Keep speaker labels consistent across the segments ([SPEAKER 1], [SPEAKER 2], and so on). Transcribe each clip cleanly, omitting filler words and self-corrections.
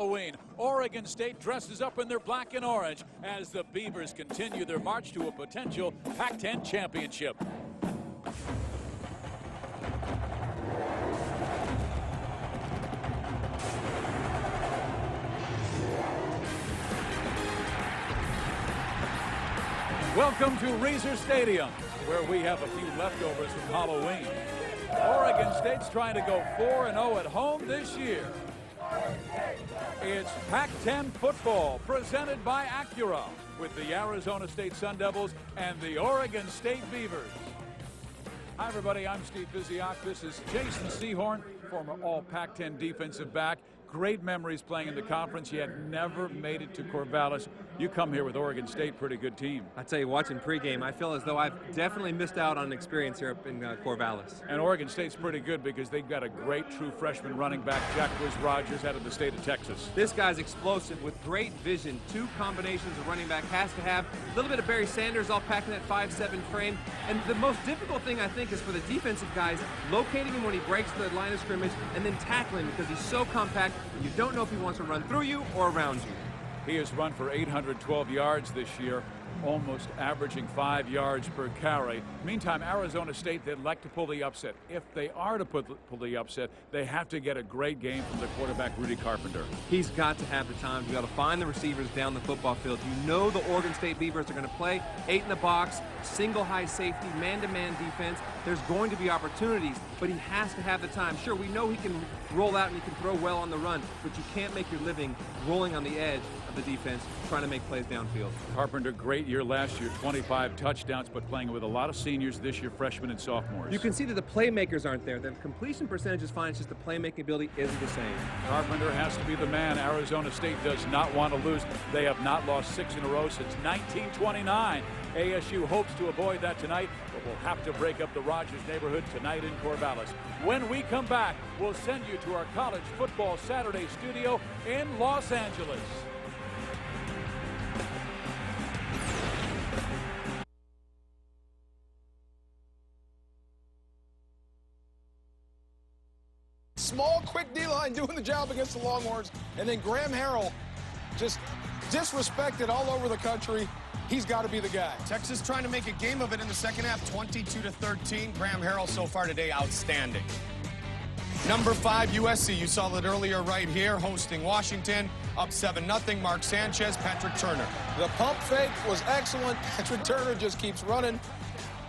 [SPEAKER 1] Halloween. Oregon State dresses up in their black and orange as the Beavers continue their march to a potential Pac-10 championship. Welcome to Reser Stadium, where we have a few leftovers from Halloween. Oregon State's trying to go 4-0 at home this year. It's Pac-10 football presented by Acura with the Arizona State Sun Devils and the Oregon State Beavers. Hi everybody, I'm Steve Biziak. This is Jason Sehorn, former all Pac-10 defensive back. Great memories playing in the conference. He had never made it to Corvallis. You come here with Oregon State, pretty good team.
[SPEAKER 2] I tell you, watching pregame, I feel as though I've definitely missed out on an experience here up in Corvallis.
[SPEAKER 1] And Oregon State's pretty good because they've got a great true freshman running back, Jack Rogers, out of the state of Texas.
[SPEAKER 2] This guy's explosive with great vision. Two combinations of running back has to have. A little bit of Barry Sanders all packed in that 5'7" frame. And the most difficult thing, I think, is for the defensive guys, locating him when he breaks the line of scrimmage and then tackling him because he's so compact. You don't know if he wants to run through you or around you.
[SPEAKER 1] He has run for 812 yards this year, almost averaging 5 yards per carry. Meantime, Arizona State, they'd like to pull the upset. If they are to pull the upset, they have to get a great game from the quarterback, Rudy Carpenter. He's
[SPEAKER 2] got to have the time. You've got to find the receivers down the football field. You know the Oregon State Beavers are going to play 8 in the box, single high safety, man-to-man defense. There's going to be opportunities, but he has to have the time. Sure, we know he can roll out and he can throw well on the run, but you can't make your living rolling on the edge of the defense, trying to make plays downfield.
[SPEAKER 1] Carpenter, great year last year, 25 touchdowns, but playing with a lot of seniors this year, freshmen and sophomores.
[SPEAKER 2] You can see that the playmakers aren't there. The completion percentage is fine, it's just the playmaking ability isn't the same.
[SPEAKER 1] Carpenter has to be the man. Arizona State does not want to lose. They have not lost 6 in a row since 1929. ASU hopes to avoid that tonight, but we'll have to break up the Rogers neighborhood tonight in Corvallis. When we come back, we'll send you to our College Football Saturday studio in Los Angeles.
[SPEAKER 3] Small, quick D-line doing the job against the Longhorns, and then Graham Harrell just disrespected all over the country. He's got to be the guy.
[SPEAKER 4] Texas trying to make a game of it in the second half, 22-13. Graham Harrell so far today outstanding. Number 5, USC. You saw that earlier right here, hosting Washington, up 7-0. Mark Sanchez, Patrick Turner.
[SPEAKER 3] The pump fake was excellent. Patrick Turner just keeps running.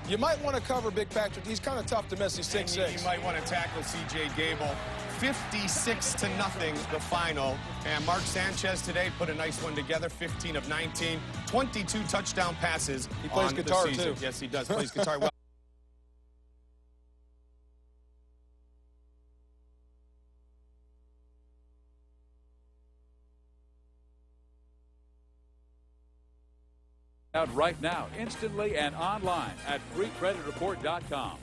[SPEAKER 3] You might want to cover Big Patrick. He's kind of tough to miss. He's 6'6".
[SPEAKER 4] You might want to tackle C.J. Gable. 56-0 the final. And Mark Sanchez today put a nice one together, 15 of 19, 22 touchdown passes.
[SPEAKER 3] He plays guitar too.
[SPEAKER 4] Yes, he does. Plays guitar well.
[SPEAKER 1] Out right now, instantly and online at freecreditreport.com.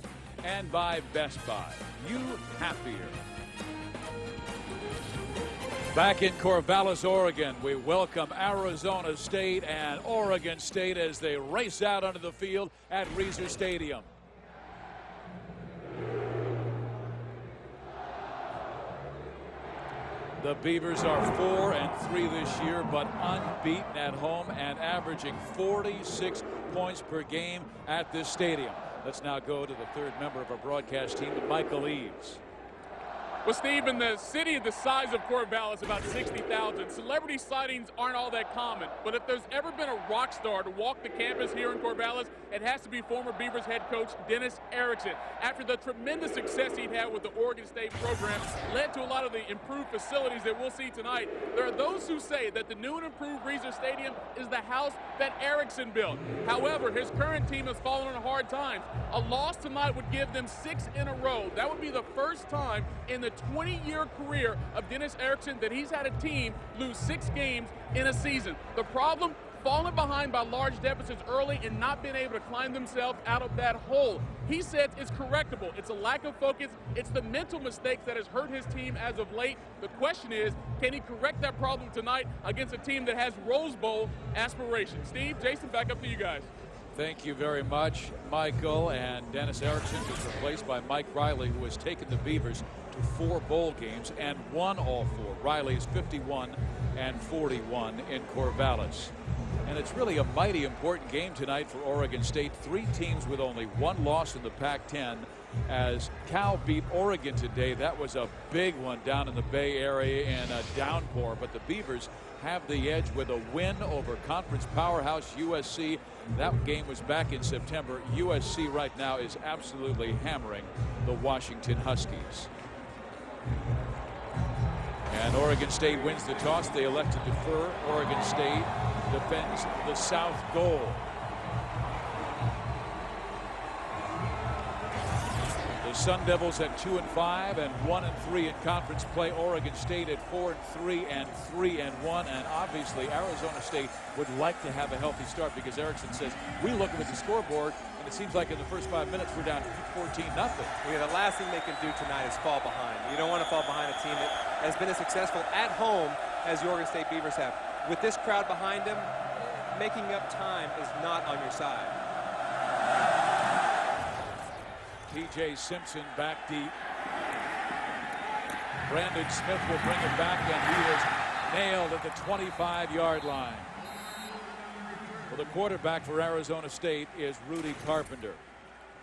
[SPEAKER 1] And by Best Buy. You happier. Back in Corvallis, Oregon, we welcome Arizona State and Oregon State as they race out onto the field at Reser Stadium. The Beavers are 4-3 this year, but unbeaten at home and averaging 46 points per game at this stadium. Let's now go to the third member of our broadcast team, Michael Eaves.
[SPEAKER 5] Well, Steve, in the city the size of Corvallis, about 60,000, celebrity sightings aren't all that common. But if there's ever been a rock star to walk the campus here in Corvallis, it has to be former Beavers head coach Dennis Erickson. After the tremendous success he'd had with the Oregon State program led to a lot of the improved facilities that we'll see tonight, there are those who say that the new and improved Reser Stadium is the house that Erickson built. However, his current team has fallen on hard times. A loss tonight would give them 6 in a row. That would be the first time in the 20-year career of Dennis Erickson that he's had a team lose 6 games in a season. The problem, falling behind by large deficits early and not being able to climb themselves out of that hole. He says it's correctable. It's a lack of focus. It's the mental mistakes that has hurt his team as of late. The question is, can he correct that problem tonight against a team that has Rose Bowl aspirations? Steve, Jason, back up to you guys.
[SPEAKER 1] Thank you very much, Michael. And Dennis Erickson was replaced by Mike Riley, who has taken the Beavers to 4 bowl games and won all 4. Riley's 51-41 in Corvallis. And it's really a mighty important game tonight for Oregon State. 3 teams with only 1 loss in the Pac-10. As Cal beat Oregon today, that was a big one down in the Bay Area in a downpour. But the Beavers have the edge with a win over conference powerhouse USC. That game was back in September. USC right now is absolutely hammering the Washington Huskies. And Oregon State wins the toss. They elect to defer. Oregon State defends the south goal. The Sun Devils at 2-5 and 1-3 in conference play. Oregon State at 4-3 and 3-1. And obviously Arizona State would like to have a healthy start, because Erickson says we look at the scoreboard and it seems like in the first 5 minutes we're down 14-0.
[SPEAKER 2] Yeah, the last thing they can do tonight is fall behind. You don't want to fall behind a team that has been as successful at home as the Oregon State Beavers have. With this crowd behind them, making up time is not on your side.
[SPEAKER 1] T.J. Simpson back deep. Brandon Smith will bring it back, and he is nailed at the 25-yard line. Well, the quarterback for Arizona State is Rudy Carpenter.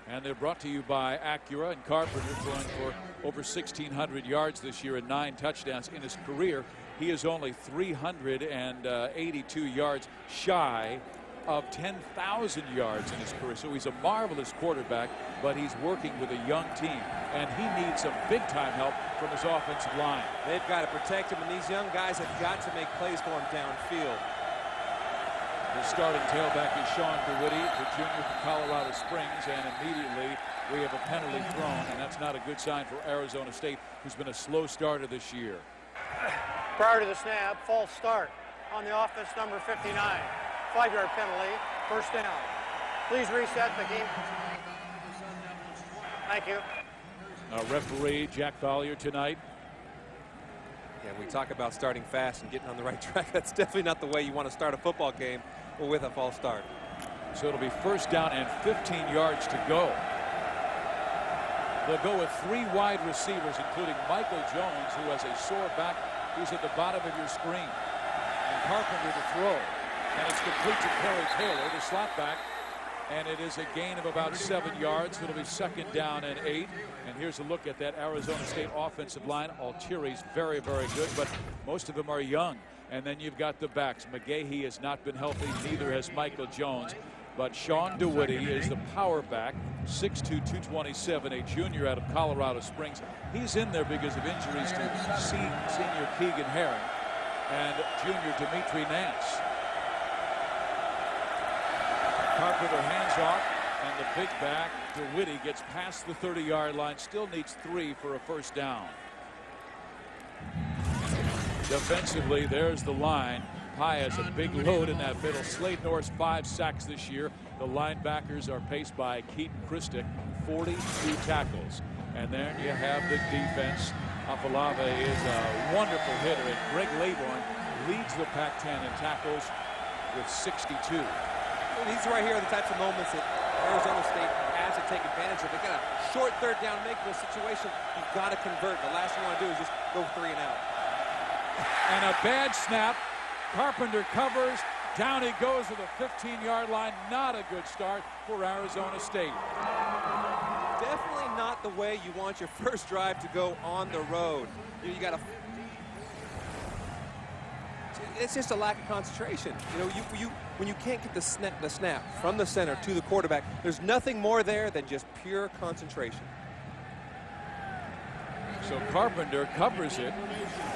[SPEAKER 1] And they're brought to you by Acura, and Carpenter throwing for over 1,600 yards this year and 9 touchdowns. In his career, he is only 382 yards shy of 10,000 yards in his career. So he's a marvelous quarterback, but he's working with a young team, and he needs some big-time help from his offensive line.
[SPEAKER 2] They've got to protect him, and these young guys have got to make plays for him downfield.
[SPEAKER 1] The starting tailback is Sean DeWitty, the junior from Colorado Springs, and immediately we have a penalty thrown, and that's not a good sign for Arizona State, who's been a slow starter this year.
[SPEAKER 6] Prior to the snap, false start on the offense, number 59. 5-yard penalty, first down. Please reset the game. Thank you.
[SPEAKER 1] Referee Jack Collier tonight.
[SPEAKER 2] Yeah, we talk about starting fast and getting on the right track. That's definitely not the way you want to start a football game with a false start.
[SPEAKER 1] So it'll be first down and 15 yards to go. They'll go with 3 wide receivers, including Michael Jones, who has a sore back. He's at the bottom of your screen. And Carpenter to throw. And it's complete to Kerry Taylor, the slot back. And it is a gain of about 7 yards. It'll be second down and 8. And here's a look at that Arizona State offensive line. Altieri's very, very good, but most of them are young. And then you've got the backs. McGahee has not been healthy, neither has Michael Jones. But Sean DeWitty is the power back, 6'2", 227, a junior out of Colorado Springs. He's in there because of injuries to senior Keegan Herring and junior Dimitri Nance. Carpenter hands off, and the big back, DeWitty, gets past the 30-yard line, still needs 3 for a first down. Defensively, there's the line. Pye has a big load in that middle. Slade Norris 5 sacks this year. The linebackers are paced by Keaton Christic, 42 tackles. And then you have the defense. Afalava is a wonderful hitter, and Greg Laybourne leads the Pac-10 in tackles with 62.
[SPEAKER 2] These right here are the types of moments that Arizona State has to take advantage of. They got a short third down makeable situation. You've got to convert. The last thing you want to do is just go 3 and out.
[SPEAKER 1] And a bad snap. Carpenter covers. Down he goes to the 15-yard line. Not a good start for Arizona State.
[SPEAKER 2] Definitely not the way you want your first drive to go on the road. You got to. It's just a lack of concentration. You know, when you can't get the snap from the center to the quarterback, there's nothing more there than just pure concentration.
[SPEAKER 1] So Carpenter covers it,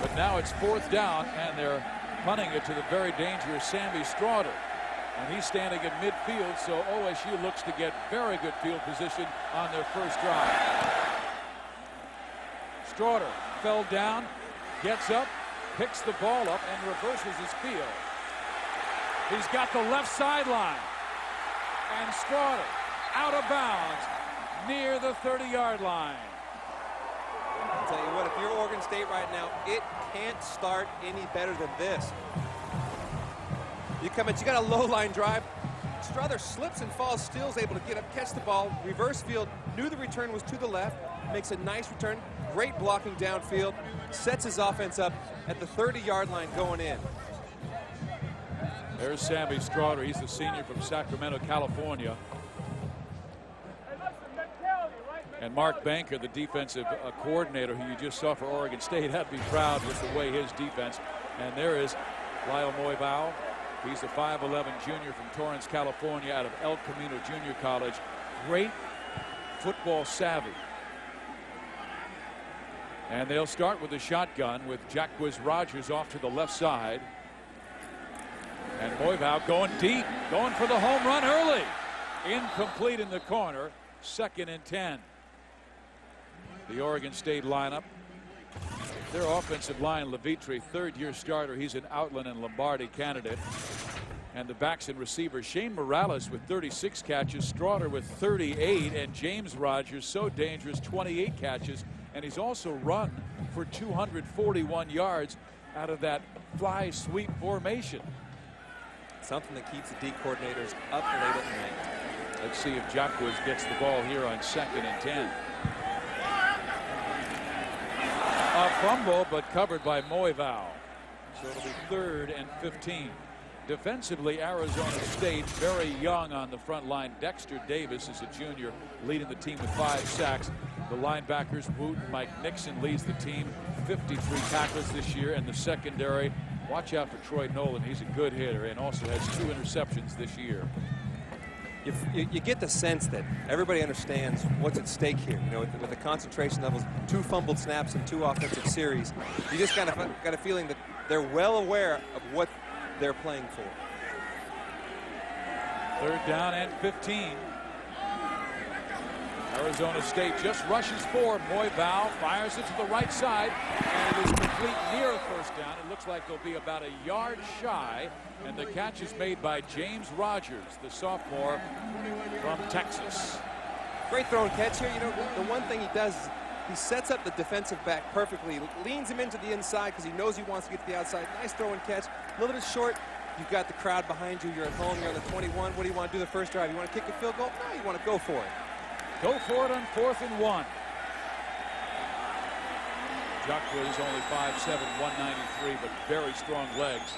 [SPEAKER 1] but now it's 4th down, and they're punting it to the very dangerous Sammy Strawder. And he's standing at midfield, so OSU looks to get very good field position on their first drive. Strawder fell down, gets up, picks the ball up, and reverses his field. He's got the left sideline. And Strawder out of bounds near the 30-yard line.
[SPEAKER 2] I'll tell you what, if you're Oregon State right now, it can't start any better than this. You come in, you got a low line drive. Strawder slips and falls, still is able to get up, catch the ball, reverse field, knew the return was to the left, makes a nice return, great blocking downfield, sets his offense up at the 30-yard line going in.
[SPEAKER 1] There's Sammy Stroughter. He's the senior from Sacramento, California. And Mark Banker, the defensive coordinator who you just saw for Oregon State, had to be proud with the way his defense. And there is Lyle Moivao. He's a 5'11" junior from Torrance, California, out of El Camino Junior College. Great football savvy. And they'll start with the shotgun with Jacquizz Rodgers off to the left side. And Moivao going deep, going for the home run early. Incomplete in the corner, 2nd and 10. The Oregon State lineup. Their offensive line, Levitri, 3rd-year starter. He's an Outland and Lombardi candidate. And the backs and receivers, Shane Morales with 36 catches, Stroughter with 38, and James Rodgers, so dangerous, 28 catches. And he's also run for 241 yards out of that fly sweep formation.
[SPEAKER 2] Something that keeps the D coordinators up late at night.
[SPEAKER 1] Let's see if Jacquizz gets the ball here on 2nd and 10. A fumble, but covered by Moivao. So it'll be 3rd and 15. Defensively, Arizona State very young on the front line. Dexter Davis is a junior, leading the team with 5 sacks. The linebackers, Woot and Mike Nixon, leads the team, 53 tackles this year. And the secondary, watch out for Troy Nolan. He's a good hitter and also has 2 interceptions this year.
[SPEAKER 2] You get the sense that everybody understands what's at stake here. You know, with the concentration levels, 2 fumbled snaps and 2 offensive series, you just got a feeling that they're well aware of what they're playing for.
[SPEAKER 1] 3rd down and 15. Arizona State just rushes forward. Moivao fires it to the right side, and it is complete near a 1st down. It looks like they'll be about a yard shy, and the catch is made by James Rodgers, the sophomore from Texas.
[SPEAKER 2] Great throw and catch here. You know, the one thing he does is he sets up the defensive back perfectly, leans him into the inside because he knows he wants to get to the outside. Nice throw and catch. A little bit short. You've got the crowd behind you. You're at home. You're on the 21. What do you want to do the first drive? You want to kick a field goal? No, you want to go for it.
[SPEAKER 1] Go for it on 4th and 1. Jacquizz only 5'7", 193, but very strong legs.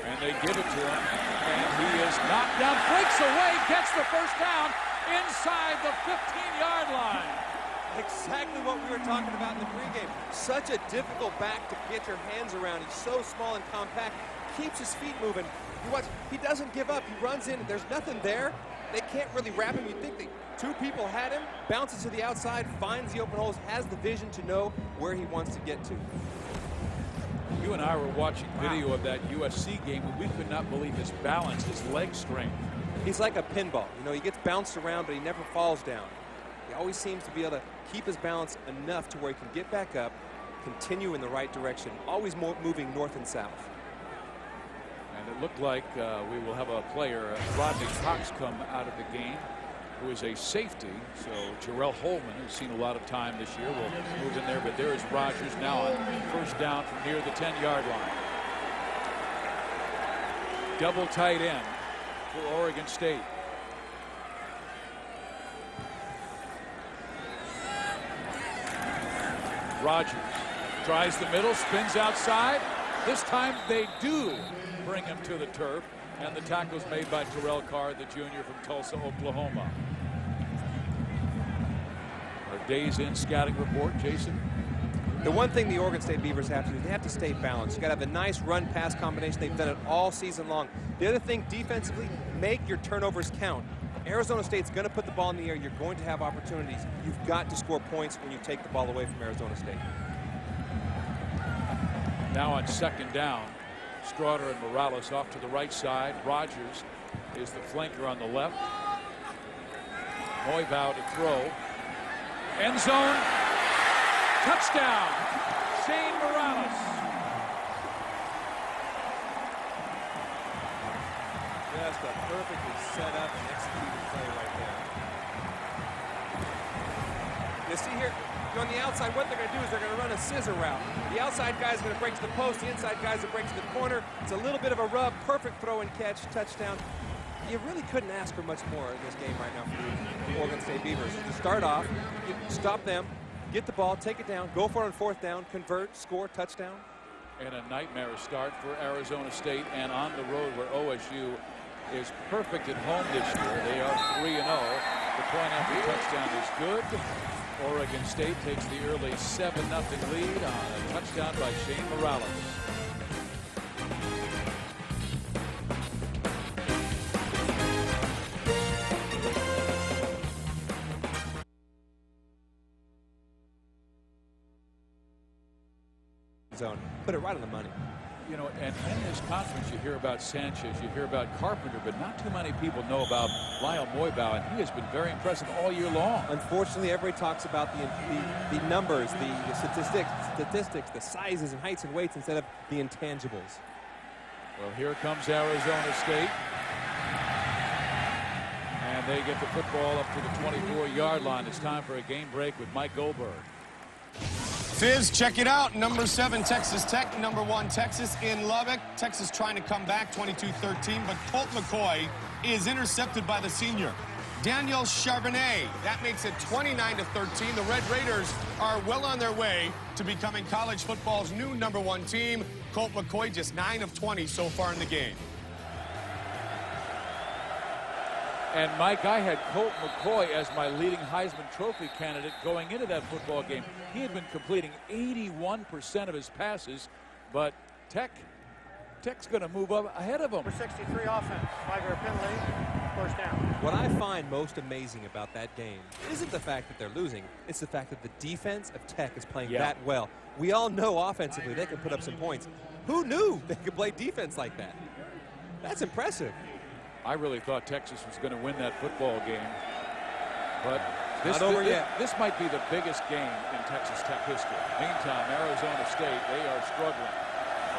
[SPEAKER 1] And they give it to him, and he is knocked down, breaks away, gets the 1st down inside the 15-yard line.
[SPEAKER 2] Exactly what we were talking about in the pregame. Such a difficult back to get your hands around. He's so small and compact, keeps his feet moving. You watch, he doesn't give up. He runs in. There's nothing there. They can't really wrap him. You think 2 people had him, bounces to the outside, finds the open holes, has the vision to know where he wants to get to.
[SPEAKER 1] You and I were watching video of that USC game, and we could not believe his balance, his leg strength.
[SPEAKER 2] He's like a pinball. You know, he gets bounced around, but he never falls down. He always seems to be able to keep his balance enough to where he can get back up, continue in the right direction, always moving north and south.
[SPEAKER 1] And it looked like we will have a player, Rodney Cox, come out of the game, who is a safety. So Jarrell Holman, who's seen a lot of time this year, will move in there. But there is Rodgers now on 1st down from near the 10-yard line. Double tight end for Oregon State. Rodgers tries the middle, spins outside. This time they do bring him to the turf, and the tackle's made by Terrell Carr, the junior from Tulsa, Oklahoma. Our days in scouting report, Jason.
[SPEAKER 2] The one thing the Oregon State Beavers have to do, they have to stay balanced. You got to have a nice run-pass combination. They've done it all season long. The other thing, defensively, make your turnovers count. Arizona State's going to put the ball in the air. You're going to have opportunities. You've got to score points when you take the ball away from Arizona State.
[SPEAKER 1] Now on 2nd down, Stroughter and Morales off to the right side. Rodgers is the flanker on the left. Moivao to throw. End zone. Touchdown. Shane Morales.
[SPEAKER 2] Just a perfectly set up and executed play right there. You see here, on the outside, what they're going to do is they're going to run a scissor route. The outside guy's going to break to the post. The inside guy's going to break to the corner. It's a little bit of a rub. Perfect throw and catch. Touchdown. you really couldn't ask for much more in this game right now for the Oregon State Beavers. To start off, you stop them, get the ball, take it down, go for it on fourth down, convert, score, touchdown.
[SPEAKER 1] And a nightmare start for Arizona State, and on the road where OSU is perfect at home this year. They are 3-0. The point after touchdown is good. Oregon State takes the early 7-0 lead on a touchdown by Shane Morales.
[SPEAKER 2] Zone. Put it right on the money.
[SPEAKER 1] You know, and in this conference, you hear about Sanchez, you hear about Carpenter, but not too many people know about Lyle Moybaugh, and he has been very impressive all year long.
[SPEAKER 2] Unfortunately, everybody talks about the numbers, the statistics, the sizes and heights and weights instead of the intangibles.
[SPEAKER 1] Well, here comes Arizona State. And they get the football up to the 24-yard line. It's time for a game break with Mike Goldberg.
[SPEAKER 4] Fizz, check it out. Number 7, Texas Tech. Number 1, Texas in Lubbock. Texas trying to come back 22-13, but Colt McCoy is intercepted by the senior, Daniel Charbonnet. That makes it 29-13. The Red Raiders are well on their way to becoming college football's new number 1 team. Colt McCoy just 9 of 20 so far in the game.
[SPEAKER 1] And, Mike, I had Colt McCoy as my leading Heisman Trophy candidate going into that football game. He had been completing 81% of his passes, but Tech's going to move up ahead of him.
[SPEAKER 6] Number 63 offense, 5-yard penalty, first down.
[SPEAKER 2] What I find most amazing about that game isn't the fact that they're losing. It's the fact that the defense of Tech is playing that well. We all know offensively they can put up some points. Who knew they could play defense like that? That's impressive.
[SPEAKER 1] I really thought Texas was going to win that football game, but this might be the biggest game in Texas Tech history. Meantime, Arizona State, they are struggling.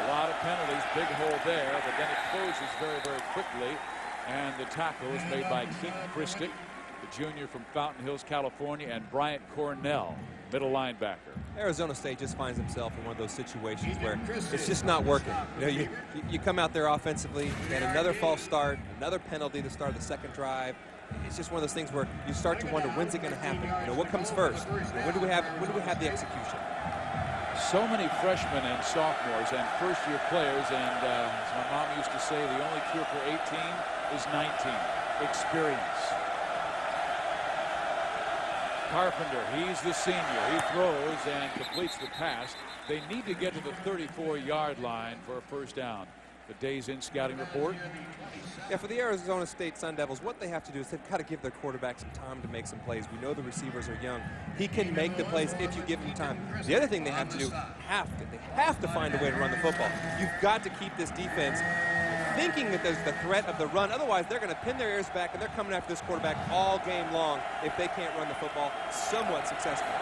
[SPEAKER 1] A lot of penalties, big hole there, but then it closes very, very quickly, and the tackle is made by Keith Christic, the junior from Fountain Hills, California, and Bryant Cornell, middle linebacker.
[SPEAKER 2] Arizona State just finds himself in one of those situations where it's just not working. You know, you come out there offensively, and another false start, another penalty to start the second drive. It's just one of those things where you start to wonder, when's it going to happen? You know, what comes first? You know, when do we have the execution?
[SPEAKER 1] So many freshmen and sophomores and first-year players, and as my mom used to say, the only cure for 18 is 19, experience. Carpenter, he's the senior. He throws and completes the pass. They need to get to the 34-yard line for a first down. The Days In scouting report.
[SPEAKER 2] Yeah, for the Arizona State Sun Devils, what they have to do is they've got to give their quarterback some time to make some plays. We know the receivers are young. He can make the plays if you give him time. The other thing they have to do, they have to find a way to run the football. You've got to keep this defense thinking that there's the threat of the run. Otherwise, they're going to pin their ears back, and they're coming after this quarterback all game long if they can't run the football somewhat successfully.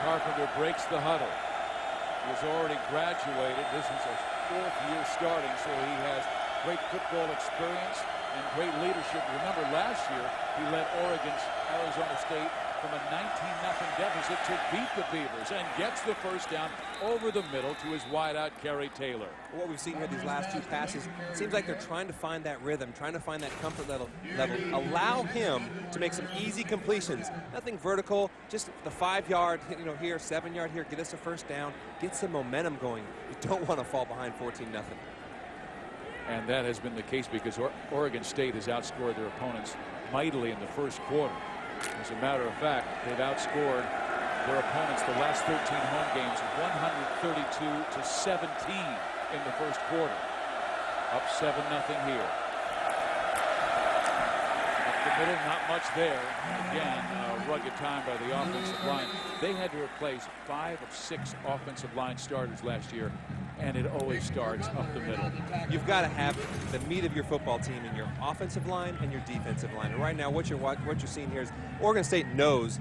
[SPEAKER 1] Carpenter breaks the huddle. He's already graduated. This is his 4th year starting, so he has great football experience and great leadership. Remember, last year, he led Oregon's Arizona State from a 19-0 deficit to beat the Beavers and gets the first down over the middle to his wideout, Kerry Taylor.
[SPEAKER 2] What we've seen here these last 2 passes, seems like they're trying to find that rhythm, trying to find that comfort level. Allow him to make some easy completions. Nothing vertical, just the 5-yard, you know, here, 7-yard here, get us a first down, get some momentum going. You don't want to fall behind 14-0.
[SPEAKER 1] And that has been the case because Oregon State has outscored their opponents mightily in the first quarter. As a matter of fact, they've outscored their opponents the last 13 home games 132-17 in the first quarter. Up 7-0 here. Up the middle, not much there. Again, a rugged time by the offensive line. They had to replace 5 of 6 offensive line starters last year, and it always starts up the middle.
[SPEAKER 2] You've got to have the meat of your football team in your offensive line and your defensive line. And right now, what you're seeing here is Oregon State knows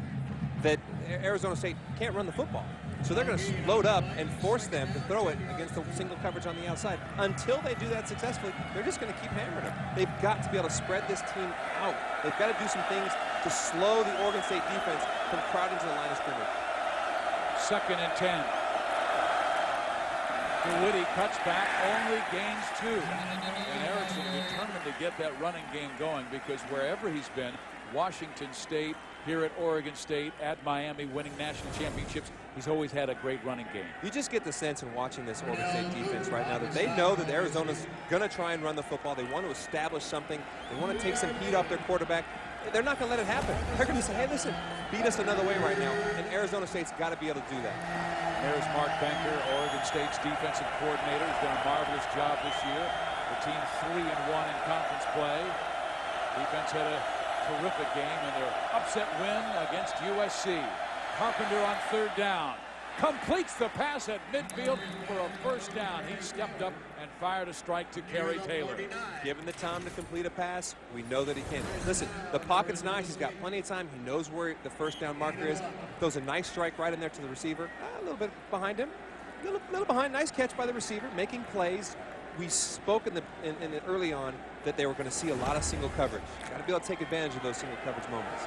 [SPEAKER 2] that Arizona State can't run the football. So they're going to load up and force them to throw it against the single coverage on the outside. Until they do that successfully, they're just going to keep hammering them. They've got to be able to spread this team out. They've got to do some things to slow the Oregon State defense from crowding to the line of scrimmage.
[SPEAKER 1] 2nd and 10. DeWitty cuts back, only gains 2. And Erickson determined to get that running game going because wherever he's been, Washington State, here at Oregon State, at Miami, winning national championships, he's always had a great running game.
[SPEAKER 2] You just get the sense in watching this Oregon State defense right now that they know that Arizona's going to try and run the football. They want to establish something. They want to take some heat off their quarterback. They're not going to let it happen. They're going to say, hey, listen, beat us another way right now. And Arizona State's got to be able to do that.
[SPEAKER 1] There's Mark Banker, Oregon State's defensive coordinator. He's done a marvelous job this year. The team 3-1 in conference play. Defense had a terrific game in their upset win against USC. Carpenter on 3rd down. Completes the pass at midfield for a first down. He stepped up and fired a strike to Kerry Taylor.
[SPEAKER 2] Given the time to complete a pass, we know that he can. Listen, the pocket's nice. He's got plenty of time. He knows where the first down marker is. Throws a nice strike right in there to the receiver. A little bit behind him. A little behind. Nice catch by the receiver. Making plays. We spoke in the early on that they were going to see a lot of single coverage. Got to be able to take advantage of those single coverage moments.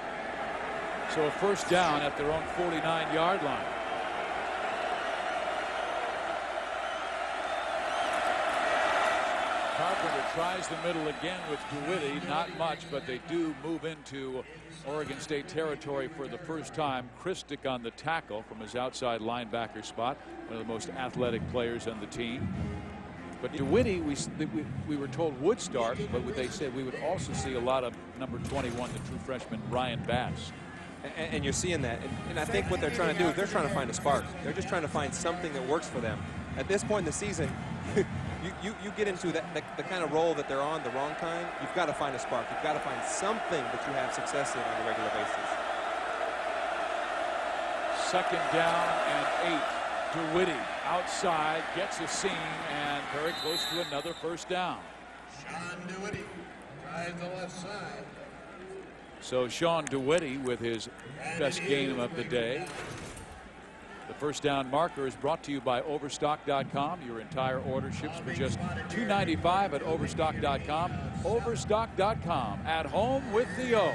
[SPEAKER 1] So a first down at their own 49-yard line. Carpenter tries the middle again with DeWitty. Not much, but they do move into Oregon State territory for the first time. Christic on the tackle from his outside linebacker spot. One of the most athletic players on the team. But DeWitty, we were told would start, but they said we would also see a lot of number 21, the true freshman, Ryan Bass.
[SPEAKER 2] And you're seeing that. And I think what they're trying to do is they're trying to find a spark. They're just trying to find something that works for them. At this point in the season, you get into the kind of role that they're on, the wrong kind, you've got to find a spark. You've got to find something that you have success in on a regular basis.
[SPEAKER 1] 2nd down and 8. DeWitty outside, gets a seam, and very close to another first down.
[SPEAKER 7] Sean DeWitty tries the left side.
[SPEAKER 1] So Sean DeWitty with his best game of the day. The first down marker is brought to you by Overstock.com. Your entire order ships for just $2.95 at Overstock.com. Overstock.com, at home with the O.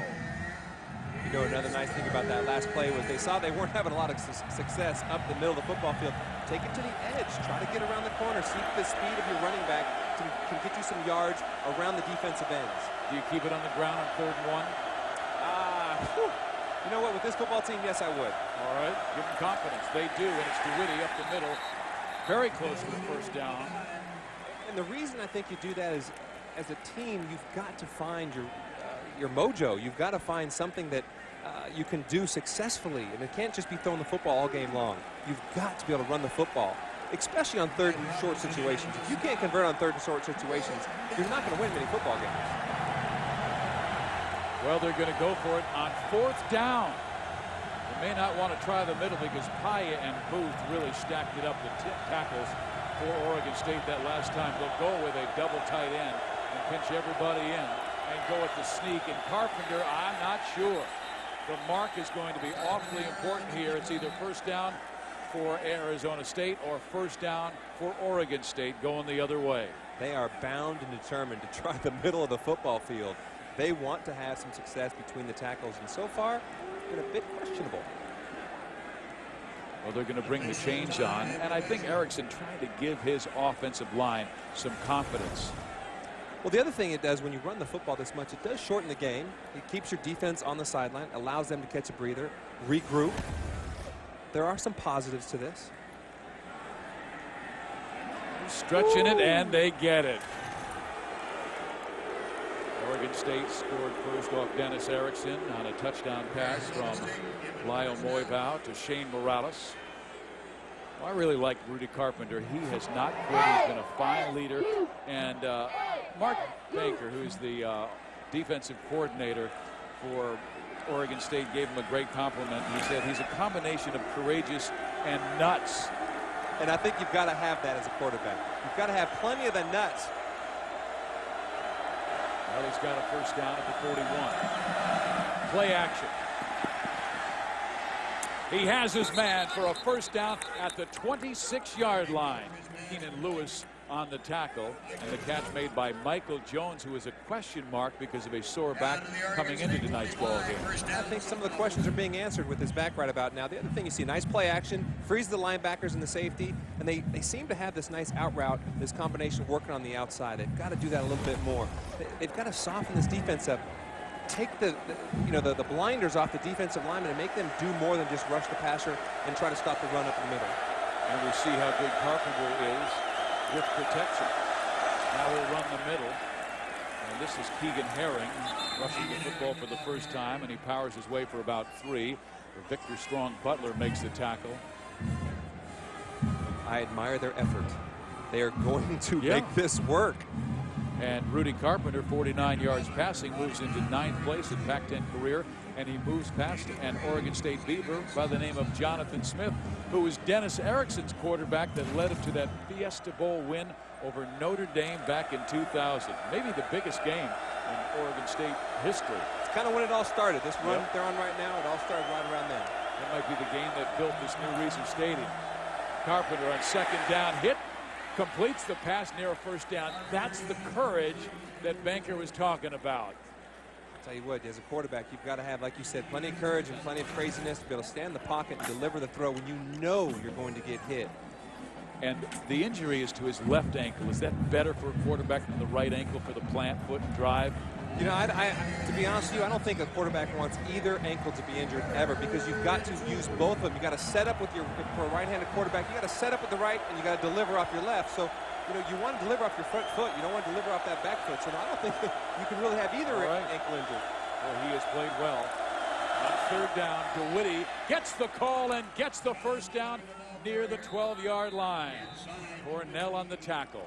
[SPEAKER 2] You know, another nice thing about that last play was they saw they weren't having a lot of success up the middle of the football field. Take it to the edge. Try to get around the corner. See if the speed of your running back can get you some yards around the defensive ends.
[SPEAKER 1] Do you keep it on the ground on 3rd and 1?
[SPEAKER 2] You know what? With this football team, yes, I would.
[SPEAKER 1] All right. Give them confidence. They do, and it's DeWitty up the middle. Very close to the first down.
[SPEAKER 2] And the reason I think you do that is, as a team, you've got to find your mojo. You've got to find something that you can do successfully, and it can't just be throwing the football all game long. You've got to be able to run the football, especially on 3rd and short situations. If you can't convert on 3rd and short situations, you're not going to win many football games.
[SPEAKER 1] Well, they're going to go for it on 4th down. They may not want to try the middle because Paya and Booth really stacked it up, the tackles for Oregon State that last time. They'll go with a double tight end and pinch everybody in and go at the sneak. And Carpenter, I'm not sure. The mark is going to be awfully important here. It's either first down for Arizona State or first down for Oregon State going the other way.
[SPEAKER 2] They are bound and determined to try the middle of the football field. They want to have some success between the tackles, and so far, it's been a bit questionable.
[SPEAKER 1] Well, they're going to bring the change on, and I think Erickson trying to give his offensive line some confidence.
[SPEAKER 2] Well, the other thing it does when you run the football this much, it does shorten the game. It keeps your defense on the sideline, allows them to catch a breather, regroup. There are some positives to this.
[SPEAKER 1] Stretching it, and they get it. Oregon State scored first off Dennis Erickson on a touchdown pass from Lyle Moivau to Shane Morales. Well, I really like Rudy Carpenter. He has not quit. He's been a fine leader. And Mark Banker, who's the defensive coordinator for Oregon State, gave him a great compliment. He said he's a combination of courageous and nuts.
[SPEAKER 2] And I think you've got to have that as a quarterback. You've got to have plenty of the nuts.
[SPEAKER 1] Well, he's got a first down at the 41. Play action. He has his man for a first down at the 26-yard line. Keenan Lewis on the tackle, and the catch made by Michael Jones, who is a question mark because of a sore back coming into tonight's ball game.
[SPEAKER 2] I think some of the questions are being answered with his back right about now. The other thing, you see nice play action, frees the linebackers and the safety, and they seem to have this nice out route, this combination working on the outside. They've got to do that a little bit more. They've got to soften this defense up. Take the blinders off the defensive linemen and make them do more than just rush the passer and try to stop the run up in the middle.
[SPEAKER 1] And we see how good Carpenter is with protection. Now he'll run the middle. And this is Keegan Herring rushing the football for the first time, and he powers his way for about 3. Victor Strong Butler makes the tackle.
[SPEAKER 2] I admire their effort. They are going to make this work.
[SPEAKER 1] And Rudy Carpenter, 49 yards passing, moves into 9th place in Pac-10 career, and he moves past an Oregon State Beaver by the name of Jonathan Smith, who was Dennis Erickson's quarterback that led him to that Fiesta Bowl win over Notre Dame back in 2000. Maybe the biggest game in Oregon State history.
[SPEAKER 2] It's kind of when it all started. This run they're on right now, it all started right around then.
[SPEAKER 1] That might be the game that built this new Reser Stadium. Carpenter on 2nd down, hit, completes the pass near a 1st down. That's the courage that Banker was talking about.
[SPEAKER 2] I'll tell you what, as a quarterback, you've got to have, like you said, plenty of courage and plenty of craziness to be able to stand in the pocket and deliver the throw when you know you're going to get hit.
[SPEAKER 1] And the injury is to his left ankle. Is that better for a quarterback than the right ankle for the plant foot and drive?
[SPEAKER 2] You know, to be honest with you, I don't think a quarterback wants either ankle to be injured ever, because you've got to use both of them. You got to set up with for a right-handed quarterback, you got to set up with the right, and you got to deliver off your left. So, you know, you want to deliver off your front foot. You don't want to deliver off that back foot. So I don't think that you can really have either ankle injured.
[SPEAKER 1] Well, he has played well. On 3rd down, DeWitty gets the call and gets the 1st down near the 12-yard line. Cornell on the tackle.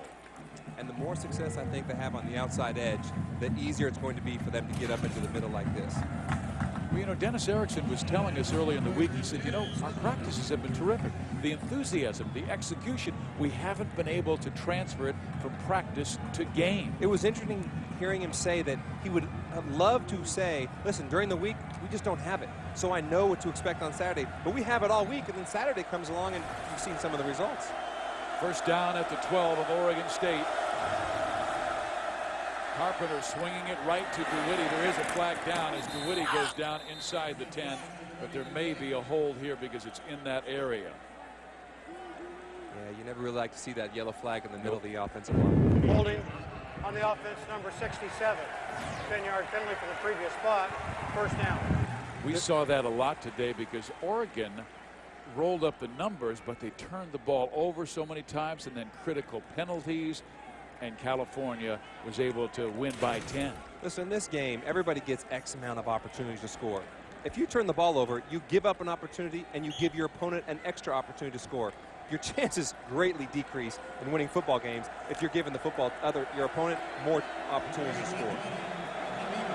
[SPEAKER 2] And the more success I think they have on the outside edge, the easier it's going to be for them to get up into the middle like this.
[SPEAKER 1] Well, you know, Dennis Erickson was telling us early in the week, he said, you know, our practices have been terrific. The enthusiasm, the execution, we haven't been able to transfer it from practice to game.
[SPEAKER 2] It was interesting hearing him say that he would love to say, listen, during the week, we just don't have it. So I know what to expect on Saturday. But we have it all week, and then Saturday comes along, and you've seen some of the results.
[SPEAKER 1] 1st down at the 12 of Oregon State. Carpenter swinging it right to DeWitty. There is a flag down as DeWitty goes down inside the 10, but there may be a hold here because it's in that area.
[SPEAKER 2] Yeah, you never really like to see that yellow flag in the middle of the offensive line.
[SPEAKER 6] Holding on the offense, number 67. 10-yard penalty for the previous spot. 1st down.
[SPEAKER 1] We saw that a lot today because Oregon rolled up the numbers, but they turned the ball over so many times, and then critical penalties, and California was able to win by 10.
[SPEAKER 2] Listen, in this game, everybody gets X amount of opportunities to score. If you turn the ball over, you give up an opportunity and you give your opponent an extra opportunity to score. Your chances greatly decrease in winning football games if you're giving your opponent more opportunities to score.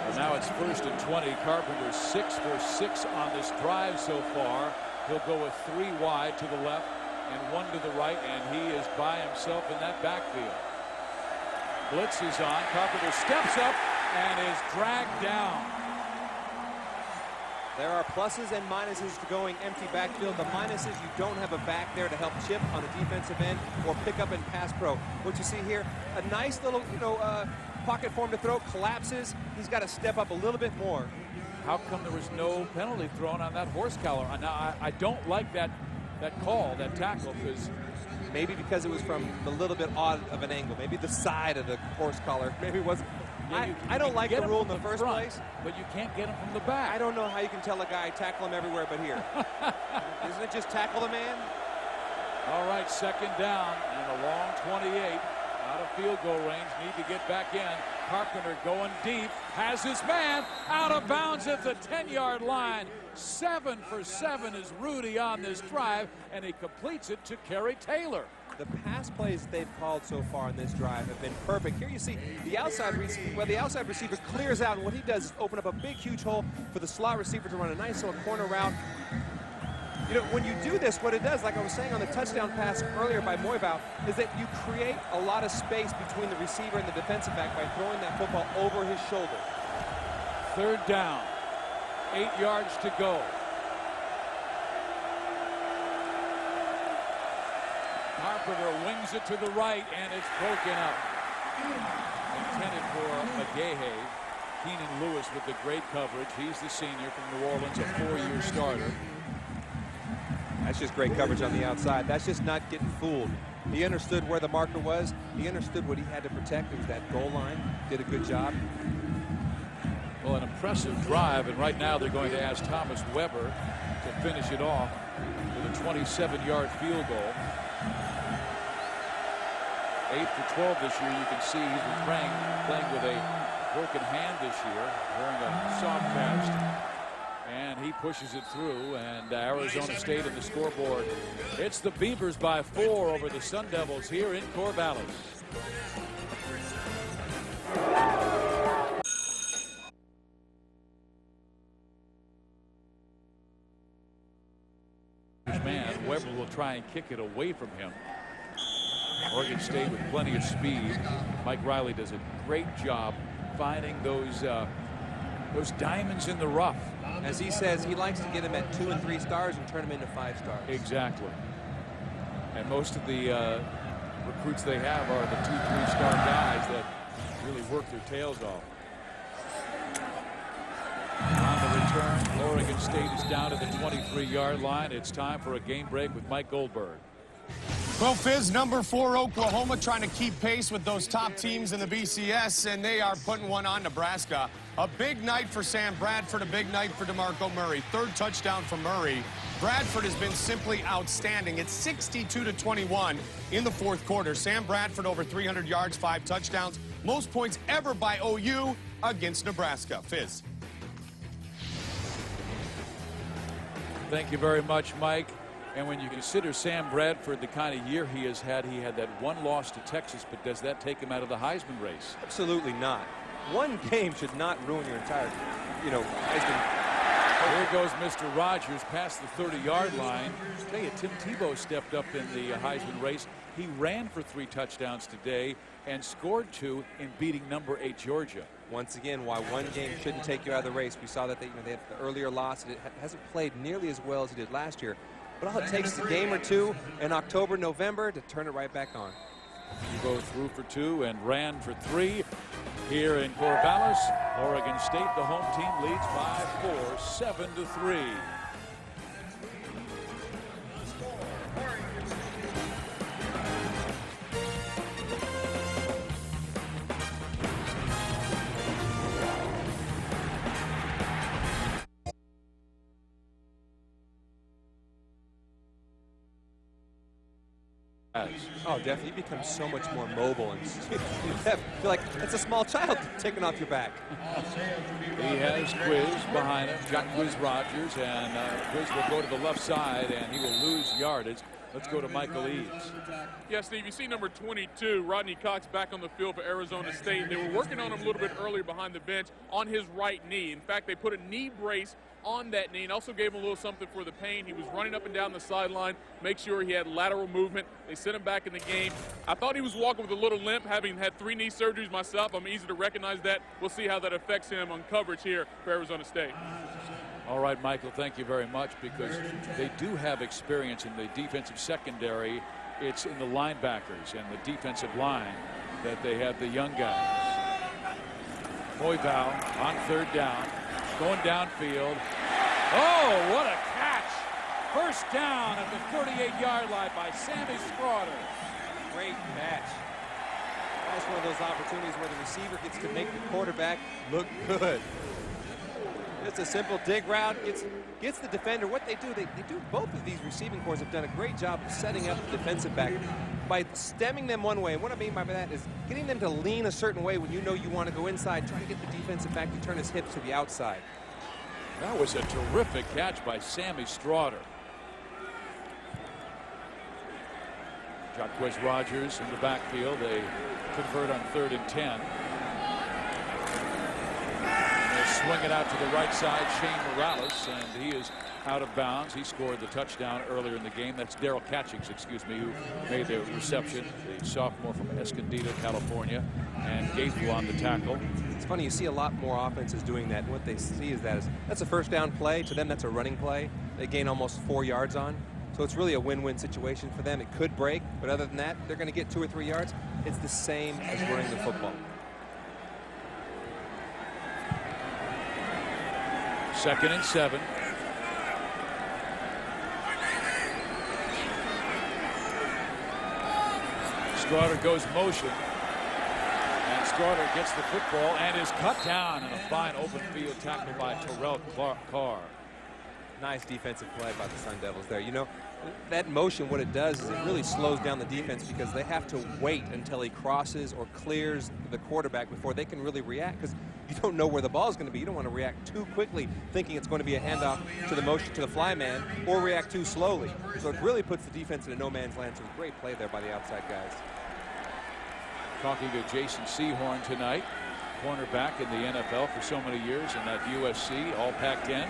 [SPEAKER 1] Well, now it's 1st and 20. Carpenter 6 for 6 on this drive so far. He'll go with 3 wide to the left and 1 to the right, and he is by himself in that backfield. Blitz is on. Carpenter steps up and is dragged down.
[SPEAKER 2] There are pluses and minuses to going empty backfield. The minus is you don't have a back there to help chip on the defensive end or pick up in pass pro. What you see here, a nice little, pocket for him to throw, collapses. He's got to step up a little bit more.
[SPEAKER 1] How come there was no penalty thrown on that horse collar? Now, I don't like that call, that tackle,
[SPEAKER 2] because it was from a little bit odd of an angle. Maybe the side of the horse collar. Maybe it wasn't.
[SPEAKER 1] Yeah,
[SPEAKER 2] I don't like the rule in the first place.
[SPEAKER 1] But you can't get him from the back.
[SPEAKER 2] I don't know how you can tell a guy tackle him everywhere but here. Isn't it just tackle the man?
[SPEAKER 1] All right, 2nd down and a long 28. Out of field goal range, need to get back in. Carpenter going deep, has his man out of bounds at the 10-yard line. 7 for 7 is Rudy on this drive, and he completes it to Kerry Taylor.
[SPEAKER 2] The pass plays they've called so far in this drive have been perfect. Here you see the outside receiver clears out, and what he does is open up a big, huge hole for the slot receiver to run a nice little corner route. You know, when you do this, what it does, like I was saying on the touchdown pass earlier by Moybau, is that you create a lot of space between the receiver and the defensive back by throwing that football over his shoulder.
[SPEAKER 1] 3rd down, 8 yards to go. Carpenter wings it to the right, and it's broken up. Intended for McGahey. Keenan Lewis with the great coverage. He's the senior from New Orleans, a 4-year starter.
[SPEAKER 2] That's just great coverage on the outside. That's just not getting fooled. He understood where the marker was. He understood what he had to protect. It was that goal line. Did a good job.
[SPEAKER 1] Well, an impressive drive, and right now they're going to ask Thomas Weber to finish it off with a 27-yard field goal. 8 for 12 this year. You can see he's been playing with a broken hand this year, wearing a soft cast, and he pushes it through, and Arizona State on the scoreboard. It's the Beavers by 4 over the Sun Devils here in Corvallis. Man, Weber will try and kick it away from him. Oregon State with plenty of speed. Mike Riley does a great job finding those diamonds in the rough.
[SPEAKER 2] As he says, he likes to get them at 2 and 3 stars and turn them into 5 stars.
[SPEAKER 1] Exactly. And most of the recruits they have are the 2, 3-star guys that really work their tails off. On the return, Oregon State is down to the 23-yard line. It's time for a game break with Mike Goldberg.
[SPEAKER 4] Well, Fizz, number 4 Oklahoma trying to keep pace with those top teams in the BCS, and they are putting one on Nebraska. A big night for Sam Bradford, a big night for DeMarco Murray. 3rd touchdown for Murray. Bradford has been simply outstanding. It's 62-21 in the 4th quarter. Sam Bradford over 300 yards, 5 touchdowns. Most points ever by OU against Nebraska. Fizz.
[SPEAKER 1] Thank you very much, Mike. And when you consider Sam Bradford, the kind of year he had that one loss to Texas, but does that take him out of the Heisman race?
[SPEAKER 2] Absolutely not. One game should not ruin your entire, Heisman.
[SPEAKER 1] Here goes Mr. Rogers past the 30-yard line. I tell you, Tim Tebow stepped up in the Heisman race. He ran for 3 touchdowns today and scored 2 in beating number 8 Georgia.
[SPEAKER 2] Once again, why one game shouldn't take you out of the race. We saw that they had the earlier loss. It hasn't played nearly as well as he did last year. But all it takes is a game or 2 in October, November to turn it right back on.
[SPEAKER 1] Tebow threw for 2 and ran for 3 here in Corvallis. Oregon State, the home team, leads by 4, 7-3.
[SPEAKER 2] Oh, definitely. You become so much more mobile, and you feel like it's a small child taking off your back.
[SPEAKER 1] He has Quiz behind him, got Quiz Rogers, and Quiz will go to the left side, and he will lose yardage. Let's go to Michael Eads.
[SPEAKER 5] Yeah, Steve, you see number 22, Rodney Cox, back on the field for Arizona State. They were working on him a little bit earlier behind the bench on his right knee. In fact, they put a knee brace on that knee and also gave him a little something for the pain. He was running up and down the sideline, make sure he had lateral movement. They sent him back in the game. I thought he was walking with a little limp, having had 3 knee surgeries myself. I'm easy to recognize that. We'll see how that affects him on coverage here for Arizona State.
[SPEAKER 1] All right, Michael, thank you very much, because they do have experience in the defensive secondary. It's in the linebackers and the defensive line that they have the young guys. Hoival on 3rd down, going downfield. Oh, what a catch! First down at the 38-yard line by Sammy Straughter.
[SPEAKER 2] Great catch. That's one of those opportunities where the receiver gets to make the quarterback look good. It's a simple dig route, gets the defender. What they do, both of these receiving corps have done a great job of setting up the defensive back by stemming them one way. And what I mean by that is getting them to lean a certain way when you know you want to go inside, try to get the defensive back to turn his hips to the outside.
[SPEAKER 1] That was a terrific catch by Sammy Straughter. Jacquez Rogers in the backfield. They convert on 3rd and 10. Swing it out to the right side, Shane Morales, and he is out of bounds. He scored the touchdown earlier in the game. That's Daryl Catchings, who made the reception, the sophomore from Escondido, California, and Gaethel on the tackle.
[SPEAKER 2] It's funny, you see a lot more offenses doing that. And what they see is that's a first down play. To them, that's a running play. They gain almost 4 yards on. So it's really a win-win situation for them. It could break, but other than that, they're going to get 2 or 3 yards. It's the same as running the football.
[SPEAKER 1] Second and 7. Stroughter goes motion. And Stroughter gets the football and is cut down in a fine open field tackle by Terrell Carr.
[SPEAKER 2] Nice defensive play by the Sun Devils there. You know, that motion, what it does is it really slows down the defense because they have to wait until he crosses or clears the quarterback before they can really react, because you don't know where the ball is going to be. You don't want to react too quickly thinking it's going to be a handoff to the motion to the fly man, or react too slowly. So it really puts the defense in a no man's land. So it's a great play there by the outside guys.
[SPEAKER 1] Talking to Jason Sehorn tonight, cornerback in the NFL for so many years in that USC all Pac-10.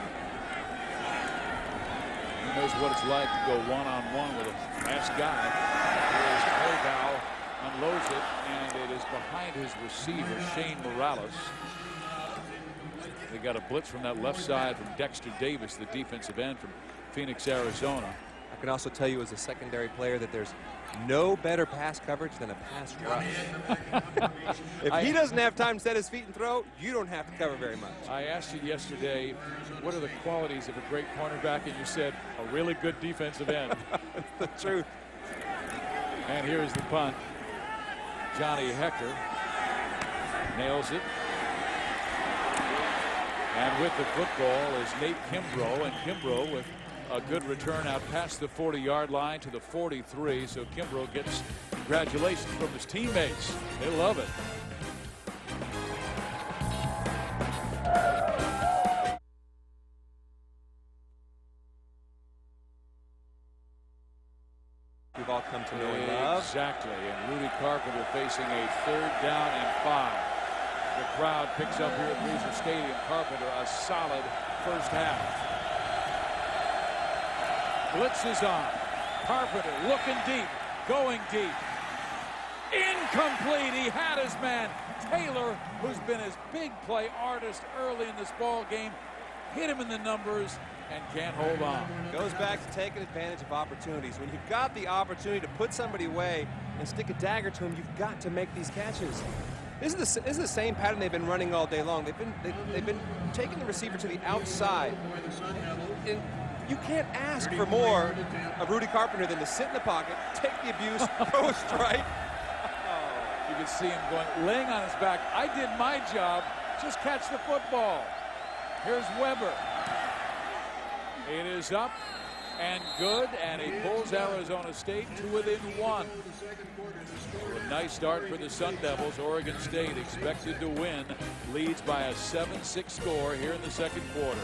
[SPEAKER 1] He knows what it's like to go one-on-one with a fast guy. Here's Claybow, unloads it, and it is behind his receiver, Shane Morales. They got a blitz from that left side from Dexter Davis, the defensive end from Phoenix, Arizona.
[SPEAKER 2] I can also tell you as a secondary player that there's no better pass coverage than a pass rush. If he doesn't have time to set his feet and throw, you don't have to cover very much.
[SPEAKER 1] I asked you yesterday, what are the qualities of a great cornerback? And you said, a really good defensive end.
[SPEAKER 2] That's the truth.
[SPEAKER 1] And here's the punt. Johnny Hecker nails it. And with the football is Nate Kimbrough, and Kimbrough with a good return out past the 40-yard line to the 43. So Kimbrough gets congratulations from his teammates. They love it.
[SPEAKER 2] We've all come to know and love.
[SPEAKER 1] Exactly. And Rudy Carpenter facing a 3rd down and 5. The crowd picks up here at Razor Stadium. Carpenter, a solid first half. Blitz is on. Carpenter looking deep, going deep. Incomplete. He had his man. Taylor, who's been his big play artist early in this ball game, hit him in the numbers and can't hold on.
[SPEAKER 2] Goes back to taking advantage of opportunities. When you've got the opportunity to put somebody away and stick a dagger to him, you've got to make these catches. This is the same pattern they've been running all day long. They've been taking the receiver to the outside. And you can't ask for more of Rudy Carpenter than to sit in the pocket, take the abuse, throw a strike.
[SPEAKER 1] You can see him going, laying on his back. I did my job. Just catch the football. Here's Weber. It is up and good, and he pulls Arizona State to within 1. A nice start for the Sun Devils. Oregon State expected to win, leads by a 7-6 score here in the second quarter.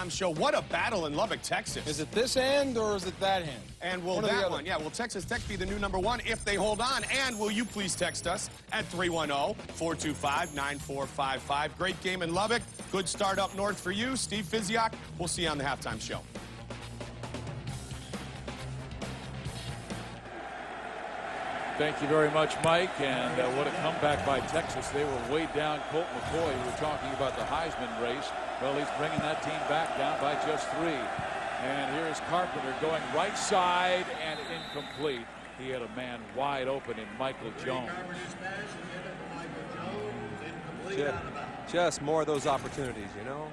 [SPEAKER 4] Show. What a battle in Lubbock, Texas.
[SPEAKER 3] Is it this end or is it that end?
[SPEAKER 4] And will that one, yeah, will Texas Tech be the new #1 if they hold on? And will you please text us at 310-425-9455. Great game in Lubbock. Good start up north for you. Steve Fiziak, we'll see you on the halftime show.
[SPEAKER 1] Thank you very much, Mike. And what a comeback by Texas. They were way down. Colt McCoy, we were talking about the Heisman race. Well, he's bringing that team back down by just 3. And here's Carpenter going right side and incomplete. He had a man wide open in Michael Jones.
[SPEAKER 2] Just more of those opportunities, you know.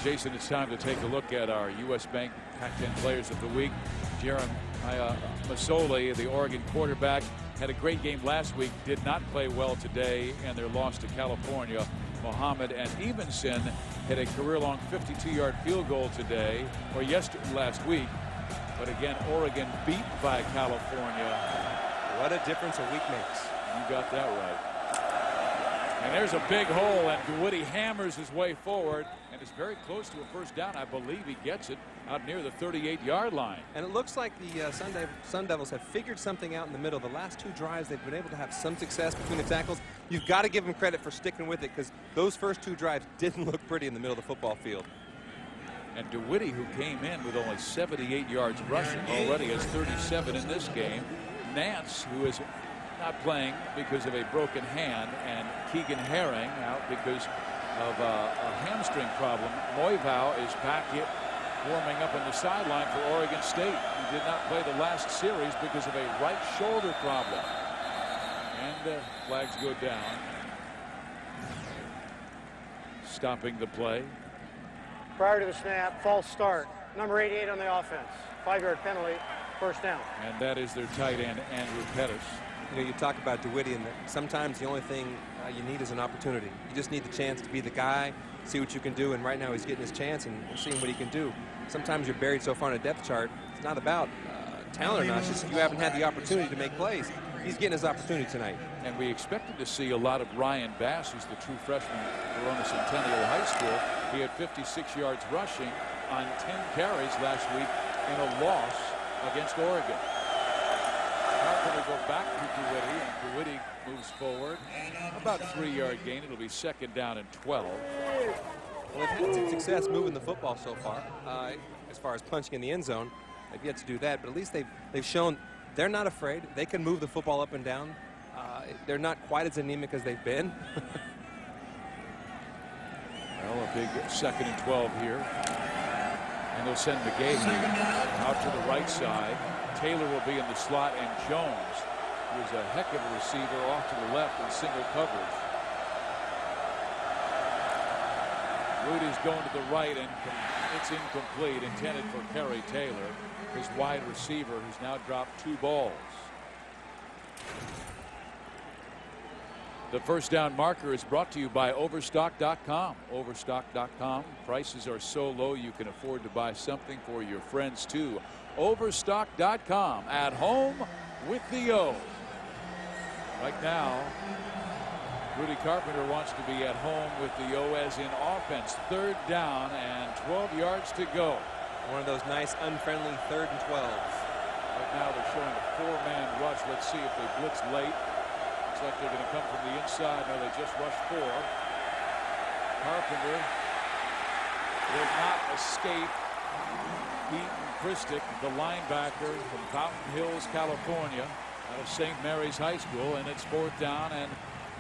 [SPEAKER 1] Jason, it's time to take a look at our U.S. Bank Pac-10 Players of the Week. Jeremiah Masoli, the Oregon quarterback, had a great game last week, did not play well today, and their loss to California. Mohammed and Evenson hit a career-long 52-yard field goal today, or last week. But again, Oregon beat by California.
[SPEAKER 2] What a difference a week makes.
[SPEAKER 1] You got that right. And there's a big hole, and DeWitty hammers his way forward, and is very close to a first down. I believe he gets it out near the 38-yard line.
[SPEAKER 2] And it looks like the Sun Devils have figured something out in the middle. The last 2 drives, they've been able to have some success between the tackles. You've got to give them credit for sticking with it, because those first 2 drives didn't look pretty in the middle of the football field.
[SPEAKER 1] And DeWitty, who came in with only 78 yards rushing, already has 37 in this game. Nance, who is not playing because of a broken hand, and Keegan Herring out because of a hamstring problem. Moivau is back here warming up on the sideline for Oregon State. He did not play the last series because of a right shoulder problem. And flags go down. Stopping the play.
[SPEAKER 6] Prior to the snap, false start. Number 88 on the offense. 5-yard penalty, first down.
[SPEAKER 1] And that is their tight end, Andrew Pettis.
[SPEAKER 2] You know, you talk about DeWitty, and sometimes the only thing you need is an opportunity. You just need the chance to be the guy, see what you can do, and right now he's getting his chance and seeing what he can do. Sometimes you're buried so far in a depth chart, it's not about talent or not, it's just you haven't had the opportunity to make plays. He's getting his opportunity tonight.
[SPEAKER 1] And we expected to see a lot of Ryan Bass, who's the true freshman at Corona Centennial High School. He had 56 yards rushing on 10 carries last week in a loss against Oregon. Carpenter go back to DeWitty, and DeWitty moves forward. About 3-yard gain. It'll be second down and 12.
[SPEAKER 2] Well, they've had some success moving the football so far. As far as punching in the end zone, they've yet to do that, but at least they've shown they're not afraid. They can move the football up and down. They're not quite as anemic as they've been.
[SPEAKER 1] Well, a big second and 12 here. And they'll send McGahee out to the right side. Taylor will be in the slot, and Jones, who is a heck of a receiver, off to the left in single coverage. Rudy's going to the right, and it's incomplete, intended for Kerry Taylor, his wide receiver, who's now dropped 2 balls. The first down marker is brought to you by Overstock.com. Overstock.com. Prices are so low you can afford to buy something for your friends too. Overstock.com. At home with the O. Right now, Rudy Carpenter wants to be at home with the O as in offense. Third down and 12 yards to go.
[SPEAKER 2] One of those nice unfriendly 3rd and 12s.
[SPEAKER 1] Right now they're showing a 4-man rush. Let's see if they blitz late. Looks like they're going to come from the inside. No, they just rushed 4. Carpenter will not escape Eaton Christic, the linebacker from Fountain Hills, California, out of St. Mary's High School, and it's 4th down, and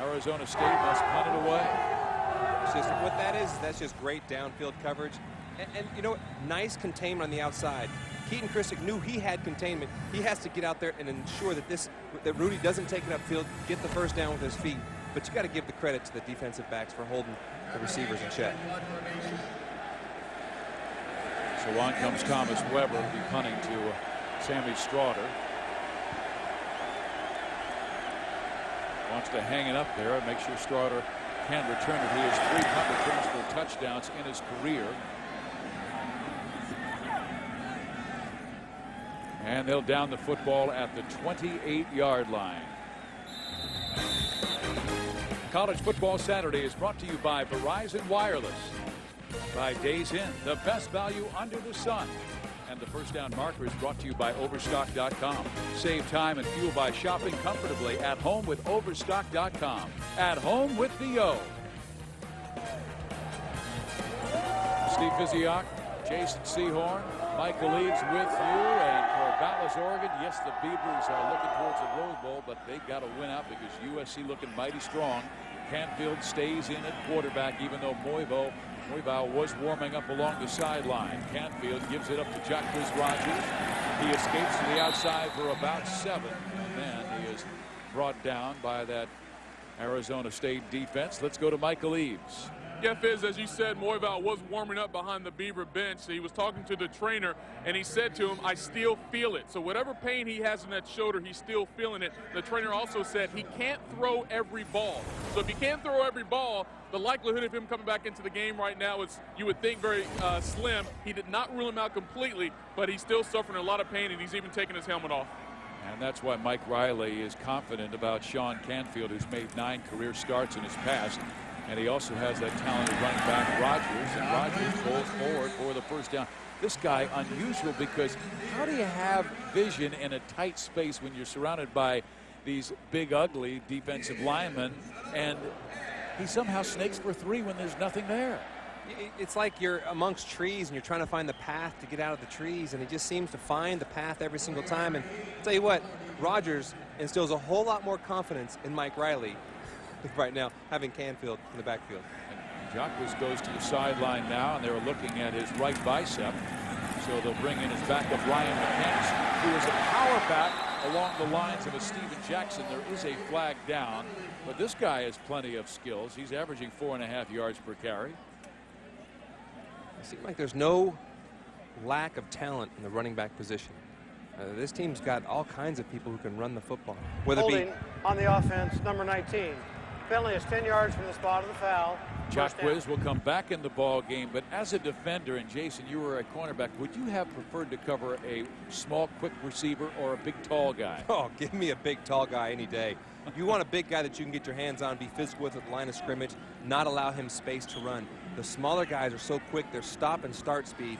[SPEAKER 1] Arizona State must punt it away.
[SPEAKER 2] It's just, what that is that's just great downfield coverage. And you know what? Nice containment on the outside. Keaton Christic knew he had containment. He has to get out there and ensure that Rudy doesn't take it upfield, get the first down with his feet. But you got to give the credit to the defensive backs for holding the receivers in check.
[SPEAKER 1] So on comes Thomas Weber, be punting to Sammy Strawder. Wants to hang it up there and make sure Strawder can return it. He has 3 punt returns for touchdowns in his career. And they'll down the football at the 28-yard line. College Football Saturday is brought to you by Verizon Wireless. By Days Inn, the best value under the sun. And the first down marker is brought to you by Overstock.com. Save time and fuel by shopping comfortably at home with Overstock.com. At home with the O. Steve Fiziak, Jason Sehorn, Michael Eaves with you, and Corvallis, Oregon. Yes, the Beavers are looking towards the Rose Bowl, but they've got to win out because USC looking mighty strong. Canfield stays in at quarterback, even though Moivau was warming up along the sideline. Canfield gives it up to Jacques Rogers. He escapes to the outside for about 7. And then he is brought down by that Arizona State defense. Let's go to Michael Eaves.
[SPEAKER 5] Yeah, Fizz, as you said, Moivau was warming up behind the Beaver bench. He was talking to the trainer, and he said to him, I still feel it. So whatever pain he has in that shoulder, he's still feeling it. The trainer also said he can't throw every ball. So if he can't throw every ball, the likelihood of him coming back into the game right now is, you would think, very slim. He did not rule him out completely, but he's still suffering a lot of pain, and he's even taking his helmet off.
[SPEAKER 1] And that's why Mike Riley is confident about Sean Canfield, who's made 9 career starts in his past. And he also has that talented running back, Rogers, and Rogers pulls forward for the first down. This guy, unusual, because how do you have vision in a tight space when you're surrounded by these big, ugly defensive linemen, and he somehow snakes for 3 when there's nothing there?
[SPEAKER 2] It's like you're amongst trees and you're trying to find the path to get out of the trees, and he just seems to find the path every single time. And I'll tell you what, Rogers instills a whole lot more confidence in Mike Riley right now, having Canfield in the backfield.
[SPEAKER 1] Jacquez goes to the sideline now, and they're looking at his right bicep. So they'll bring in his backup Ryan McCants, who is a power back along the lines of a Steven Jackson. There is a flag down, but this guy has plenty of skills. He's averaging 4.5 yards per carry.
[SPEAKER 2] It seems like there's no lack of talent in the running back position. This team's got all kinds of people who can run the football. Whether it
[SPEAKER 6] Holding
[SPEAKER 2] be
[SPEAKER 6] on the offense, number 19. Penalty is 10 yards from the spot of the foul.
[SPEAKER 1] Jacquez will come back in the ball game, but as a defender, and Jason, you were a cornerback, would you have preferred to cover a small, quick receiver or a big, tall guy?
[SPEAKER 2] Oh, give me a big, tall guy any day. You want a big guy that you can get your hands on, be physical with at the line of scrimmage, not allow him space to run. The smaller guys are so quick, their stop and start speed.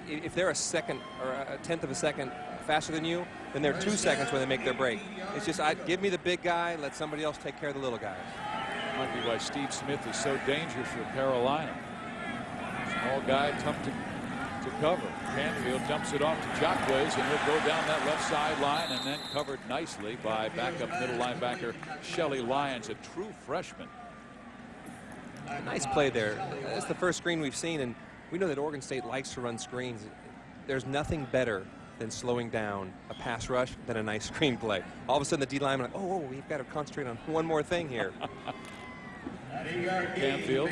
[SPEAKER 2] If they're a second or a tenth of a second faster than you, then they're 2 seconds when they make their break. It's just, give me the big guy, let somebody else take care of the little guys.
[SPEAKER 1] Might be why Steve Smith is so dangerous for Carolina. Small guy, tough to cover. Canfield dumps it off to Jacquez, and he'll go down that left sideline, and then covered nicely by backup middle linebacker Shelley Lyons, a true freshman.
[SPEAKER 2] A nice play there. That's the first screen we've seen, and we know that Oregon State likes to run screens. There's nothing better than slowing down a pass rush than a nice screen play. All of a sudden the D lineman, oh, we've got to concentrate on one more thing here.
[SPEAKER 1] Canfield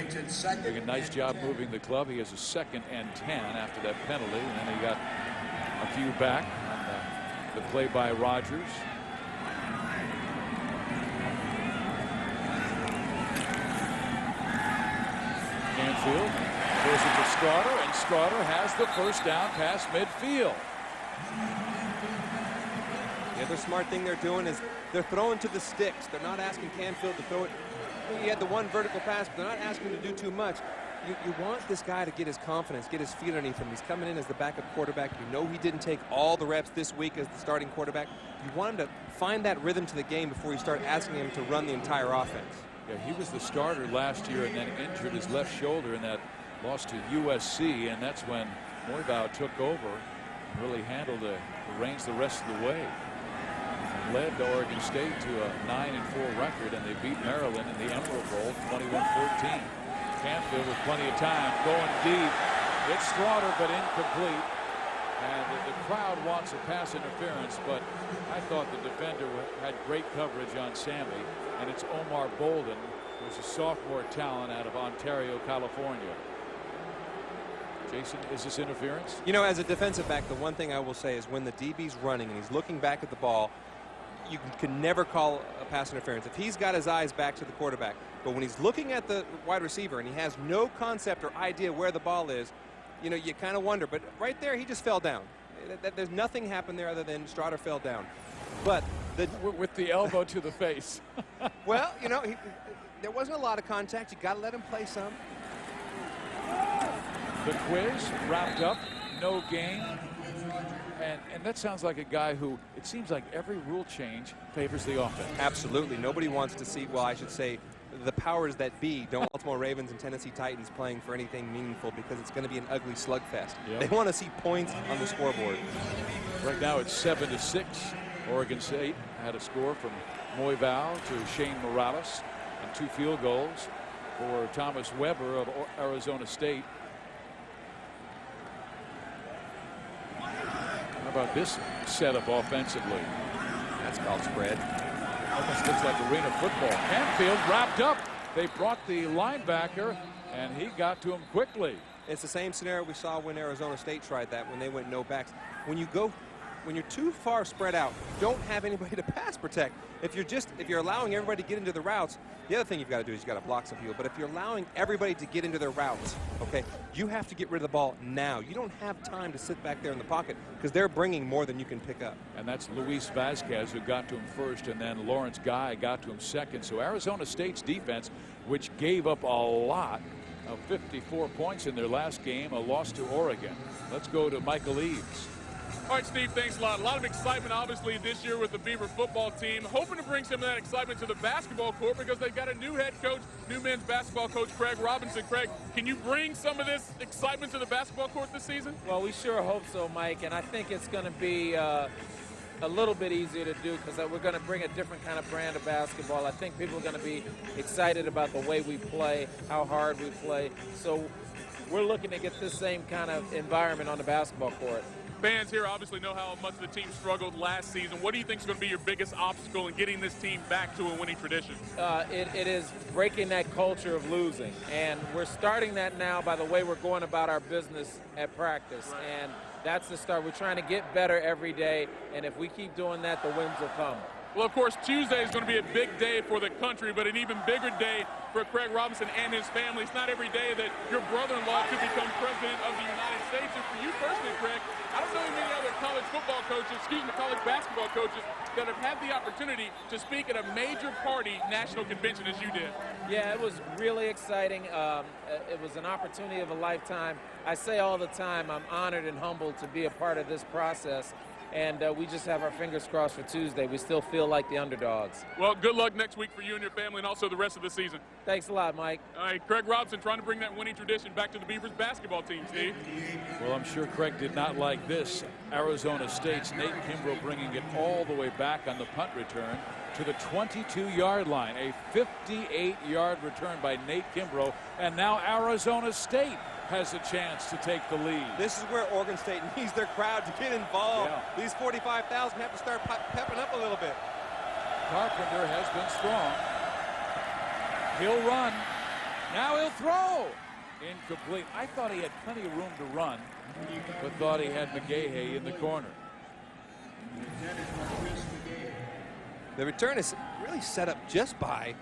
[SPEAKER 1] doing a nice job moving the club. He has a 2nd and 10 after that penalty, and then he got a few back on the play by Rogers. Canfield throws it to Strawder, and Strawder has the first down past midfield.
[SPEAKER 2] The other smart thing they're doing is they're throwing to the sticks. They're not asking Canfield to throw it. He had the one vertical pass, but they're not asking him to do too much. You want this guy to get his confidence, get his feet underneath him. He's coming in as the backup quarterback. You know he didn't take all the reps this week as the starting quarterback. You want him to find that rhythm to the game before you start asking him to run the entire offense.
[SPEAKER 1] Yeah, he was the starter last year and then injured his left shoulder in that loss to USC, and that's when Moivau took over and really handled the reins the rest of the way. Led Oregon State to a 9-4 record, and they beat Maryland in the Emerald Bowl 21-14. Canfield with plenty of time going deep. It's Strawder, but incomplete. And the crowd wants a pass interference, but I thought the defender had great coverage on Sammy, and it's Omar Bolden, who's a sophomore talent out of Ontario, California. Jason, is this interference?
[SPEAKER 2] You know, as a defensive back, the one thing I will say is when the DB's running and he's looking back at the ball, you can never call a pass interference if he's got his eyes back to the quarterback. But when he's looking at the wide receiver and he has no concept or idea where the ball is, you know, you kind of wonder. But right there, he just fell down. There's nothing happened there other than Strawder fell down. But
[SPEAKER 1] with the elbow to the face.
[SPEAKER 2] Well, you know, there wasn't a lot of contact. You got to let him play some.
[SPEAKER 1] The quiz wrapped up, no gain. And that sounds like a guy who, it seems like every rule change favors the offense.
[SPEAKER 2] Absolutely. Nobody wants to see, well, I should say, the powers that be don't Baltimore Ravens and Tennessee Titans playing for anything meaningful because it's going to be an ugly slugfest. Yep. They want to see points on the scoreboard.
[SPEAKER 1] Right now it's 7-6. Oregon State had a score from Moivau to Shane Morales and 2 field goals for Thomas Weber of Arizona State. How about this setup offensively?
[SPEAKER 2] That's called spread.
[SPEAKER 1] Almost looks like arena football. Canfield wrapped up. They brought the linebacker, and he got to him quickly.
[SPEAKER 2] It's the same scenario we saw when Arizona State tried that when they went no backs. When you're too far spread out, don't have anybody to pass protect. If you're allowing everybody to get into the routes, the other thing you've got to do is you've got to block some people. But if you're allowing everybody to get into their routes, okay, you have to get rid of the ball now. You don't have time to sit back there in the pocket because they're bringing more than you can pick up.
[SPEAKER 1] And that's Luis Vasquez who got to him first, and then Lawrence Guy got to him second. So Arizona State's defense, which gave up a lot of 54 points in their last game, a loss to Oregon. Let's go to Michael Eaves.
[SPEAKER 5] All right, Steve, thanks a lot. A lot of excitement, obviously, this year with the Beaver football team. Hoping to bring some of that excitement to the basketball court because they've got a new head coach, new men's basketball coach, Craig Robinson. Craig, can you bring some of this excitement to the basketball court this season?
[SPEAKER 8] Well, we sure hope so, Mike, and I think it's going to be a little bit easier to do because we're going to bring a different kind of brand of basketball. I think people are going to be excited about the way we play, how hard we play. So we're looking to get this same kind of environment on the basketball court.
[SPEAKER 5] Fans here obviously know how much the team struggled last season. What do you think is going to be your biggest obstacle in getting this team back to a winning tradition?
[SPEAKER 8] It is breaking that culture of losing, and we're starting that now by the way we're going about our business at practice.
[SPEAKER 5] Right.
[SPEAKER 8] And that's the start. We're trying to get better every day, and if we keep doing that, the wins will come.
[SPEAKER 5] Well, of course, Tuesday is going to be a big day for the country, but an even bigger day for Craig Robinson and his family. It's not every day that your brother-in-law could become president of the United States. And for you personally, Craig, I don't know many other college football coaches, college basketball coaches that have had the opportunity to speak at a major party national convention as you did.
[SPEAKER 8] Yeah, it was really exciting. It was an opportunity of a lifetime. I say all the time, I'm honored and humbled to be a part of this process. And we just have our fingers crossed for Tuesday. We still feel like the underdogs.
[SPEAKER 5] Well, good luck next week for you and your family and also the rest of the season.
[SPEAKER 8] Thanks a lot, Mike.
[SPEAKER 5] All right, Craig Robinson trying to bring that winning tradition back to the Beavers basketball team, Steve.
[SPEAKER 1] Well, I'm sure Craig did not like this. Arizona State's Nate Kimbrough bringing it all the way back on the punt return to the 22-yard line. A 58-yard return by Nate Kimbrough. And now Arizona State has a chance to take the lead.
[SPEAKER 2] This is where Oregon State needs their crowd to get involved.
[SPEAKER 1] Yeah.
[SPEAKER 2] These 45,000 have to start pepping up a little bit.
[SPEAKER 1] Carpenter has been strong. He'll run. Now he'll throw. Incomplete. I thought he had plenty of room to run, but thought he had McGahey in the corner.
[SPEAKER 2] The return is really set up just by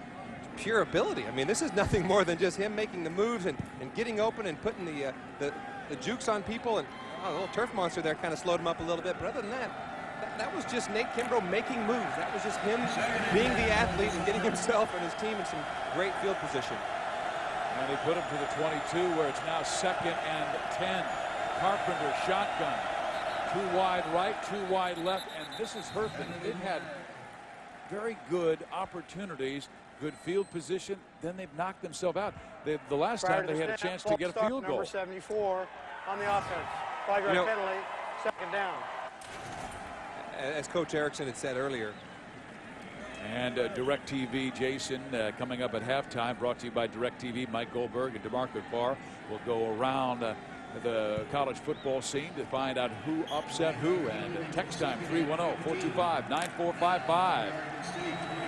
[SPEAKER 2] pure ability. I mean, this is nothing more than just him making the moves and getting open and putting the jukes on people. And a little turf monster there kind of slowed him up a little bit. But other than that was just Nate Kimbrough making moves. That was just him being the athlete and getting himself and his team in some great field position.
[SPEAKER 1] And they put him to the 22, where it's now 2nd and 10. Carpenter shotgun. 2 wide right, 2 wide left, and this has hurt them. They've had very good opportunities, good field position, then they've knocked themselves out. The last time they had a chance to get a field goal.
[SPEAKER 6] Number 74 on the offense. 5-yard penalty, 2nd down.
[SPEAKER 2] As Coach Erickson had said earlier.
[SPEAKER 1] And DirecTV, Jason, coming up at halftime, brought to you by DirecTV. Mike Goldberg and DeMarco Farr will go around the college football scene to find out who upset who. And text time 310-425-9455.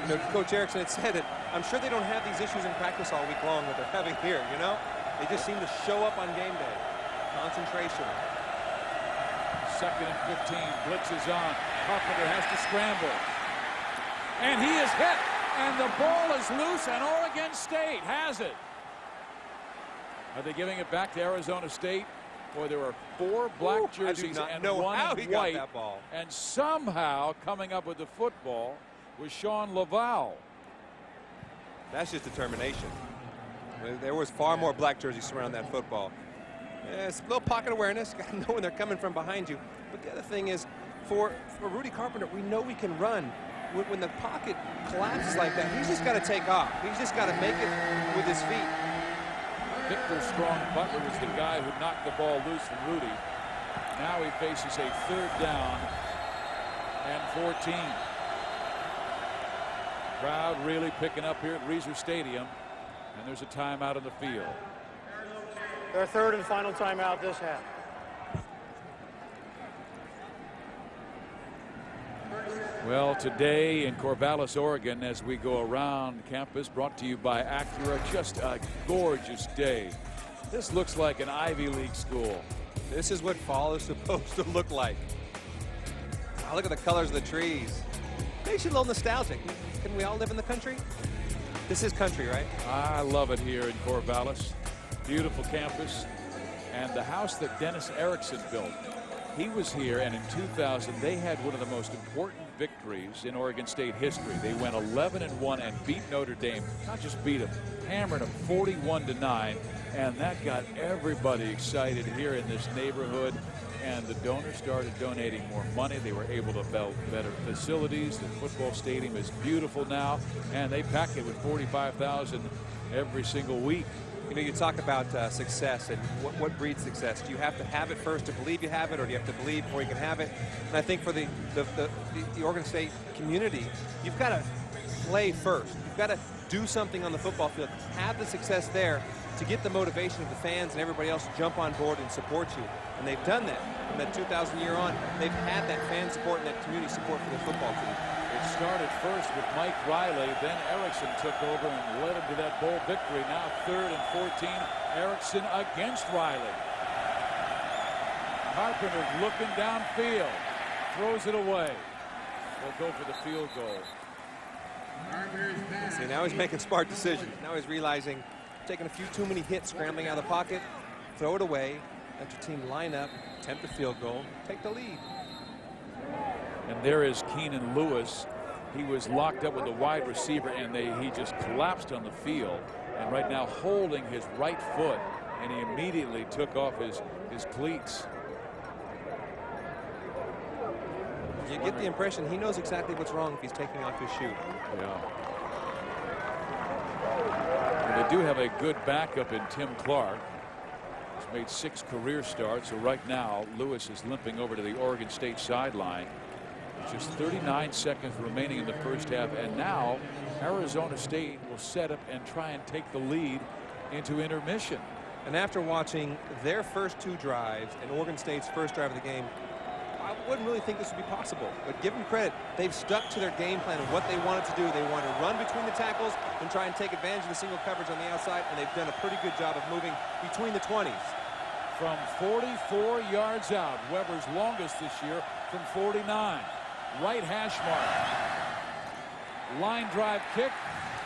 [SPEAKER 2] You know, Coach Erickson had said it. I'm sure they don't have these issues in practice all week long that they're having here, you know? They just seem to show up on game day. Concentration.
[SPEAKER 1] 2nd and 15. Blitz is on. Carpenter has to scramble. And he is hit. And the ball is loose, and Oregon State has it. Are they giving it back to Arizona State? Boy, there are 4 black jerseys and 1 white.
[SPEAKER 2] That ball.
[SPEAKER 1] And somehow coming up with the football was Sean Laval.
[SPEAKER 2] That's just determination. There was far more black jerseys surrounding that football. It's a little pocket awareness. Got to know when they're coming from behind you. But the other thing is, for Rudy Carpenter, we know we can run. When the pocket collapses like that, he's just got to take off. He's just got to make it with his feet.
[SPEAKER 1] Victor Strong Butler was the guy who knocked the ball loose from Rudy. Now he faces a 3rd down and 14. Crowd really picking up here at Reser Stadium, and there's a timeout in the field.
[SPEAKER 6] Their 3rd and final timeout this half.
[SPEAKER 1] Well, today in Corvallis, Oregon, as we go around campus, brought to you by Acura, just a gorgeous day. This looks like an Ivy League school.
[SPEAKER 2] This is what fall is supposed to look like. Oh, look at the colors of the trees. Makes you a little nostalgic. Can we all live in the country? This is country, right?
[SPEAKER 1] I love it here in Corvallis. Beautiful campus. And the house that Dennis Erickson built, he was here, and in 2000 they had one of the most important victories in Oregon State history. They went 11-1 and beat Notre Dame. Not just beat them, hammered them 41-9, and that got everybody excited here in this neighborhood. And the donors started donating more money. They were able to build better facilities. The football stadium is beautiful now, and they pack it with 45,000 every single week.
[SPEAKER 2] You know, you talk about success and what breeds success. Do you have to have it first to believe you have it, or do you have to believe before you can have it? And I think for the Oregon State community, you've got to play first. You've got to do something on the football field, have the success there to get the motivation of the fans and everybody else to jump on board and support you. And they've done that. From that 2000 year on, they've had that fan support and that community support for the football team.
[SPEAKER 1] It started first with Mike Riley, then Erickson took over and led him to that bowl victory. Now 3rd and 14, Erickson against Riley. Carpenter looking downfield, throws it away. They'll go for the field goal.
[SPEAKER 2] See, now he's making smart decisions. Now he's realizing, taking a few too many hits, scrambling out of the pocket, throw it away, let your team line up, attempt a field goal, take the lead.
[SPEAKER 1] And there is Keenan Lewis. He was locked up with the wide receiver, and he just collapsed on the field. And right now holding his right foot, and he immediately took off his cleats.
[SPEAKER 2] You get the impression he knows exactly what's wrong if he's taking off his shoe.
[SPEAKER 1] Yeah. And they do have a good backup in Tim Clark. He's made 6 career starts. So right now, Lewis is limping over to the Oregon State sideline. Just 39 seconds remaining in the first half, and now Arizona State will set up and try and take the lead into intermission.
[SPEAKER 2] And after watching their first 2 drives and Oregon State's first drive of the game, I wouldn't really think this would be possible. But give them credit, they've stuck to their game plan of what they wanted to do. They wanted to run between the tackles and try and take advantage of the single coverage on the outside, and they've done a pretty good job of moving between the 20s.
[SPEAKER 1] From 44 yards out, Weber's longest this year from 49. Right hash mark. Line drive kick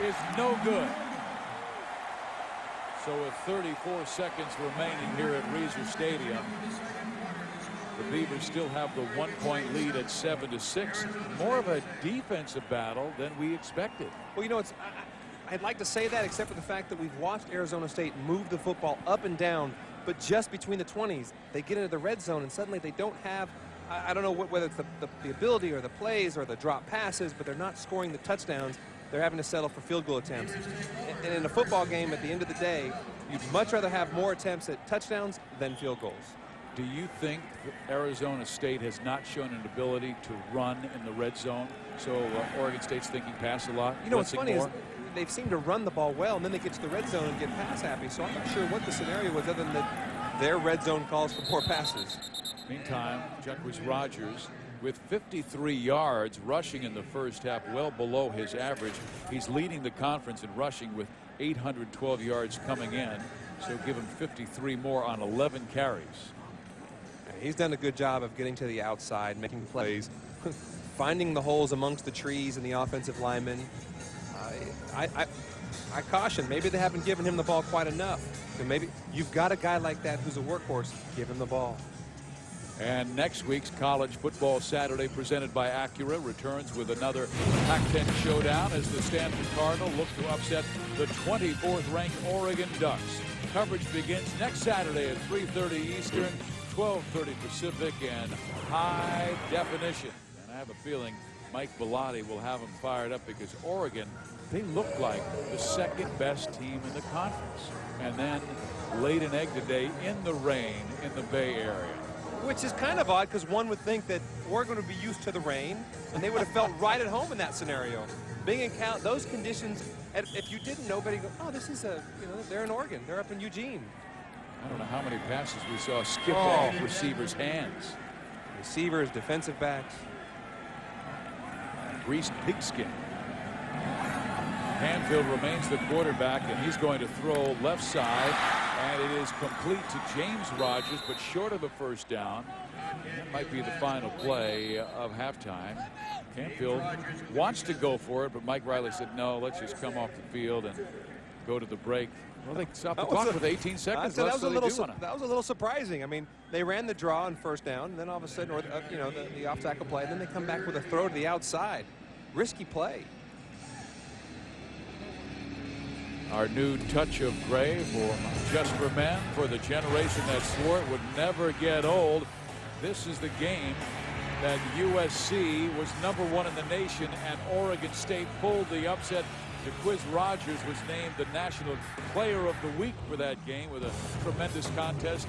[SPEAKER 1] is no good. So with 34 seconds remaining here at Reser Stadium, the Beavers still have the 1-point lead at 7-6. More of a defensive battle than we expected.
[SPEAKER 2] Well, you know, I'd like to say that, except for the fact that we've watched Arizona State move the football up and down, but just between the 20s. They get into the red zone, and suddenly they don't have, I don't know whether it's the ability or the plays or the drop passes, but they're not scoring the touchdowns. They're having to settle for field goal attempts. And in a football game, at the end of the day, you'd much rather have more attempts at touchdowns than field goals.
[SPEAKER 1] Do you think Arizona State has not shown an ability to run in the red zone? So Oregon State's thinking pass a lot?
[SPEAKER 2] You know, what's funny is they've seemed to run the ball well, and then they get to the red zone and get pass happy. So I'm not sure what the scenario was, other than that their red zone calls for more passes.
[SPEAKER 1] Meantime, Jacquizz Rodgers with 53 yards rushing in the first half, well below his average. He's leading the conference in rushing with 812 yards coming in. So give him 53 more on 11 carries.
[SPEAKER 2] He's done a good job of getting to the outside, making plays, finding the holes amongst the trees and the offensive linemen. I caution, maybe they haven't given him the ball quite enough. So maybe you've got a guy like that who's a workhorse, give him the ball.
[SPEAKER 1] And next week's College Football Saturday, presented by Acura, returns with another Pac-10 showdown as the Stanford Cardinal look to upset the 24th-ranked Oregon Ducks. Coverage begins next Saturday at 3:30 Eastern, 12:30 Pacific, and high definition. And I have a feeling Mike Bellotti will have them fired up, because Oregon, they look like the second-best team in the conference. And then laid an egg today in the rain in the Bay Area.
[SPEAKER 2] Which is kind of odd, because one would think that Oregon would be used to the rain, and they would have felt right at home in that scenario. Being in those conditions, if you didn't know, but you go, oh, this is they're in Oregon. They're up in Eugene.
[SPEAKER 1] I don't know how many passes we saw skip off receivers' hands.
[SPEAKER 2] Receivers, defensive backs.
[SPEAKER 1] Greased pigskin. Hanfield remains the quarterback, and he's going to throw left side, and it is complete to James Rodgers, but short of a first down. That might be the final play of halftime. Hanfield wants to go for it, but Mike Riley said, no, let's just come off the field and go to the break. Well, they stopped the clock with 18 seconds left, so they do want to.
[SPEAKER 2] That was a little surprising. I mean, they ran the draw on first down, and then all of a sudden, the off-tackle play, and then they come back with a throw to the outside. Risky play.
[SPEAKER 1] Our new touch of gray for Just for Men, for the generation that swore it would never get old. This is the game that USC was #1 in the nation, and Oregon State pulled the upset Jaquiz Rogers was named the National Player of the Week for that game with a tremendous contest.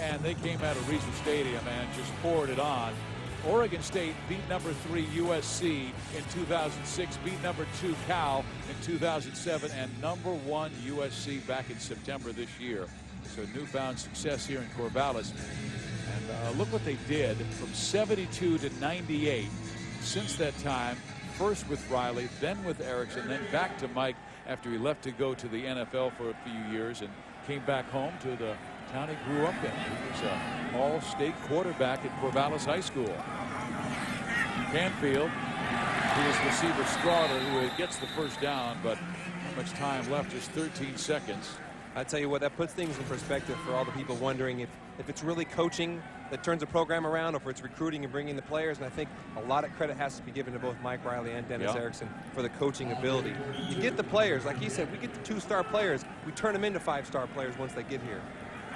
[SPEAKER 1] And they came out of Reser Stadium and just poured it on. Oregon State beat number 3 USC in 2006, beat number 2 Cal in 2007, and number 1 USC back in September this year. So newfound success here in Corvallis. And look what they did from 72 to 98 since that time. First with Riley, then with Erickson, then back to Mike after he left to go to the NFL for a few years and came back home to the town he grew up in. He was an all-state quarterback at Corvallis High School. Canfield, his receiver Straughter, who gets the first down, but how much time left? Just 13 seconds.
[SPEAKER 2] I tell you what, that puts things in perspective for all the people wondering if it's really coaching that turns a program around, or if it's recruiting and bringing the players. And I think a lot of credit has to be given to both Mike Riley and Dennis Erickson for the coaching ability. You get the players, like he said, we get the 2-star players, we turn them into 5-star players once they get here.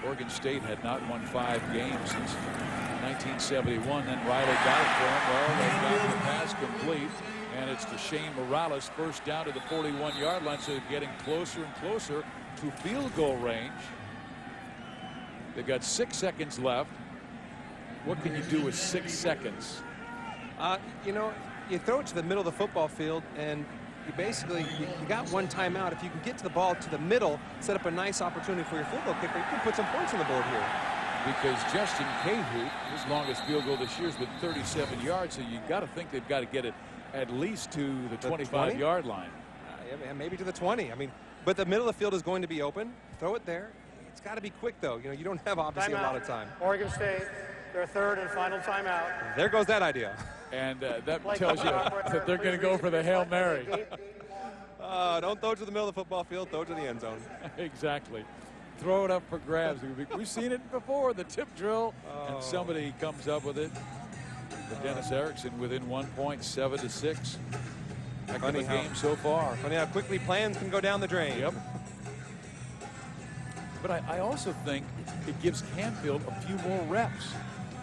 [SPEAKER 1] Oregon State had not won 5 games since 1971. Then Riley got it for him. Well, they got the pass complete, and it's to Shane Morales, first down to the 41-yard line. So getting closer and closer to field goal range. They've got 6 seconds left. What can you do with 6 seconds?
[SPEAKER 2] You know, you throw it to the middle of the football field, and you basically you got one timeout. If you can get to the ball to the middle, set up a nice opportunity for your field goal kicker, you can put some points on the board here.
[SPEAKER 1] Because Justin Cahoot, his longest field goal this year has been 37 yards, so you got to think they've got to get it at least to the 25-yard line.
[SPEAKER 2] Yeah, maybe to the 20. I mean, but the middle of the field is going to be open. Throw it there. It's got to be quick, though. You know, you don't have obviously a lot of time.
[SPEAKER 6] Oregon State, their third and final timeout.
[SPEAKER 2] There goes that idea.
[SPEAKER 1] And that tells you that they're going to go for the Hail Mary.
[SPEAKER 2] Don't throw it to the middle of the football field. Throw it to the end zone.
[SPEAKER 1] Exactly. Throw it up for grabs. We've seen it before, the tip drill, and somebody comes up with it. But Dennis Erickson within 1 point, 7-6. Heck of a game so far.
[SPEAKER 2] Funny how quickly plans can go down the drain.
[SPEAKER 1] Yep. But I also think it gives Canfield a few more reps.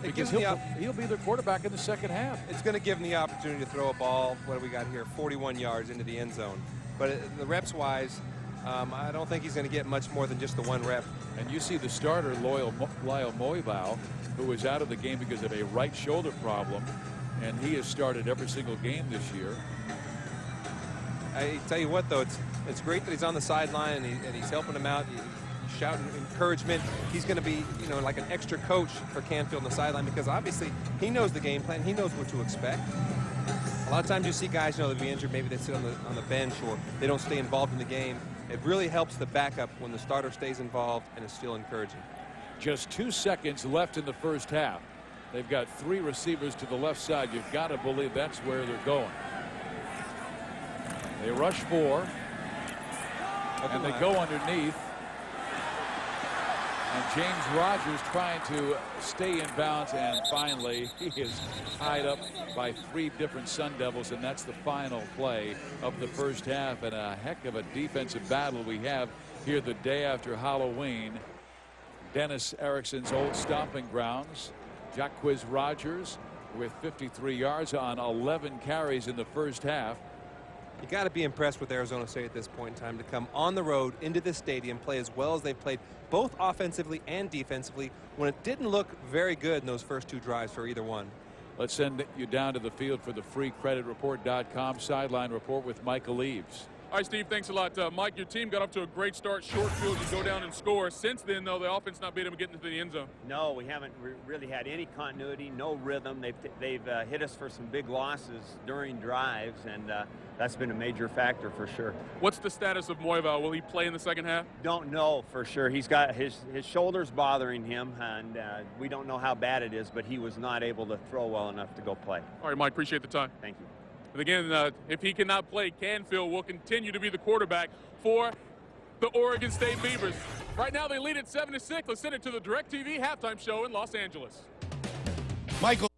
[SPEAKER 1] Because he'll be their quarterback in the second half.
[SPEAKER 2] It's going to give him the opportunity to throw a ball, what do we got here, 41 yards into the end zone. But the reps-wise, I don't think he's going to get much more than just the 1 rep.
[SPEAKER 1] And you see the starter, Lyle Moibau, who was out of the game because of a right shoulder problem, and he has started every single game this year.
[SPEAKER 2] I tell you what, though, it's great that he's on the sideline and he's helping him out. Shouting encouragement. He's going to be, you know, like an extra coach for Canfield on the sideline, because obviously he knows the game plan. He knows what to expect. A lot of times you see guys, you know, they'll be injured. Maybe they sit on the bench, or they don't stay involved in the game. It really helps the backup when the starter stays involved and is still encouraging.
[SPEAKER 1] Just 2 seconds left in the first half. They've got 3 receivers to the left side. You've got to believe that's where they're going. They rush 4, and they go underneath. And James Rogers trying to stay in bounds, and finally he is tied up by 3 different Sun Devils, and that's the final play of the first half. And a heck of a defensive battle we have here the day after Halloween. Dennis Erickson's old stomping grounds. Jaquiz Rogers with 53 yards on 11 carries in the first half.
[SPEAKER 2] You got to be impressed with Arizona State at this point in time to come on the road into this stadium, play as well as they've played, both offensively and defensively, when it didn't look very good in those first 2 drives for either one.
[SPEAKER 1] Let's send you down to the field for the freecreditreport.com sideline report with Michael Eaves.
[SPEAKER 5] All right, Steve, thanks a lot. Mike, your team got off to a great start. Short field, you go down and score. Since then, though, the offense not been able to get into the end zone.
[SPEAKER 9] No, we haven't really had any continuity, no rhythm. They've hit us for some big losses during drives, and that's been a major factor for sure.
[SPEAKER 5] What's the status of Moivau? Will he play in the second half?
[SPEAKER 9] Don't know for sure. He's got his shoulders bothering him, and we don't know how bad it is, but he was not able to throw well enough to go play.
[SPEAKER 5] All right, Mike, appreciate the time.
[SPEAKER 9] Thank you.
[SPEAKER 5] And again, if he cannot play, Canfield will continue to be the quarterback for the Oregon State Beavers. Right now, they lead at 7-6. Let's send it to the DirecTV halftime show in Los Angeles.
[SPEAKER 3] Michael.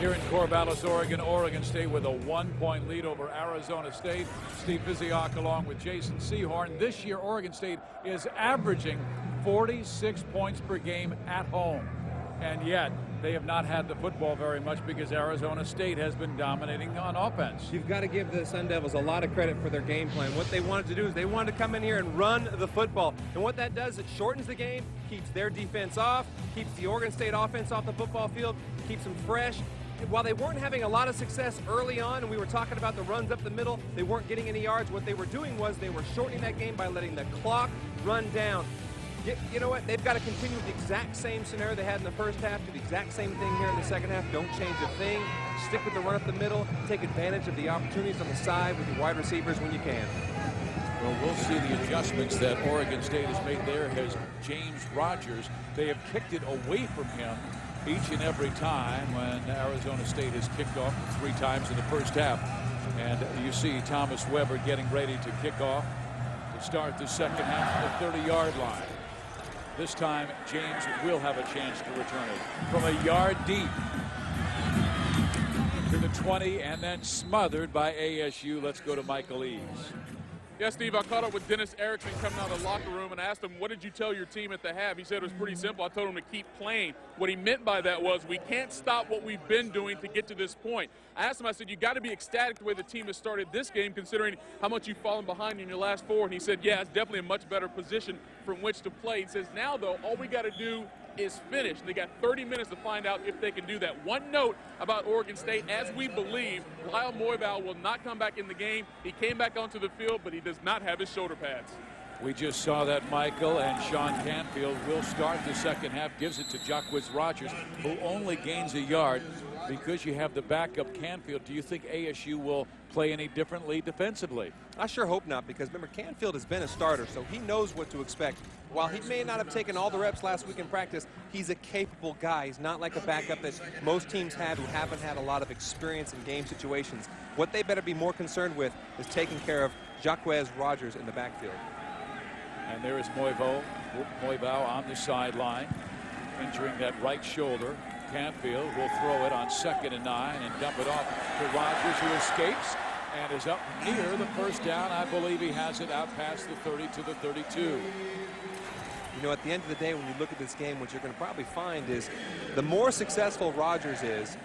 [SPEAKER 1] Here in Corvallis, Oregon, Oregon State with a 1-point lead over Arizona State. Steve Physiok along with Jason Sehorn. This year, Oregon State is averaging 46 points per game at home. And yet, they have not had the football very much because Arizona State has been dominating on offense.
[SPEAKER 2] You've got to give the Sun Devils a lot of credit for their game plan. What they wanted to do is they wanted to come in here and run the football. And what that does, it shortens the game, keeps their defense off, keeps the Oregon State offense off the football field, keeps them fresh. While they weren't having a lot of success early on, and we were talking about the runs up the middle, they weren't getting any yards. What they were doing was they were shortening that game by letting the clock run down. You know what? They've got to continue the exact same scenario they had in the first half, do the exact same thing here in the second half. Don't change a thing. Stick with the run up the middle. Take advantage of the opportunities on the side with your wide receivers when you can.
[SPEAKER 1] Well, we'll see the adjustments that Oregon State has made there. Has James Rogers. They have kicked it away from him each and every time when Arizona State has kicked off 3 times in the first half. And you see Thomas Weber getting ready to kick off to start the second half at the 30-yard line. This time, James will have a chance to return it from a yard deep to the 20 and then smothered by ASU. Let's go to Michael Eaves.
[SPEAKER 5] Yeah, Steve, I caught up with Dennis Erickson coming out of the locker room and asked him, what did you tell your team at the half? He said it was pretty simple. I told him to keep playing. What he meant by that was we can't stop what we've been doing to get to this point. I asked him, I said, you got to be ecstatic the way the team has started this game considering how much you've fallen behind in your last 4. And he said, yeah, it's definitely a much better position from which to play. He says, now, though, all we got to do is finish. They got 30 minutes to find out if they can do that. One note about Oregon State, as we believe, Lyle Moyval will not come back in the game. He came back onto the field, but he does not have his shoulder pads.
[SPEAKER 1] We just saw that Michael, and Sean Canfield will start the second half, gives it to Jacquizz Rogers, who only gains a yard because you have the backup Canfield. Do you think ASU will play any differently defensively?
[SPEAKER 2] I sure hope not, because remember, Canfield has been a starter, so he knows what to expect. While he may not have taken all the reps last week in practice, he's a capable guy. He's not like a backup that most teams have who haven't had a lot of experience in game situations. What they better be more concerned with is taking care of Jacquizz Rogers in the backfield.
[SPEAKER 1] And there is Moyval on the sideline, injuring that right shoulder. Canfield will throw it on 2nd and 9 and dump it off to Rogers, who escapes and is up near the first down. I believe he has it out past the 30 to the 32.
[SPEAKER 2] You know, at the end of the day, when you look at this game, what you're going to probably find is the more successful Rogers is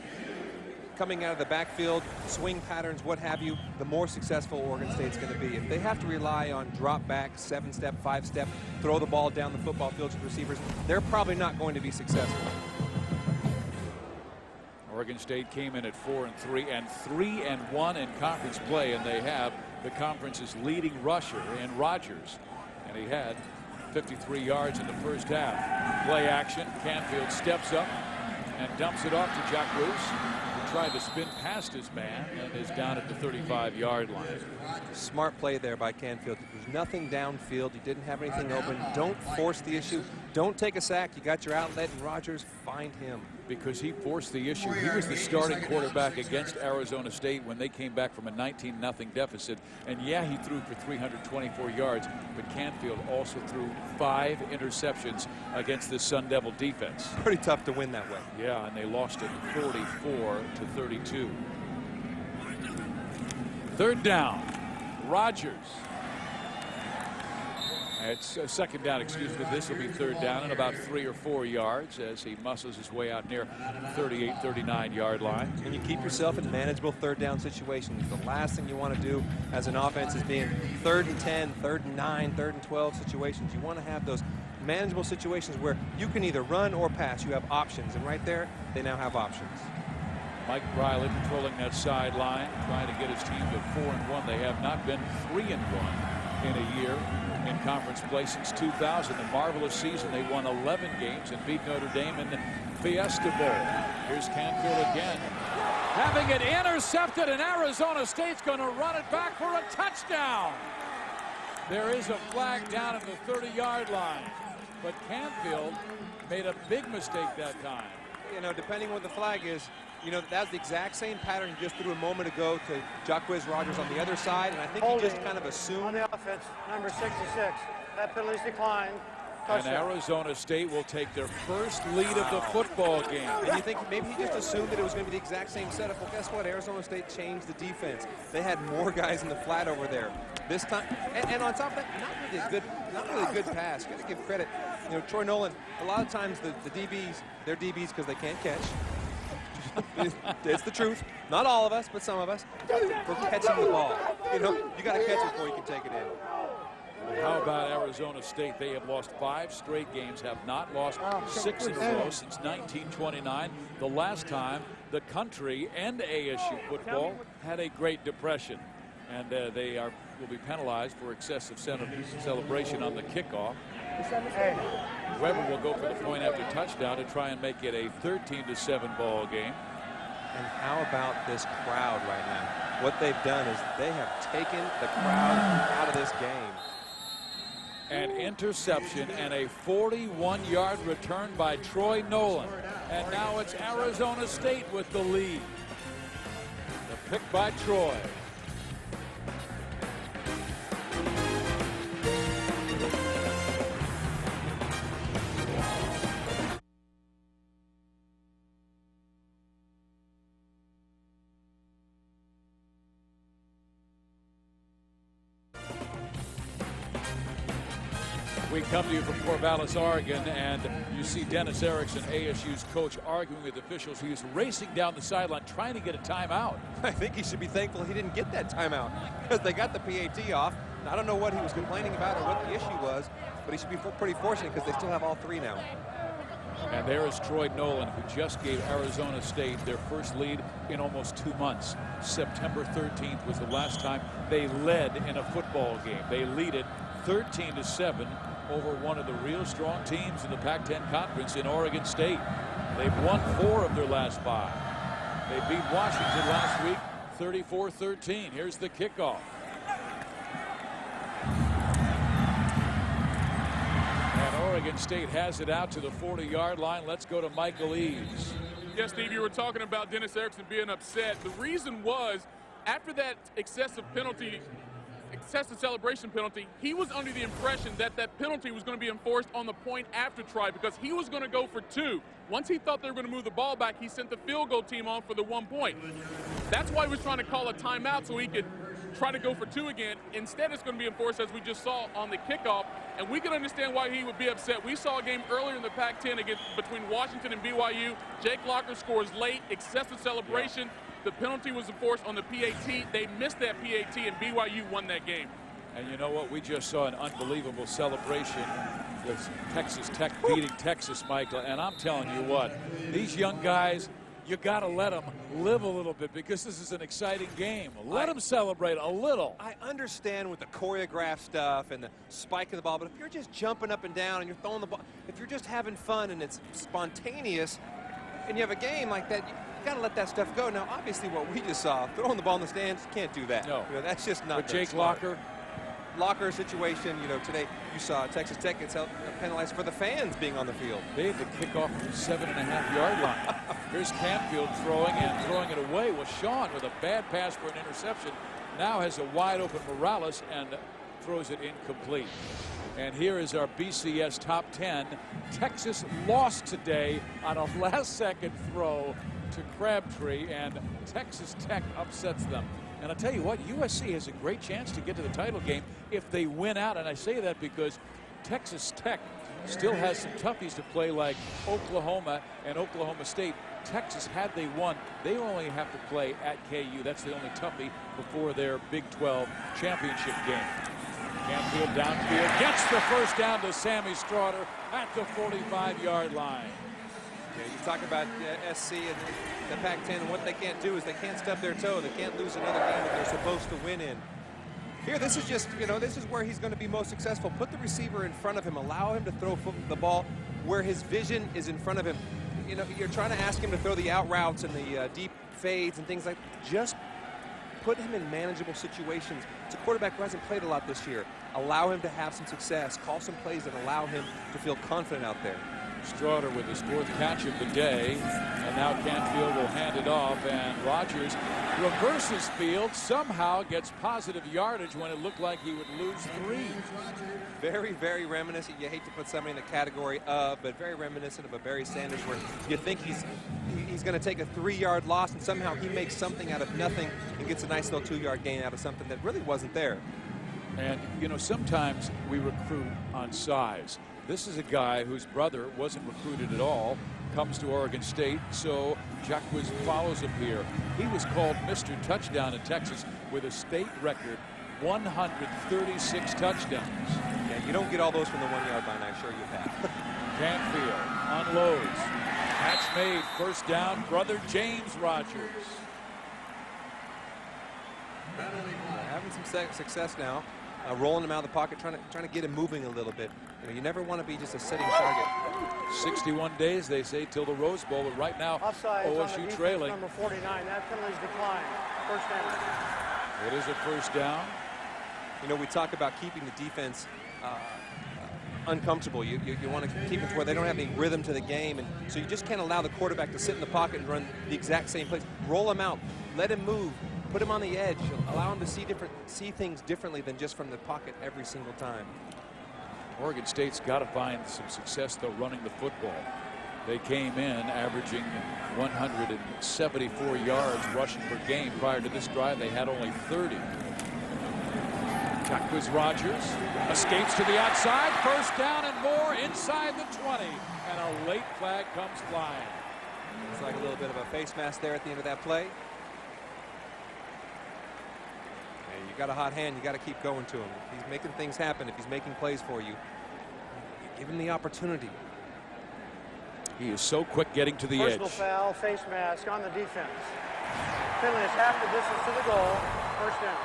[SPEAKER 2] coming out of the backfield, swing patterns, what have you, the more successful Oregon State's going to be. If they have to rely on drop back, 7-step, 5-step, throw the ball down the football field to the receivers, they're probably not going to be successful.
[SPEAKER 1] Oregon State came in at 4-3 and 3-1 in conference play, and they have the conference's leading rusher in Rogers, and he had 53 yards in the first half. Play action. Canfield steps up and dumps it off to Jacquizz, who tried to spin past his man and is down at the 35-yard line.
[SPEAKER 2] Smart play there by Canfield. There's nothing downfield. You didn't have anything open. Don't force the issue. Don't take a sack. You got your outlet, and Rogers, find him.
[SPEAKER 1] Because he forced the issue. He was the starting quarterback against Arizona State when they came back from a 19-0 deficit. And yeah, he threw for 324 yards, but Canfield also threw 5 interceptions against the Sun Devil defense.
[SPEAKER 2] Pretty tough to win that way.
[SPEAKER 1] Yeah, and they lost it 44 to 32. 3rd down. Rogers. It's second down, excuse me. This will be 3rd down and about 3 or 4 yards as he muscles his way out near 38, 39-yard line.
[SPEAKER 2] And you keep yourself in manageable 3rd down situations. The last thing you want to do as an offense is be in 3rd and 10, 3rd and 9, 3rd and 12 situations. You want to have those manageable situations where you can either run or pass. You have options, and right there, they now have options.
[SPEAKER 1] Mike Riley patrolling that sideline, trying to get his team to 4-1. They have not been 3-1 in a year in conference play since 2000. A marvelous season. They won 11 games and beat Notre Dame in the Fiesta Bowl. Here's Canfield again, having it intercepted, and Arizona State's going to run it back for a touchdown. There is a flag down at the 30-yard line, but Canfield made a big mistake that time.
[SPEAKER 2] You know, depending on what the flag is, you know, that's the exact same pattern you just threw a moment ago to Jacquizz Rogers on the other side, and I think he just kind of assumed.
[SPEAKER 6] On the offense, number 66. That penalty's declined.
[SPEAKER 1] And Arizona State will take their first lead of the football game.
[SPEAKER 2] And you think maybe he just assumed that it was going to be the exact same setup. Well, guess what? Arizona State changed the defense. They had more guys in the flat over there this time. And on top of that, not really a good pass. Got to give credit. You know, Troy Nolan, a lot of times the DBs, they're DBs because they can't catch. It's the truth. Not all of us, but some of us. For catching the ball. You know, you got to catch it before you can take it in.
[SPEAKER 1] How about Arizona State? They have lost 5 straight games, have not lost 6 in a row since 1929. The last time the country and ASU football had a Great Depression. And they will be penalized for excessive celebration on the kickoff. Weber will go for the point after touchdown to try and make it a 13-7 ball game.
[SPEAKER 2] And how about this crowd right now? What they've done is they have taken the crowd out of this game.
[SPEAKER 1] An interception and a 41-yard return by Troy Nolan. And now it's Arizona State with the lead. The pick by Troy. We come to you from Corvallis, Oregon, and you see Dennis Erickson, ASU's coach, arguing with officials. He is racing down the sideline trying to get a timeout.
[SPEAKER 2] I think he should be thankful he didn't get that timeout because they got the PAT off. I don't know what he was complaining about or what the issue was, but he should be pretty fortunate because they still have all 3 now.
[SPEAKER 1] And there is Troy Nolan, who just gave Arizona State their first lead in almost 2 months. September 13th was the last time they led in a football game. They lead it 13-7 over one of the real strong teams in the Pac-10 Conference in Oregon State. They've won 4 of their last 5. They beat Washington last week 34-13. Here's the kickoff. And Oregon State has it out to the 40-yard line. Let's go to Michael Eaves.
[SPEAKER 5] Yes, Steve, you were talking about Dennis Erickson being upset. The reason was after that excessive celebration penalty, he was under the impression that that penalty was going to be enforced on the point after try because he was going to go for 2. Once he thought they were going to move the ball back, he sent the field goal team on for the 1 point. That's why he was trying to call a timeout so he could try to go for 2 again. Instead, it's going to be enforced as we just saw on the kickoff, and we can understand why he would be upset. We saw a game earlier in the Pac-10 between Washington and BYU. Jake Locker scores late, excessive celebration. Yeah. The penalty was enforced on the PAT. They missed that PAT, and BYU won that game.
[SPEAKER 1] And you know what? We just saw an unbelievable celebration with Texas Tech beating Texas, Michael. And I'm telling you what, these young guys, you got to let them live a little bit because this is an exciting game. Let them celebrate a little.
[SPEAKER 2] I understand with the choreographed stuff and the spike of the ball, but if you're just jumping up and down and you're throwing the ball, if you're just having fun and it's spontaneous and you have a game like that, you got to let that stuff go. Now, obviously, what we just saw, throwing the ball in the stands, can't do that.
[SPEAKER 1] No.
[SPEAKER 2] You know, that's just not
[SPEAKER 1] But Jake
[SPEAKER 2] Locker situation, you know, today you saw Texas Tech gets penalized for the fans being on the field.
[SPEAKER 1] They had to kick off from the 7.5-yard line. Here's Canfield throwing it away. Well, Sean with a bad pass for an interception now has a wide open Morales and throws it incomplete. And here is our BCS top 10. Texas lost today on a last-second throw to Crabtree, and Texas Tech upsets them. And I'll tell you what, USC has a great chance to get to the title game if they win out. And I say that because Texas Tech still has some toughies to play like Oklahoma and Oklahoma State. Texas, had they won, they only have to play at KU. That's the only toughie before their Big 12 championship game. Canfield downfield gets the first down to Sammy Stroughter at the 45-yard line.
[SPEAKER 2] Yeah, you talk about SC and the Pac-10, and what they can't do is they can't stub their toe. They can't lose another game that they're supposed to win in. Here, this is just, you know, this is where he's going to be most successful. Put the receiver in front of him. Allow him to throw the ball where his vision is in front of him. You know, you're trying to ask him to throw the out routes and the deep fades and things like that. Just put him in manageable situations. It's a quarterback who hasn't played a lot this year. Allow him to have some success. Call some plays that allow him to feel confident out there.
[SPEAKER 1] Straughter with his 4th catch of the day, and now Canfield will hand it off, and Rogers reverses field, somehow gets positive yardage when it looked like he would lose 3.
[SPEAKER 2] Very, very reminiscent. You hate to put somebody in the category of, but very reminiscent of a Barry Sanders, where you think he's going to take a 3-yard loss, and somehow he makes something out of nothing and gets a nice little 2-yard gain out of something that really wasn't there.
[SPEAKER 1] And, you know, sometimes we recruit on size. This is a guy whose brother wasn't recruited at all, comes to Oregon State, so Jacques follows him here. He was called Mr. Touchdown in Texas with a state record 136 touchdowns.
[SPEAKER 2] Yeah, you don't get all those from the 1-yard line, I assure you that.
[SPEAKER 1] Canfield unloads. Catch made, 1st down, brother James Rogers.
[SPEAKER 2] Having some success now, rolling him out of the pocket, trying to get him moving a little bit. You know, you never want to be just a sitting target.
[SPEAKER 1] 61 days, they say, till the Rose Bowl, but right now OSU trailing.
[SPEAKER 6] Number 49, that penalty's declined. 1st down.
[SPEAKER 1] It is a 1st down.
[SPEAKER 2] You know, we talk about keeping the defense uncomfortable. You want to keep it to where they don't have any rhythm to the game, and so you just can't allow the quarterback to sit in the pocket and run the exact same plays. Roll him out, let him move, put him on the edge, allow him to see things differently than just from the pocket every single time.
[SPEAKER 1] Oregon State's got to find some success, though, running the football. They came in averaging 174 yards rushing per game. Prior to this drive, they had only 30. Jacques Rogers escapes to the outside. 1st down and more inside the 20. And a late flag comes flying.
[SPEAKER 2] It's like a little bit of a face mask there at the end of that play. You got a hot hand, you got to keep going to him. If he's making things happen, if he's making plays for you, give him the opportunity.
[SPEAKER 1] He is so quick getting to the edge.
[SPEAKER 6] Personal foul, face mask on the defense. Penalty is half the distance to the goal. 1st down.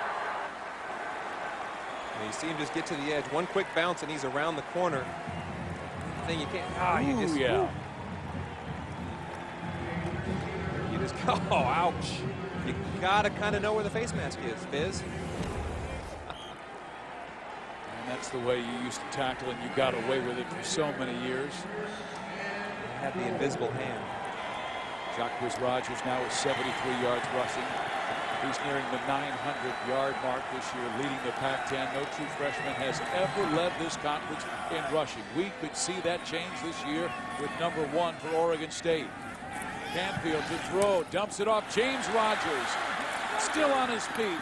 [SPEAKER 2] And you see him just get to the edge. One quick bounce and he's around the corner. Thing you can't. You just,
[SPEAKER 1] yeah.
[SPEAKER 2] You just go, oh, ouch. You gotta kind of know where the face mask is, Biz.
[SPEAKER 1] And that's the way you used to tackle, and you got away with it for so many years.
[SPEAKER 2] You had the invisible hand.
[SPEAKER 1] Jacques Rogers now with 73 yards rushing. He's nearing the 900-yard mark this year, leading the Pac-10. No true freshman has ever led this conference in rushing. We could see that change this year with number 1 for Oregon State. Canfield to throw, dumps it off. James Rogers still on his feet,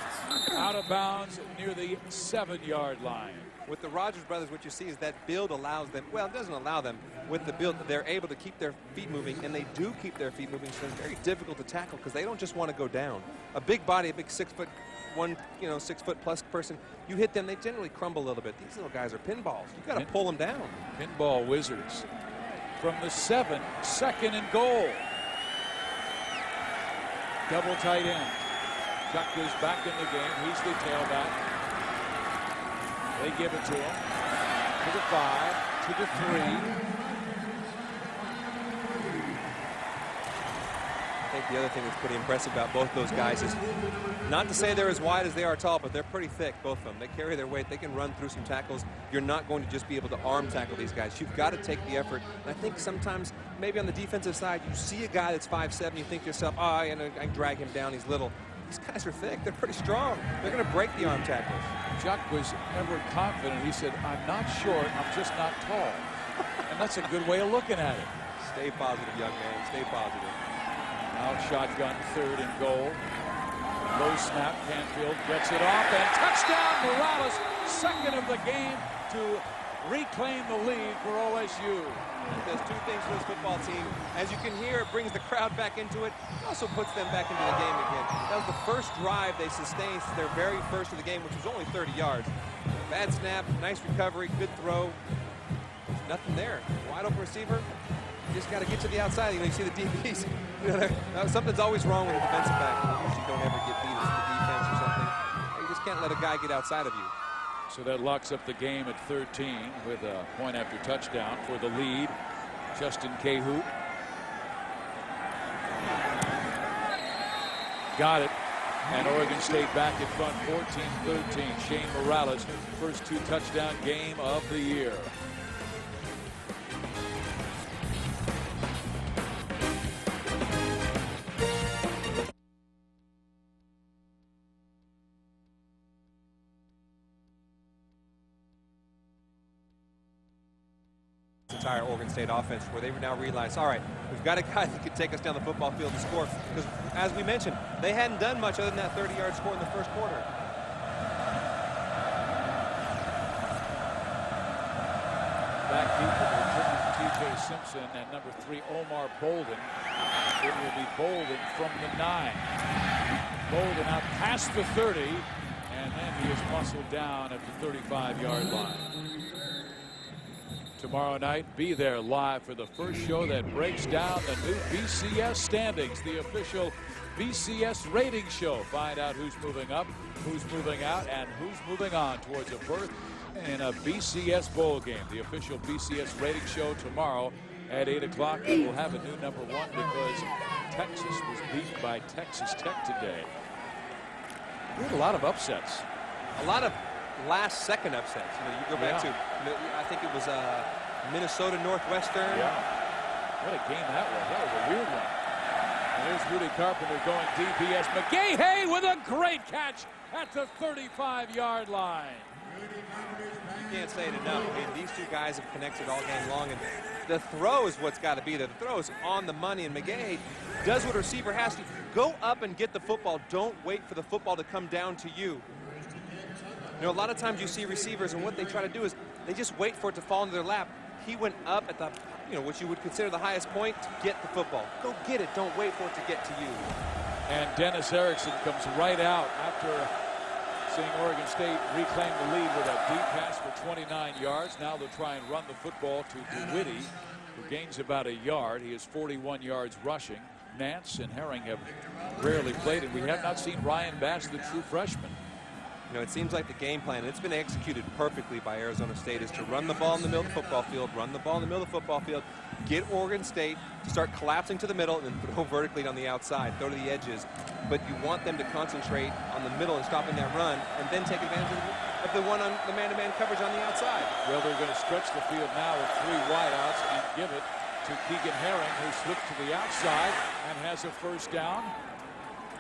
[SPEAKER 1] out of bounds near the 7-yard line.
[SPEAKER 2] With the Rogers brothers, what you see is that build allows them, well, it doesn't allow them, with the build, they're able to keep their feet moving, and they do keep their feet moving, so it's very difficult to tackle because they don't just want to go down. A big body, a big 6'1", 6-foot-plus person, you hit them, they generally crumble a little bit. These little guys are pinballs. You got to pull them down.
[SPEAKER 1] Pinball wizards. From the 7, 2nd and goal. Double tight end. Jacques is back in the game. He's the tailback. They give it to him. To the 5, to the 3.
[SPEAKER 2] I think the other thing that's pretty impressive about both those guys is not to say they're as wide as they are tall, but they're pretty thick, both of them. They carry their weight. They can run through some tackles. You're not going to just be able to arm tackle these guys. You've got to take the effort. And I think sometimes, maybe on the defensive side, you see a guy that's 5'7", you think to yourself, oh, I can drag him down, he's little. These guys are thick. They're pretty strong. They're going to break the arm tackles.
[SPEAKER 1] Jacques was ever confident. He said, I'm not short, I'm just not tall. And that's a good way of looking at it.
[SPEAKER 2] Stay positive, young man. Stay positive.
[SPEAKER 1] Now shotgun, 3rd and goal. Low snap, Canfield gets it off, and touchdown Morales, 2nd of the game to reclaim the lead for OSU.
[SPEAKER 2] It does 2 things for this football team. As you can hear, it brings the crowd back into it. It also puts them back into the game again. That was the first drive they sustained, their very first of the game, which was only 30 yards. Bad snap, nice recovery, good throw. Nothing there. Wide open receiver. You just got to get to the outside. You see the DBs. Something's always wrong with the defensive back. You usually don't ever get beat as the defense or something. You just can't let a guy get outside of you.
[SPEAKER 1] So that locks up the game at 13 with a point after touchdown for the lead. Justin Cahoot. Got it. And Oregon State back in front 14-13. Shane Morales, first 2 touchdown game of the year.
[SPEAKER 2] entire Oregon State offense, where they now realize, all right, we've got a guy that could take us down the football field and score. Because, as we mentioned, they hadn't done much other than that 30-yard score in the first quarter.
[SPEAKER 1] Back deep with the return T.J. Simpson and number 3 Omar Bolden. It will be Bolden from the 9. Bolden out past the 30, and then he is muscled down at the 35-yard line. Tomorrow night, be there live for the first show that breaks down the new BCS standings, the official BCS rating show. Find out who's moving up, who's moving out, and who's moving on towards a berth in a BCS bowl game. The official BCS rating show tomorrow at 8 o'clock. We'll have a new number 1 because Texas was beaten by Texas Tech today. We had a lot of upsets.
[SPEAKER 2] A lot of last-second upsets. You know, you go back to, I think it was Minnesota Northwestern.
[SPEAKER 1] Yeah. What a game that was. That was a weird one. And there's Rudy Carpenter going DPS. McGahey with a great catch at the 35-yard line.
[SPEAKER 2] You can't say it enough. I mean, these two guys have connected all game long, and the throw is what's got to be there. The throw is on the money, and McGahey does what a receiver has to. Go up and get the football. Don't wait for the football to come down to you. You know, a lot of times you see receivers, and what they try to do is they just wait for it to fall into their lap. He went up at the, you know, what you would consider the highest point to get the football. Go get it. Don't wait for it to get to you.
[SPEAKER 1] And Dennis Erickson comes right out after seeing Oregon State reclaim the lead with a deep pass for 29 yards. Now they'll try and run the football to DeWitty, who gains about a yard. He has 41 yards rushing. Nance and Herring have rarely played, and we have not seen Ryan Bass, the true freshman.
[SPEAKER 2] You know, it seems like the game plan, and it's been executed perfectly by Arizona State, is to run the ball in the middle of the football field, get Oregon State to start collapsing to the middle, and then throw vertically on the outside, throw to the edges. But you want them to concentrate on the middle and stopping that run, and then take advantage of the one on the man-to-man coverage on the outside.
[SPEAKER 1] Well, they're going to stretch the field now with 3 wideouts and give it to Keegan Herring, who slips to the outside and has a first down.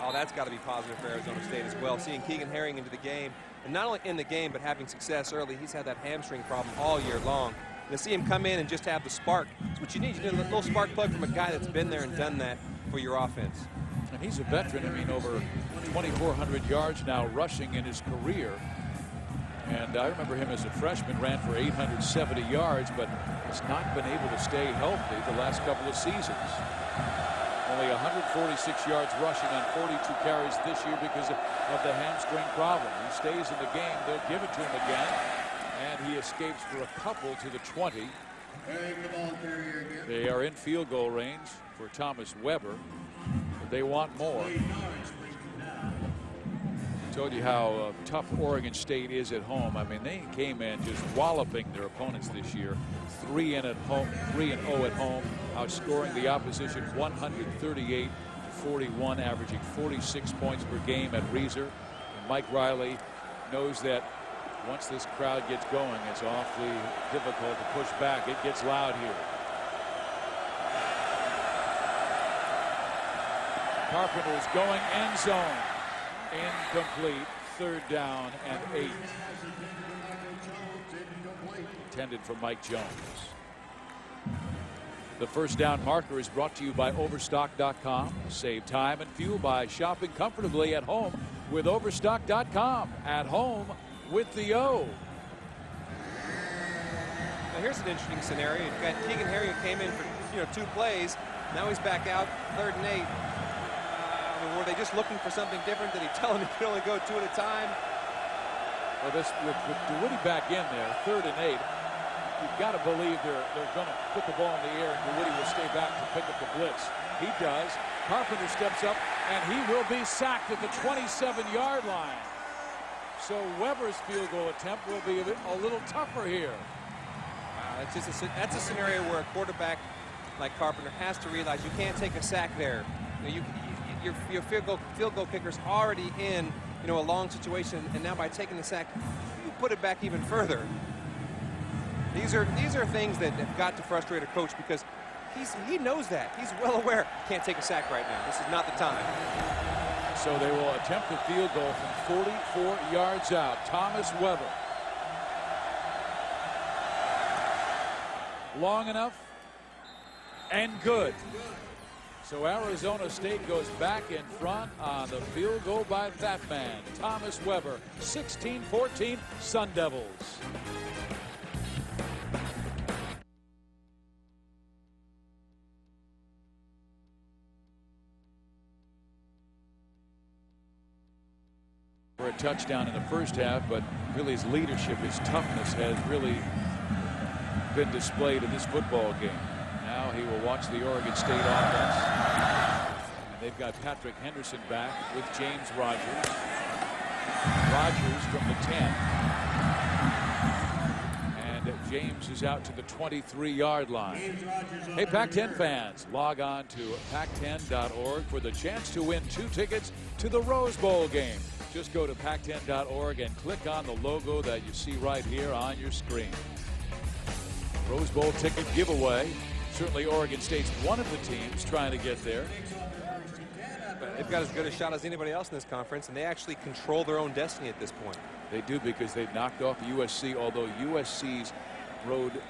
[SPEAKER 2] Oh, that's got to be positive for Arizona State as well. Seeing Keegan Herring into the game, and not only in the game, but having success early. He's had that hamstring problem all year long. To see him come in and just have the spark, it's what you need. You need a little spark plug from a guy that's been there and done that for your offense.
[SPEAKER 1] And he's a veteran. I mean, over 2,400 yards now rushing in his career. And I remember him as a freshman, ran for 870 yards, but has not been able to stay healthy the last couple of seasons. Only 146 yards rushing on 42 carries this year because of the hamstring problem. He stays in the game. They'll give it to him again. And he escapes for a couple to the 20. They are in field goal range for Thomas Weber, but they want more. I told you how tough Oregon State is at home. I mean, they came in just walloping their opponents this year. 3-0 at home, outscoring the opposition 138-41, averaging 46 points per game at Reeser. And Mike Riley knows that once this crowd gets going, it's awfully difficult to push back. It gets loud here. Carpenter is going end zone. Incomplete. 3rd down and 8. Intended for Mike Jones. The first down marker is brought to you by Overstock.com. Save time and fuel by shopping comfortably at home with Overstock.com. At home with the O.
[SPEAKER 2] Now here's an interesting scenario. You've got Keegan Herring, who came in for 2 plays. Now he's back out, 3rd and 8. Were they just looking for something different? Did he tell him he could only go 2 at a time?
[SPEAKER 1] Well, this with DeWitty back in there, 3rd and 8. You've got to believe they're going to put the ball in the air, and DeWitty will stay back to pick up the blitz. He does. Carpenter steps up, and he will be sacked at the 27-yard line. So Weber's field goal attempt will be a little tougher here.
[SPEAKER 2] Wow, that's a scenario where a quarterback like Carpenter has to realize you can't take a sack there. Your field goal kicker's already in a long situation, and now by taking the sack, you put it back even further. These are things that have got to frustrate a coach, because he knows that. He's well aware. Can't take a sack right now. This is not the time.
[SPEAKER 1] So they will attempt the field goal from 44 yards out. Thomas Weber. long enough, and good. So Arizona State goes back in front on the field goal by that man, Thomas Weber. 16-14 Sun Devils. For a touchdown in the first half, but really his leadership, his toughness has really been displayed in this football game. Now he will watch the Oregon State offense. And they've got Patrick Henderson back with James Rogers. Rogers from the 10. And James is out to the 23-yard line. Hey, Pac-10 fans, log on to pac10.org for the chance to win 2 tickets to the Rose Bowl game. Just go to pac10.org and click on the logo that you see right here on your screen. Rose Bowl ticket giveaway. Certainly Oregon State's one of the teams trying to get there.
[SPEAKER 2] They've got as good a shot as anybody else in this conference, and they actually control their own destiny at this point.
[SPEAKER 1] They do, because they knocked off USC, although USC's road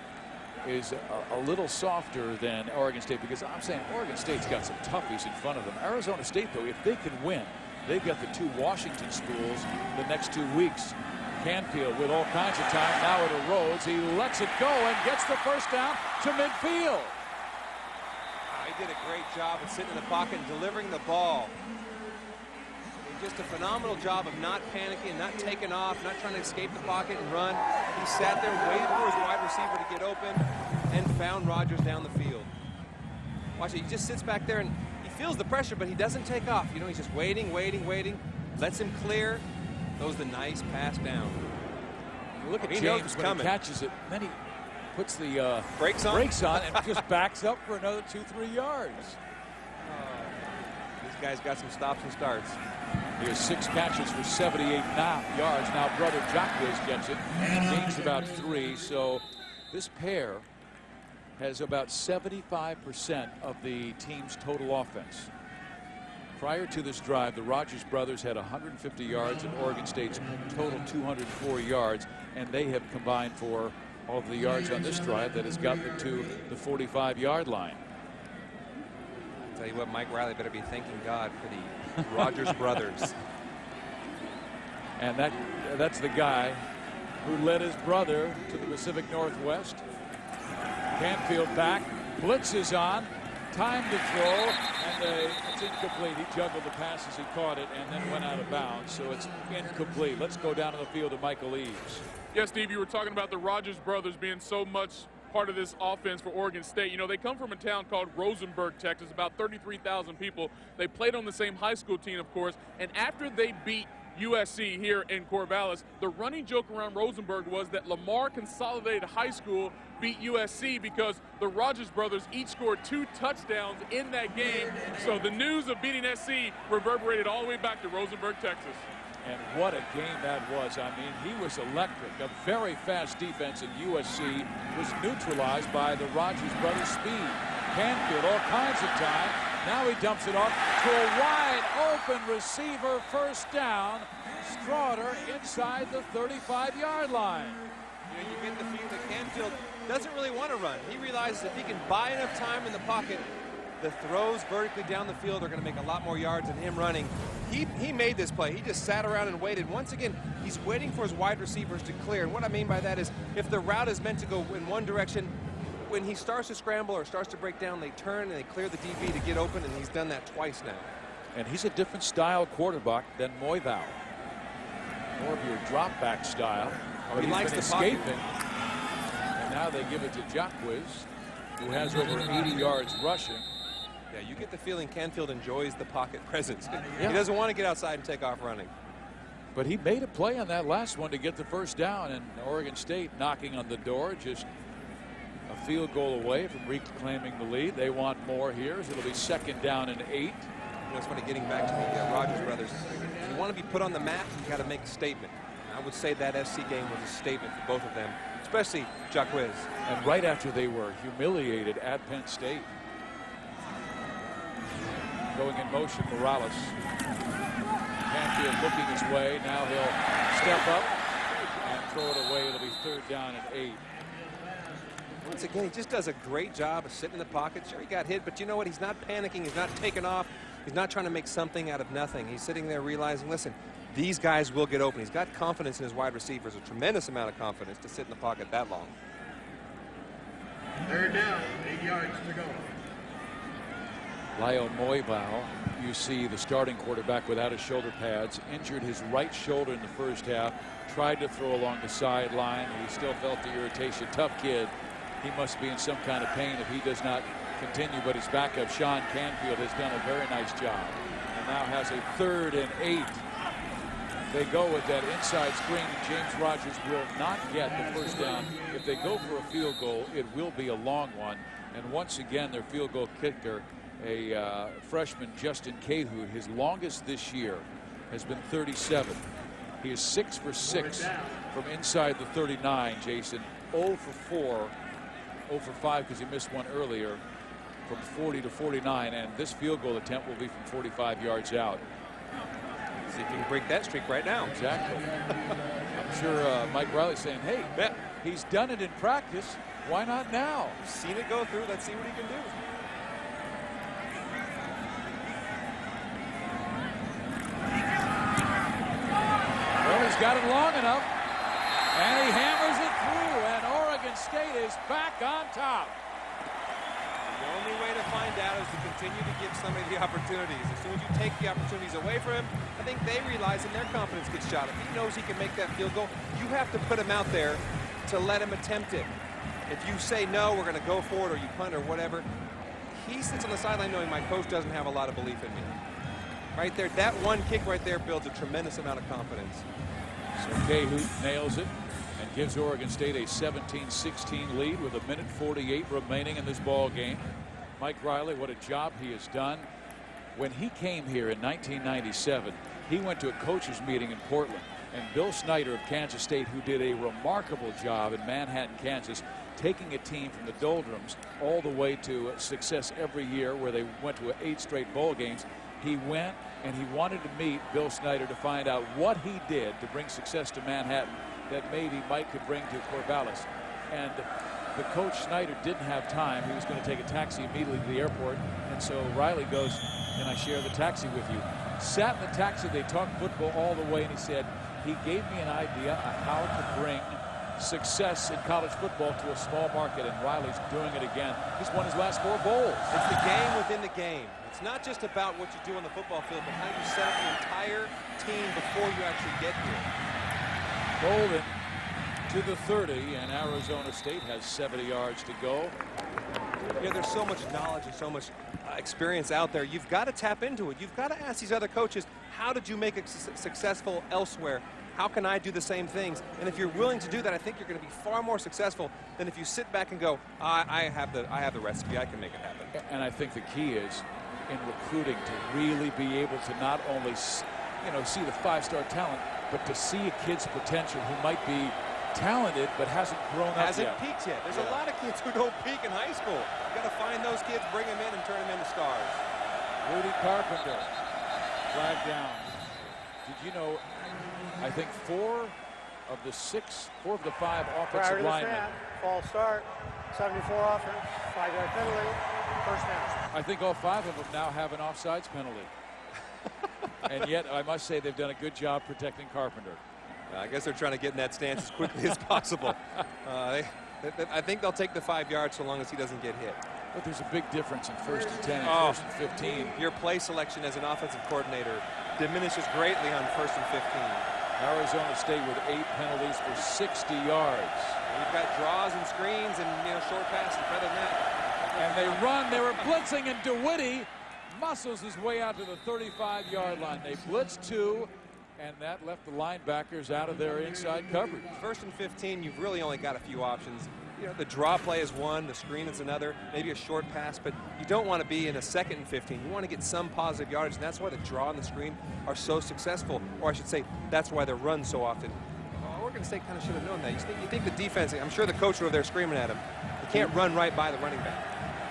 [SPEAKER 1] is a little softer than Oregon State, because I'm saying Oregon State's got some toughies in front of them. Arizona State, though, if they can win, they've got the 2 Washington schools the next 2 weeks. Canfield with all kinds of time now at Rhodes. He lets it go and gets the first down to midfield.
[SPEAKER 2] He did a great job of sitting in the pocket and delivering the ball. Just a phenomenal job of not panicking, not taking off, not trying to escape the pocket and run. He sat there, waited for his wide receiver to get open, and found Rogers down the field. Watch it, he just sits back there and he feels the pressure, but he doesn't take off. You know, he's just waiting, lets him clear, throws the nice pass down.
[SPEAKER 1] Look at James when he catches it, then he puts the brakes on and just backs up for another 2-3 yards.
[SPEAKER 2] These guys got some stops and starts.
[SPEAKER 1] He has 6 catches for 78 yards. Now brother Jacquez gets it. Gains about 3. So this pair has about 75% of the team's total offense. Prior to this drive, the Rogers brothers had 150 yards, and Oregon State's total 204 yards, and they have combined for all of the yards on this drive that has got them to the 45-yard line.
[SPEAKER 2] I'll tell you what, Mike Riley better be thanking God for the Rogers brothers.
[SPEAKER 1] And that's the guy who led his brother to the Pacific Northwest. Canfield back, blitz is on, time to throw, and it's incomplete. He juggled the pass as he caught it and then went out of bounds, so it's incomplete. Let's go down to the field to Michael Eaves.
[SPEAKER 5] Yes, Steve, you were talking about the Rogers brothers being so much part of this offense for Oregon State. You know, they come from a town called Rosenberg, Texas, about 33,000 people. They played on the same high school team, of course, and after they beat USC here in Corvallis, the running joke around Rosenberg was that Lamar Consolidated High School beat USC because the Rogers brothers each scored 2 touchdowns in that game. So the news of beating SC reverberated all the way back to Rosenberg, Texas.
[SPEAKER 1] And what a game that was. I mean, he was electric. A very fast defense in USC was neutralized by the Rogers brothers' speed. Canfield, all kinds of time. Now he dumps it off to a wide open receiver. First down. Strawder inside the 35-yard line.
[SPEAKER 2] You know, you get the feeling that Canfield doesn't really want to run. He realizes if he can buy enough time in the pocket, the throws vertically down the field are going to make a lot more yards than him running. He made this play. He just sat around and waited. Once again, he's waiting for his wide receivers to clear. And what I mean by that is if the route is meant to go in one direction, when he starts to scramble or starts to break down, they turn and they clear the DB to get open, and he's done that twice now.
[SPEAKER 1] And he's a different style quarterback than Moyvow. More of your drop back style.
[SPEAKER 2] Oh, he likes the escaping.
[SPEAKER 1] And now they give it to Jacquez, who has over 80 yards rushing.
[SPEAKER 2] Yeah, you get the feeling Canfield enjoys the pocket presence. Yeah. He doesn't want to get outside and take off running.
[SPEAKER 1] But he made a play on that last one to get the first down, and Oregon State knocking on the door, just a field goal away from reclaiming the lead. They want more here, so it'll be 2nd down and 8.
[SPEAKER 2] That's funny, getting back to the Rogers brothers. If you want to be put on the map, you got to make a statement. I would say that SC game was a statement for both of them, especially Jacquez.
[SPEAKER 1] And right after they were humiliated at Penn State. Going in motion, Morales. Canfield looking his way. Now he'll step up and throw it away. It'll be 3rd down and 8.
[SPEAKER 2] Once again, he just does a great job of sitting in the pocket. Sure, he got hit, but you know what? He's not panicking. He's not taking off. He's not trying to make something out of nothing. He's sitting there realizing, listen, these guys will get open. He's got confidence in his wide receivers, a tremendous amount of confidence to sit in the pocket that long.
[SPEAKER 7] Third down, 8 yards to go.
[SPEAKER 1] Lyle Moibau, you see the starting quarterback without his shoulder pads, injured his right shoulder in the first half, tried to throw along the sideline. He still felt the irritation. Tough kid. He must be in some kind of pain if he does not continue, but his backup, Sean Canfield, has done a very nice job and now has a 3rd and 8. They go with that inside screen, and James Rogers will not get the first down. If they go for a field goal, it will be a long one. And once again, their field goal kicker, a freshman, Justin Cahoon, his longest this year has been 37. He is 6 for 6 from inside the 39, Jason. 0 for 4, 0 for 5 because he missed one earlier from 40 to 49, and this field goal attempt will be from 45 yards out.
[SPEAKER 2] See if he can break that streak right now.
[SPEAKER 1] Exactly. I'm sure Mike Riley's saying, hey, he's done it in practice. Why not now?
[SPEAKER 2] Seen it go through. Let's see what he can do.
[SPEAKER 1] Well, he's got it long enough, and he hammers it through, and Oregon State is back on top.
[SPEAKER 2] The only way to find out is to continue to give somebody the opportunities. As soon as you take the opportunities away from him, I think they realize and their confidence gets shot. If he knows he can make that field goal, you have to put him out there to let him attempt it. If you say, no, we're going to go for it, or you punt or whatever, he sits on the sideline knowing my coach doesn't have a lot of belief in me. Right there, that one kick right there builds a tremendous amount of confidence.
[SPEAKER 1] So Cahoon nails it and gives Oregon State a 17-16 lead with 1:48 remaining in this ball game. Mike Riley, what a job he has done. When he came here in 1997, he went to a coaches meeting in Portland, and Bill Snyder of Kansas State, who did a remarkable job in Manhattan, Kansas, taking a team from the doldrums all the way to success every year, where they went to 8 straight bowl games. He went and he wanted to meet Bill Snyder to find out what he did to bring success to Manhattan that maybe Mike could bring to Corvallis. And the coach Snyder didn't have time. He was going to take a taxi immediately to the airport. And so Riley goes, can I share the taxi with you? Sat in the taxi. They talked football all the way. And he said, he gave me an idea of how to bring success in college football to a small market. And Riley's doing it again. He's won his last 4 bowls.
[SPEAKER 2] It's the game within the game. It's not just about what you do on the football field, but how you set up the entire team before you actually get here.
[SPEAKER 1] Golden to the 30, and Arizona State has 70 yards to go.
[SPEAKER 2] You know, there's so much knowledge and so much experience out there. You've got to tap into it. You've got to ask these other coaches, how did you make it successful elsewhere? How can I do the same things? And if you're willing to do that, I think you're going to be far more successful than if you sit back and go, I have the recipe. I can make it happen.
[SPEAKER 1] And I think the key is in recruiting to really be able to not only see the 5-star talent, but to see a kid's potential who might be talented but hasn't grown up yet.
[SPEAKER 2] Hasn't peaked yet. There's a lot of kids who don't peak in high school. You've got to find those kids, bring them in, and turn them into stars.
[SPEAKER 1] Rudy Carpenter flagged down. Did you know, I think 4 of the 5 offensive linemen.
[SPEAKER 6] False start, 74 offense, 5-yard penalty, first down.
[SPEAKER 1] I think all 5 of them now have an offsides penalty. And yet, I must say, they've done a good job protecting Carpenter.
[SPEAKER 2] I guess they're trying to get in that stance as quickly as possible. I think they'll take the 5 yards so long as he doesn't get hit.
[SPEAKER 1] But there's a big difference in 1st and 10 and 1st and 15.
[SPEAKER 2] Your play selection as an offensive coordinator diminishes greatly on 1st and 15.
[SPEAKER 1] Arizona State with 8 penalties for 60 yards.
[SPEAKER 2] You've got draws and screens and short passes. Better than that.
[SPEAKER 1] And they run. They were blitzing, and DeWitty muscles his way out to the 35-yard line. They blitzed 2, and that left the linebackers out of their inside coverage.
[SPEAKER 2] 1st and 15, you've really only got a few options. The draw play is one, the screen is another, maybe a short pass, but you don't want to be in a 2nd and 15. You want to get some positive yardage, and that's why the draw and the screen are so successful, or I should say, that's why they're run so often. Oregon State kind of should have known that. You think the defense, I'm sure the coach over there screaming at him, you can't run right by the running back.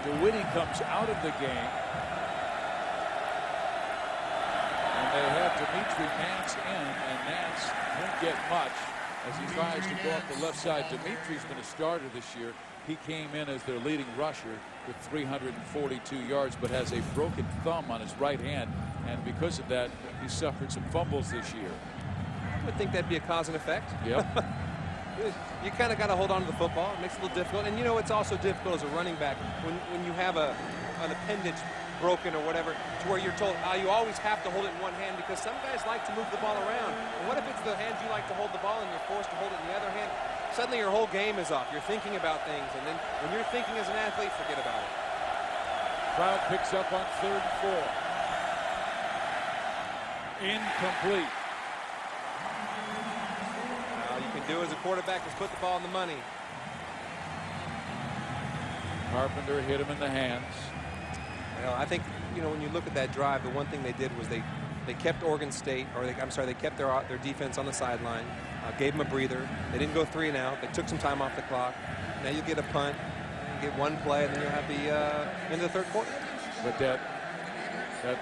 [SPEAKER 1] DeWitty comes out of the game. And they have Dimitri Nance in, and Nance won't get much. as he tries to go up the left side. Dimitri's been a starter this year. He came in as their leading rusher with 342 yards, but has a broken thumb on his right hand, and because of that, he suffered some fumbles this year.
[SPEAKER 2] I would think that'd be a cause and effect.
[SPEAKER 1] Yep.
[SPEAKER 2] You kind of got to hold on to the football. It makes it a little difficult. And, you know, it's also difficult as a running back when you have an appendage broken or whatever, to where you're told, you always have to hold it in one hand, because some guys like to move the ball around. And what if it's the hand you like to hold the ball and you're forced to hold it in the other hand? Suddenly your whole game is off. You're thinking about things, and then when you're thinking as an athlete, forget about it.
[SPEAKER 1] Crowd picks up on 3rd and 4. Incomplete.
[SPEAKER 2] All you can do as a quarterback is put the ball in the money.
[SPEAKER 1] Carpenter hit him in the hands.
[SPEAKER 2] Well, I think, you know, when you look at that drive, the one thing they did was they kept Oregon State, or they kept their defense on the sideline, gave them a breather. They didn't go 3 and out. They took some time off the clock. Now you get a punt, you get one play, and then you'll have the end of the 3rd quarter.
[SPEAKER 1] But that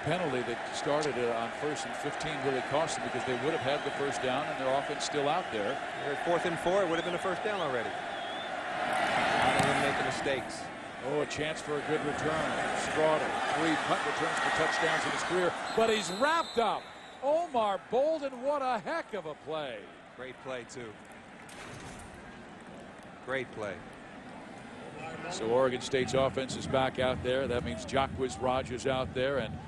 [SPEAKER 1] penalty that started it on 1st and 15 really cost them, because they would have had the first down and their offense still out there.
[SPEAKER 2] They're at 4th and 4. It would have been a first down already. Not of them making mistakes.
[SPEAKER 1] Oh, a chance for a good return. Strawder, 3 punt returns for touchdowns in his career, but he's wrapped up. Omar Bolden, what a heck of a play.
[SPEAKER 2] Great play, too. Great play.
[SPEAKER 1] So Oregon State's offense is back out there. That means Jacquizz Rodgers out there, and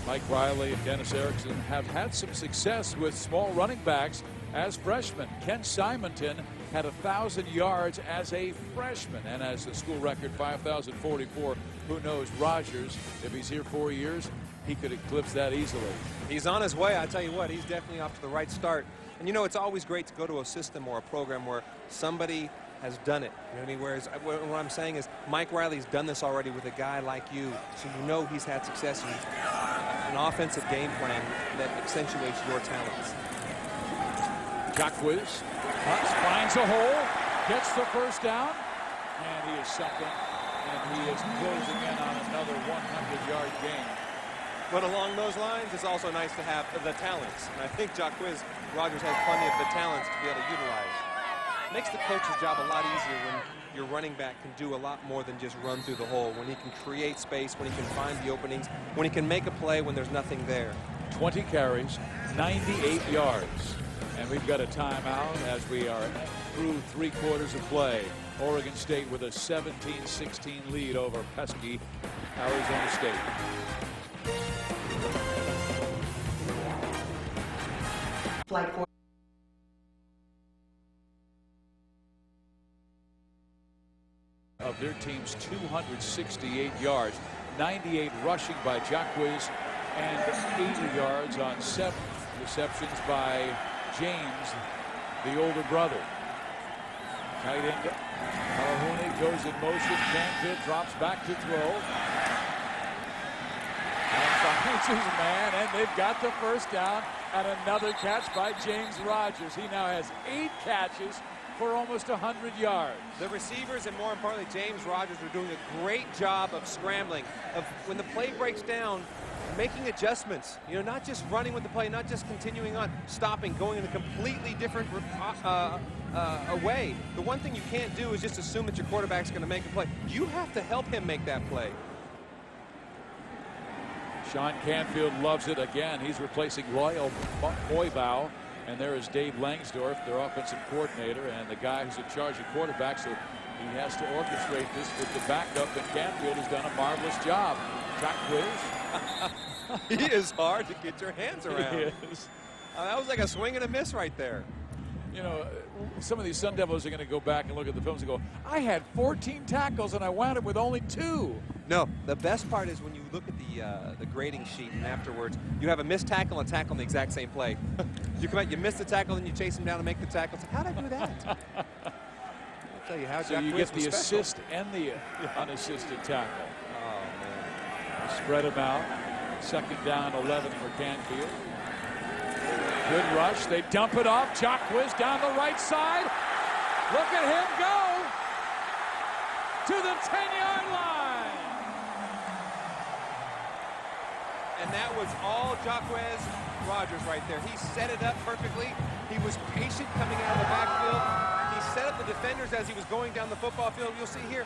[SPEAKER 1] Mike Riley and Dennis Erickson have had some success with small running backs as freshmen. Ken Simonton had 1,000 yards as a freshman, and as the school record 5,044. Who knows, Rodgers, if he's here 4 years, he could eclipse that easily.
[SPEAKER 2] He's on his way. I tell you what, he's definitely off to the right start. And you know, it's always great to go to a system or a program where somebody has done it. You know what I mean? Whereas what I'm saying is Mike Riley's done this already with a guy like you, so you know he's had success in an offensive game plan that accentuates your talents.
[SPEAKER 1] Jacquizz finds a hole, gets the first down, and he is something, and he is closing in on another 100-yard game.
[SPEAKER 2] But along those lines, it's also nice to have the talents. And I think Jacquizz Rodgers has plenty of the talents to be able to utilize. It makes the coach's job a lot easier when your running back can do a lot more than just run through the hole, when he can create space, when he can find the openings, when he can make a play when there's nothing there.
[SPEAKER 1] 20 carries, 98 yards. And we've got a timeout as we are through 3 quarters of play. Oregon State with a 17-16 lead over pesky Arizona State.
[SPEAKER 10] Flight 4.
[SPEAKER 1] Of their team's 268 yards, 98 rushing by Jacquizz, and 80 yards on 7 receptions by James, the older brother. Tight end Malahuni goes in motion. Canfield drops back to throw. And finds his man, and they've got the first down, and another catch by James Rodgers. He now has 8 catches for almost 100 yards.
[SPEAKER 2] The receivers, and more importantly, James Rodgers, are doing a great job of scrambling, of when the play breaks down, making adjustments. You know, not just running with the play, not just continuing on, stopping, going in a completely different way. The one thing you can't do is just assume that your quarterback's going to make a play. You have to help him make that play.
[SPEAKER 1] Sean Canfield loves it again. He's replacing Royal Hoibaugh, and there is Dave Langsdorff, their offensive coordinator, and the guy who's in charge of quarterback, so he has to orchestrate this with the backup, and Canfield has done a marvelous job. Jacquizz.
[SPEAKER 2] He is hard to get your hands around.
[SPEAKER 1] He is.
[SPEAKER 2] That was like a swing and a miss right there.
[SPEAKER 1] You know, some of these Sun Devils are going to go back and look at the films and go, I had 14 tackles and I wound up with only 2.
[SPEAKER 2] No, the best part is when you look at the grading sheet and afterwards, you have a missed tackle and a tackle on the exact same play. You come out, you miss the tackle, and you chase him down and make the tackle. So how did I do that? I'll tell you how.
[SPEAKER 1] So you get the assist and the unassisted tackle.
[SPEAKER 2] Oh, man.
[SPEAKER 1] Spread him out. 2nd down, 11 for Canfield. Good rush. They dump it off. Jacquizz down the right side. Look at him go to the 10-yard line.
[SPEAKER 2] And that was all Jacquizz Rodgers right there. He set it up perfectly. He was patient coming out of the backfield. He set up the defenders as he was going down the football field. You'll see here,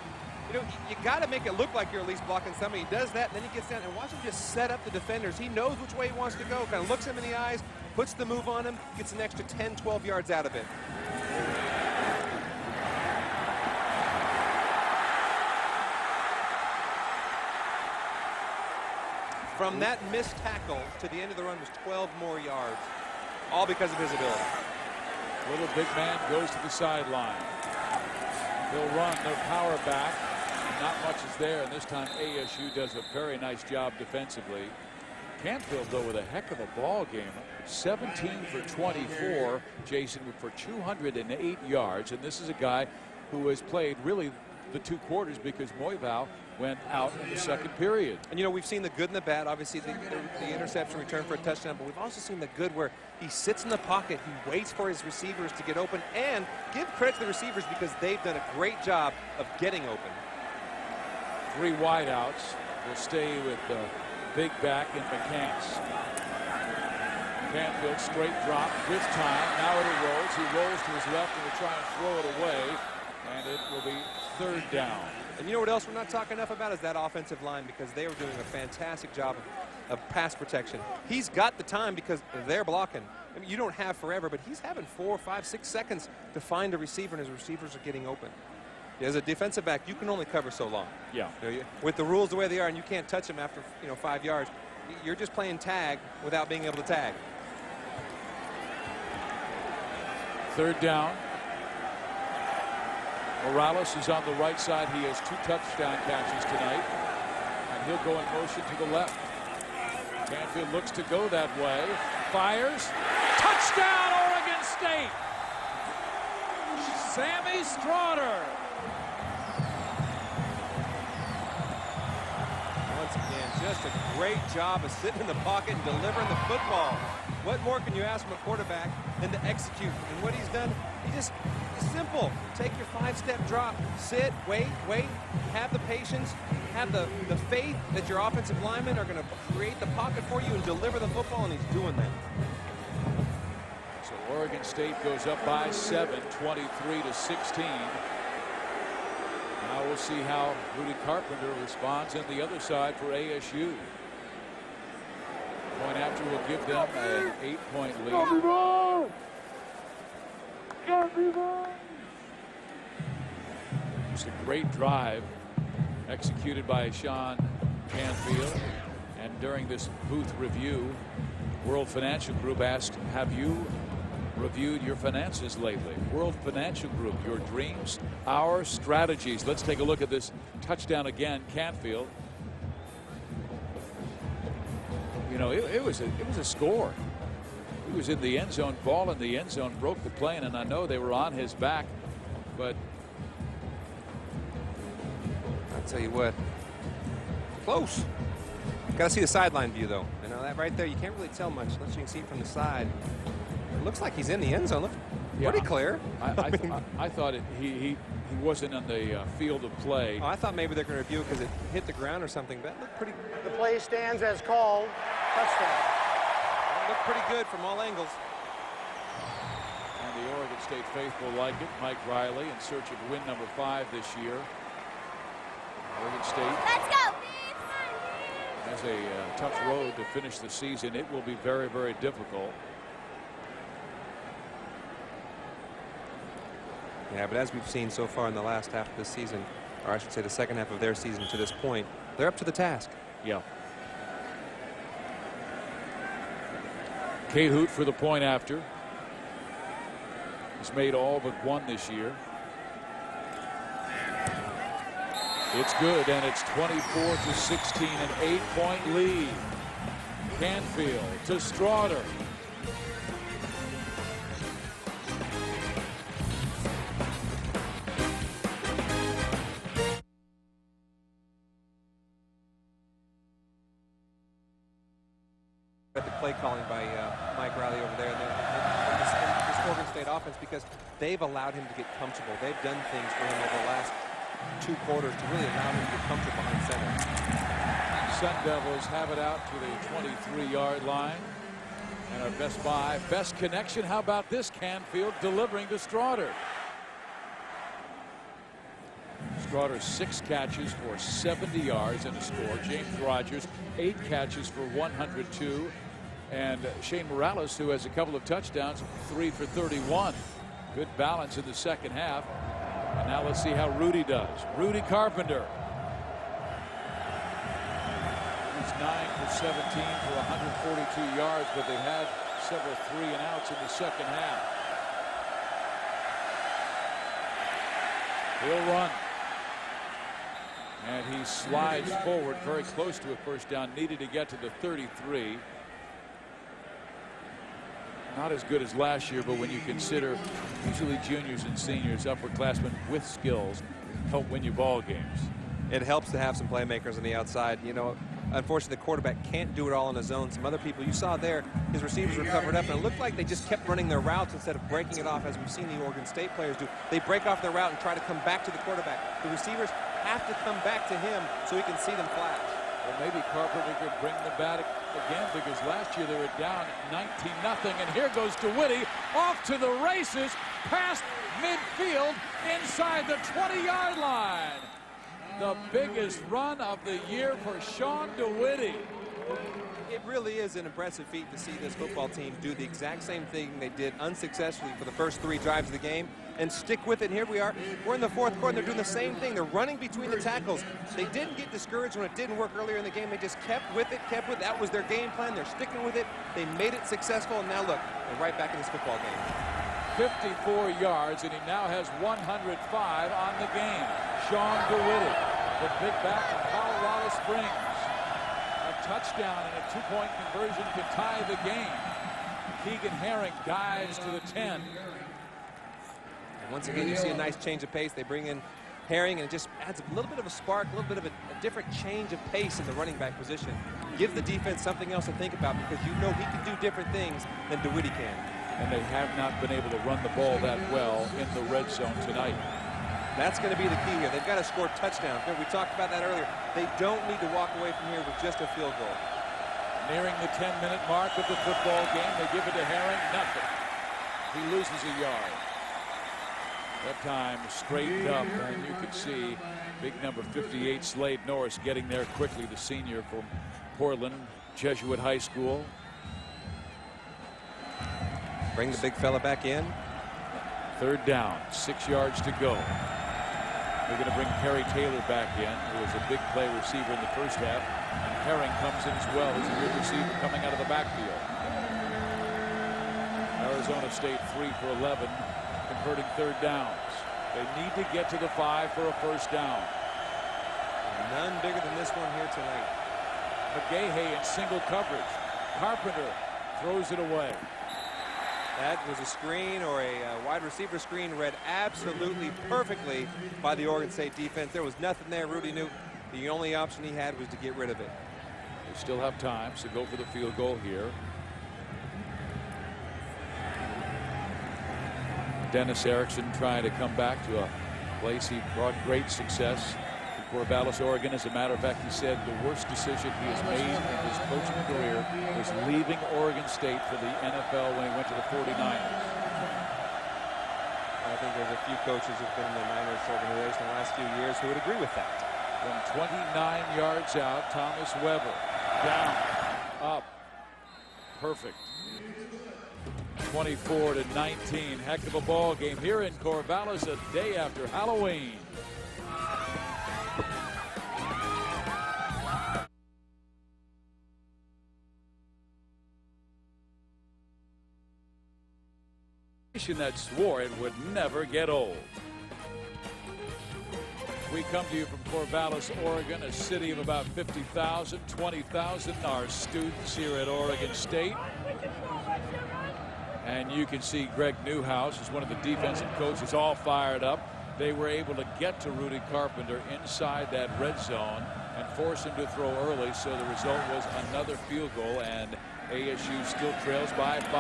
[SPEAKER 2] you know, you got to make it look like you're at least blocking somebody. He does that, and then he gets down and watch him just set up the defenders. He knows which way he wants to go, kind of looks him in the eyes, puts the move on him, gets an extra 10, 12 yards out of it. From that missed tackle to the end of the run was 12 more yards, all because of his ability.
[SPEAKER 1] Little big man goes to the sideline. They'll run their power back. Not much is there, and this time ASU does a very nice job defensively. Canfield, though, with a heck of a ball game. 17 for 24, Jason, for 208 yards. And this is a guy who has played really the 2 quarters because Moivau went out in the second period.
[SPEAKER 2] And, you know, we've seen the good and the bad. Obviously, the interception return for a touchdown, but we've also seen the good where he sits in the pocket, he waits for his receivers to get open, and give credit to the receivers because they've done a great job of getting open.
[SPEAKER 1] 3 wideouts will stay with the big back in McCants. Canfield straight drop this time. Now it rolls. He rolls to his left and will try and throw it away, and it will be 3rd down.
[SPEAKER 2] And you know what else we're not talking enough about is that offensive line, because they were doing a fantastic job of pass protection. He's got the time because they're blocking. I mean, you don't have forever, but he's having 4, 5, 6 seconds to find a receiver, and his receivers are getting open. As a defensive back, you can only cover so long.
[SPEAKER 1] Yeah.
[SPEAKER 2] You know, with the rules the way they are, and you can't touch them after 5 yards, you're just playing tag without being able to tag.
[SPEAKER 1] 3rd down. Morales is on the right side. He has 2 touchdown catches tonight, and he'll go in motion to the left. Canfield looks to go that way. Fires. Touchdown, Oregon State! Sammy Strawder.
[SPEAKER 2] Once again, just a great job of sitting in the pocket and delivering the football. What more can you ask from a quarterback than to execute? And what he's done, it's simple. Take your 5-step drop, sit, wait, have the patience, have the faith that your offensive linemen are going to create the pocket for you and deliver the football, and he's doing that.
[SPEAKER 1] So Oregon State goes up by 7, 23-16. Now we'll see how Rudy Carpenter responds on the other side for ASU. Point after will give them an 8-point lead. It's a great drive executed by Sean Canfield. And during this booth review, World Financial Group asked, have you reviewed your finances lately? World Financial Group, your dreams, our strategies. Let's take a look at this touchdown again. Canfield. You know, it was a score. He was in the end zone, ball in the end zone, broke the plane, and I know they were on his back, but
[SPEAKER 2] I'll tell you what, close. Got to see the sideline view, though. You know, that right there, you can't really tell much unless you can see it from the side. It looks like he's in the end zone. Look, pretty clear.
[SPEAKER 1] I thought he wasn't on the field of play.
[SPEAKER 2] Oh, I thought maybe they're going to review it because it hit the ground or something, but it looked pretty.
[SPEAKER 6] The play stands as called. Touchdown.
[SPEAKER 2] It looked pretty good from all angles.
[SPEAKER 1] And the Oregon State faithful like it. Mike Riley in search of win number 5 this year. Oregon State.
[SPEAKER 11] Let's go.
[SPEAKER 1] Has a tough road to finish the season. It will be very, very difficult.
[SPEAKER 2] Yeah, but as we've seen so far in the last half of this season, or I should say the second half of their season to this point, they're up to the task.
[SPEAKER 1] Yeah. Cahoot for the point after. He's made all but 1 this year. It's good, and it's 24-16, an 8-point lead. Canfield to Strawder.
[SPEAKER 2] At the play calling by Mike Riley over there, this Oregon State offense, because they've allowed him to get comfortable. They've done things for him over the last 2 quarters to really allow him to get comfortable behind center.
[SPEAKER 1] Sun Devils have it out to the 23-yard line. And our best buy, best connection. How about this? Canfield delivering to Strawder. Strawder 6 catches for 70 yards and a score. James Rogers 8 catches for 102. And Shane Morales, who has a couple of touchdowns, 3 for 31. Good balance in the second half. And now let's see how Rudy does. Rudy Carpenter. He's 9 for 17 for 142 yards, but they had several 3-and-outs in the second half. He'll run. And he slides forward very close to a first down. Needed to get to the 33. Not as good as last year, but when you consider usually juniors and seniors, upperclassmen with skills help win you ball games.
[SPEAKER 2] It helps to have some playmakers on the outside. You know, unfortunately, the quarterback can't do it all on his own. Some other people you saw there, his receivers were covered up, and it looked like they just kept running their routes instead of breaking it off, as we've seen the Oregon State players do. They break off their route and try to come back to the quarterback. The receivers have to come back to him so he can see them flash.
[SPEAKER 1] Well, maybe Carpenter could bring them back again, because last year they were down 19-0. And here goes DeWitty off to the races, past midfield, inside the 20-yard line. The biggest run of the year for Sean DeWitty.
[SPEAKER 2] It really is an impressive feat to see this football team do the exact same thing they did unsuccessfully for the first 3 drives of the game and stick with it. And here we are. We're in the 4th quarter. They're doing the same thing. They're running between the tackles. They didn't get discouraged when it didn't work earlier in the game. They just kept with it, That was their game plan. They're sticking with it. They made it successful. And now look, they're right back in this football game.
[SPEAKER 1] 54 yards, and he now has 105 on the game. Sean DeWitty, the big back from Colorado Springs. A touchdown and a 2-point conversion to tie the game. Keegan Herring dives to the 10.
[SPEAKER 2] And once again, you see a nice change of pace. They bring in Herring, and it just adds a little bit of a spark, a little bit of a different change of pace in the running back position. Give the defense something else to think about, because you know he can do different things than DeWitty can.
[SPEAKER 1] And they have not been able to run the ball that well in the red zone tonight.
[SPEAKER 2] That's going to be the key here. They've got to score touchdowns. We talked about that earlier. They don't need to walk away from here with just a field goal.
[SPEAKER 1] Nearing the 10-minute mark of the football game. They give it to Herring. Nothing. He loses a yard. That time straightened up, and you can see big number 58 Slade Norris getting there quickly, the senior from Portland Jesuit High School.
[SPEAKER 2] Bring the big fella back in.
[SPEAKER 1] 3rd down, 6 yards to go. They're going to bring Kerry Taylor back in, who was a big play receiver in the first half. And Herring comes in as well. He's a good receiver coming out of the backfield. Arizona State 3 for 11, converting 3rd downs. They need to get to the 5 for a first down.
[SPEAKER 2] None bigger than this one here tonight.
[SPEAKER 1] McGahey in single coverage. Carpenter throws it away.
[SPEAKER 2] That was a screen, or a wide receiver screen, read absolutely perfectly by the Oregon State defense. There was nothing there. Rudy knew the only option he had was to get rid of it.
[SPEAKER 1] They still have time, so go for the field goal here. Dennis Erickson trying to come back to a place he brought great success to Corvallis, Oregon. As a matter of fact, he said the worst decision he has made in his coaching career was leaving Oregon State for the NFL when he went to the 49ers.
[SPEAKER 2] I think there's a few coaches who've been in the Niners organization the last few years who would agree with that.
[SPEAKER 1] From 29 yards out, Thomas Weber down, up, perfect. 24-19. Heck of a ball game here in Corvallis a day after Halloween. That swore it would never get old. We come to you from Corvallis, Oregon, a city of about 50,000. 20,000 are students here at Oregon State. And you can see Greg Newhouse is one of the defensive coaches, all fired up. They were able to get to Rudy Carpenter inside that red zone and force him to throw early, so the result was another field goal, and ASU still trails by 5.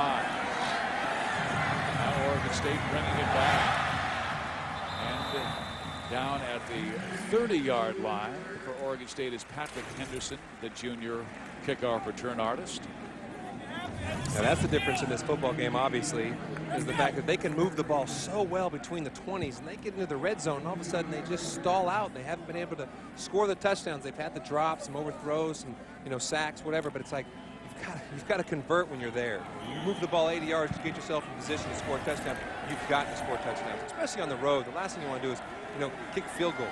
[SPEAKER 1] Now Oregon State bringing it back. And down at the 30-yard line for Oregon State is Patrick Henderson, the junior kickoff return artist.
[SPEAKER 2] Now that's the difference in this football game, obviously, is the fact that they can move the ball so well between the 20s, and they get into the red zone, and all of a sudden they just stall out. They haven't been able to score the touchdowns. They've had the drops, some overthrows, some sacks, whatever. But it's like you've got to convert when you're there. You move the ball 80 yards to get yourself in position to score a touchdown. You've got to score touchdowns, especially on the road. The last thing you want to do is kick field goals.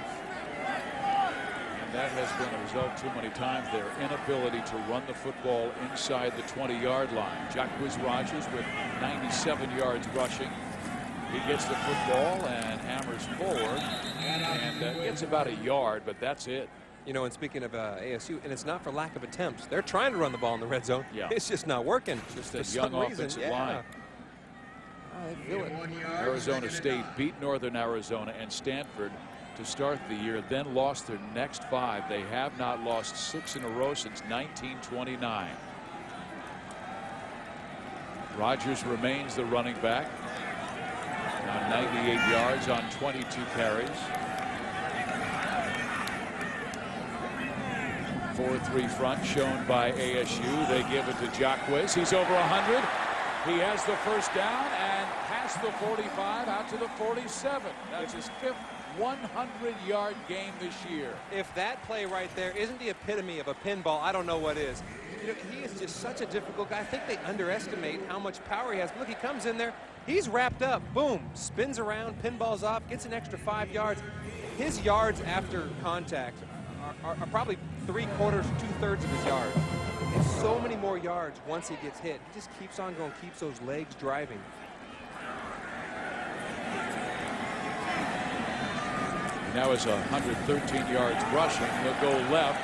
[SPEAKER 1] That has been a result too many times, their inability to run the football inside the 20-yard line. Jacquizz Rodgers with 97 yards rushing. He gets the football and hammers forward and gets about a yard, but that's it.
[SPEAKER 2] And speaking of ASU, and it's not for lack of attempts. They're trying to run the ball in the red zone.
[SPEAKER 1] Yeah.
[SPEAKER 2] It's just not working.
[SPEAKER 1] Just a young offensive line.
[SPEAKER 2] Oh, they feel it.
[SPEAKER 1] Arizona State beat Northern Arizona and Stanford to start the year, then lost their next 5. They have not lost 6 in a row since 1929. Rodgers remains the running back. Now 98 yards on 22 carries. 4-3 front shown by ASU. They give it to Jacquizz. He's over 100. He has the first down and past the 45 out to the 47. That's his 5th 100-yard game this year.
[SPEAKER 2] If that play right there isn't the epitome of a pinball, I don't know what is. He is just such a difficult guy. I think they underestimate how much power he has. Look, he comes in there, he's wrapped up, boom, spins around, pinballs off, gets an extra 5 yards. His yards after contact are probably 3/4 to 2/3 of his yards. There's so many more yards once he gets hit. He just keeps on going, keeps those legs driving.
[SPEAKER 1] Now is 113 yards rushing. He'll go left.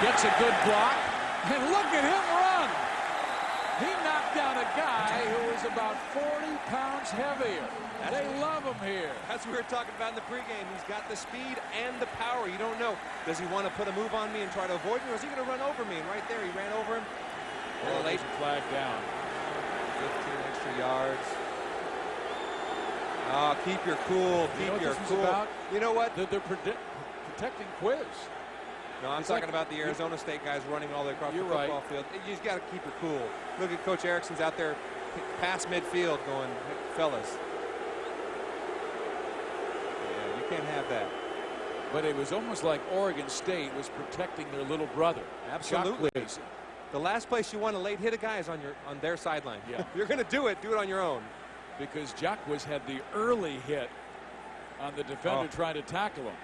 [SPEAKER 1] Gets a good block. And look at him run. He knocked down a guy who is about 40 pounds heavier. They love him here.
[SPEAKER 2] That's what we were talking about in the pregame. He's got the speed and the power. You don't know. Does he want to put a move on me and try to avoid me, or is he going to run over me? And right there, he ran over him.
[SPEAKER 1] And a late flag down.
[SPEAKER 2] 15 extra yards. Oh, keep your cool. Keep your cool. You know what?
[SPEAKER 1] They're protecting Quiz.
[SPEAKER 2] No, I'm talking about the Arizona State guys running all the way across the football field. You just got to keep your cool. Look at Coach Erickson's out there past midfield going, fellas. Yeah, you can't have that.
[SPEAKER 1] But it was almost like Oregon State was protecting their little brother.
[SPEAKER 2] Absolutely. The last place you want to late hit a guy is on their sideline.
[SPEAKER 1] Yeah.
[SPEAKER 2] You're going to do it on your own.
[SPEAKER 1] Because Jacquizz had the early hit on the defender trying to tackle him.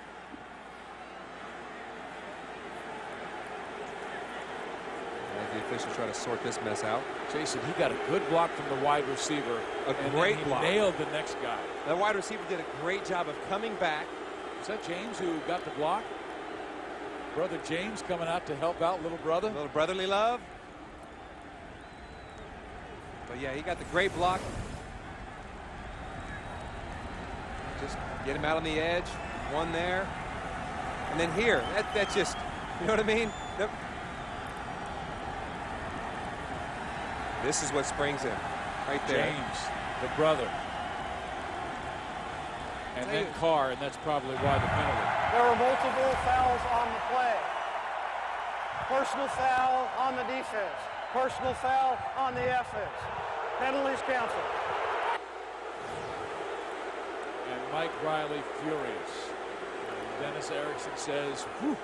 [SPEAKER 2] As the officials try to sort this mess out.
[SPEAKER 1] Jason, he got a good block from the wide receiver.
[SPEAKER 2] A great block.
[SPEAKER 1] Nailed the next guy.
[SPEAKER 2] That wide receiver did a great job of coming back.
[SPEAKER 1] Is that James who got the block? Brother James coming out to help out little brother.
[SPEAKER 2] Little brotherly love. But yeah, he got the great block. Just get him out on the edge. One there. And then here. That's just, you know what I mean? This is what springs him. Right there.
[SPEAKER 1] James, the brother. And then Carr, and that's probably why the penalty.
[SPEAKER 6] There were multiple fouls on the play. Personal foul on the defense. Personal foul on the offense. Penalties canceled.
[SPEAKER 1] And Mike Riley furious. And Dennis Erickson says, whew,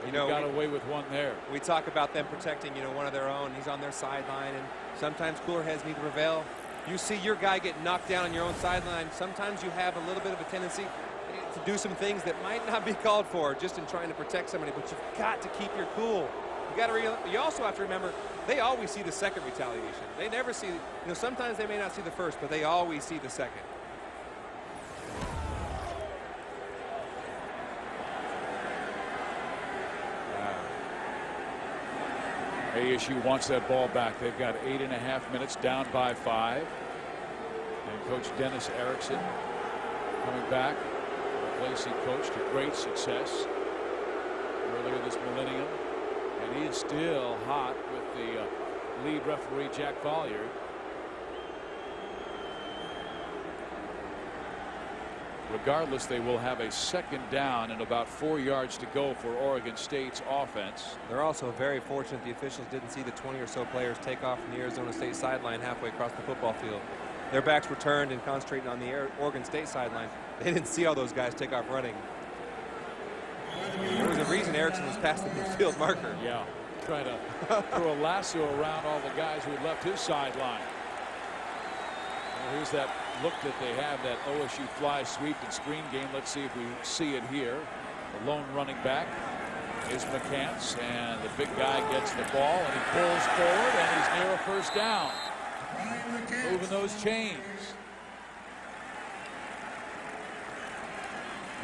[SPEAKER 1] you got away with one there.
[SPEAKER 2] We talk about them protecting, one of their own. He's on their sideline, and sometimes cooler heads need to prevail. You see your guy get knocked down on your own sideline. Sometimes you have a little bit of a tendency to do some things that might not be called for just in trying to protect somebody, but you've got to keep your cool. You also have to remember, they always see the second retaliation. They never see, sometimes they may not see the first, but they always see the second.
[SPEAKER 1] ASU wants that ball back. They've got 8.5 minutes, down by 5. And Coach Dennis Erickson coming back, a place he coached to great success earlier this millennium. And he is still hot with the lead referee, Jack Collier. Regardless, they will have a second down and about 4 yards to go for Oregon State's offense.
[SPEAKER 2] They're also very fortunate the officials didn't see the 20 or so players take off from the Arizona State sideline halfway across the football field. Their backs were turned and concentrating on the Oregon State sideline. They didn't see all those guys take off running. There was a reason Erickson was past the midfield marker.
[SPEAKER 1] Yeah, trying to throw a lasso around all the guys who had left his sideline. Well, here's that look that they have, that OSU fly sweep and screen game. Let's see if we see it here. The lone running back is McCants, and the big guy gets the ball and he pulls forward and he's near a first down. Moving those chains.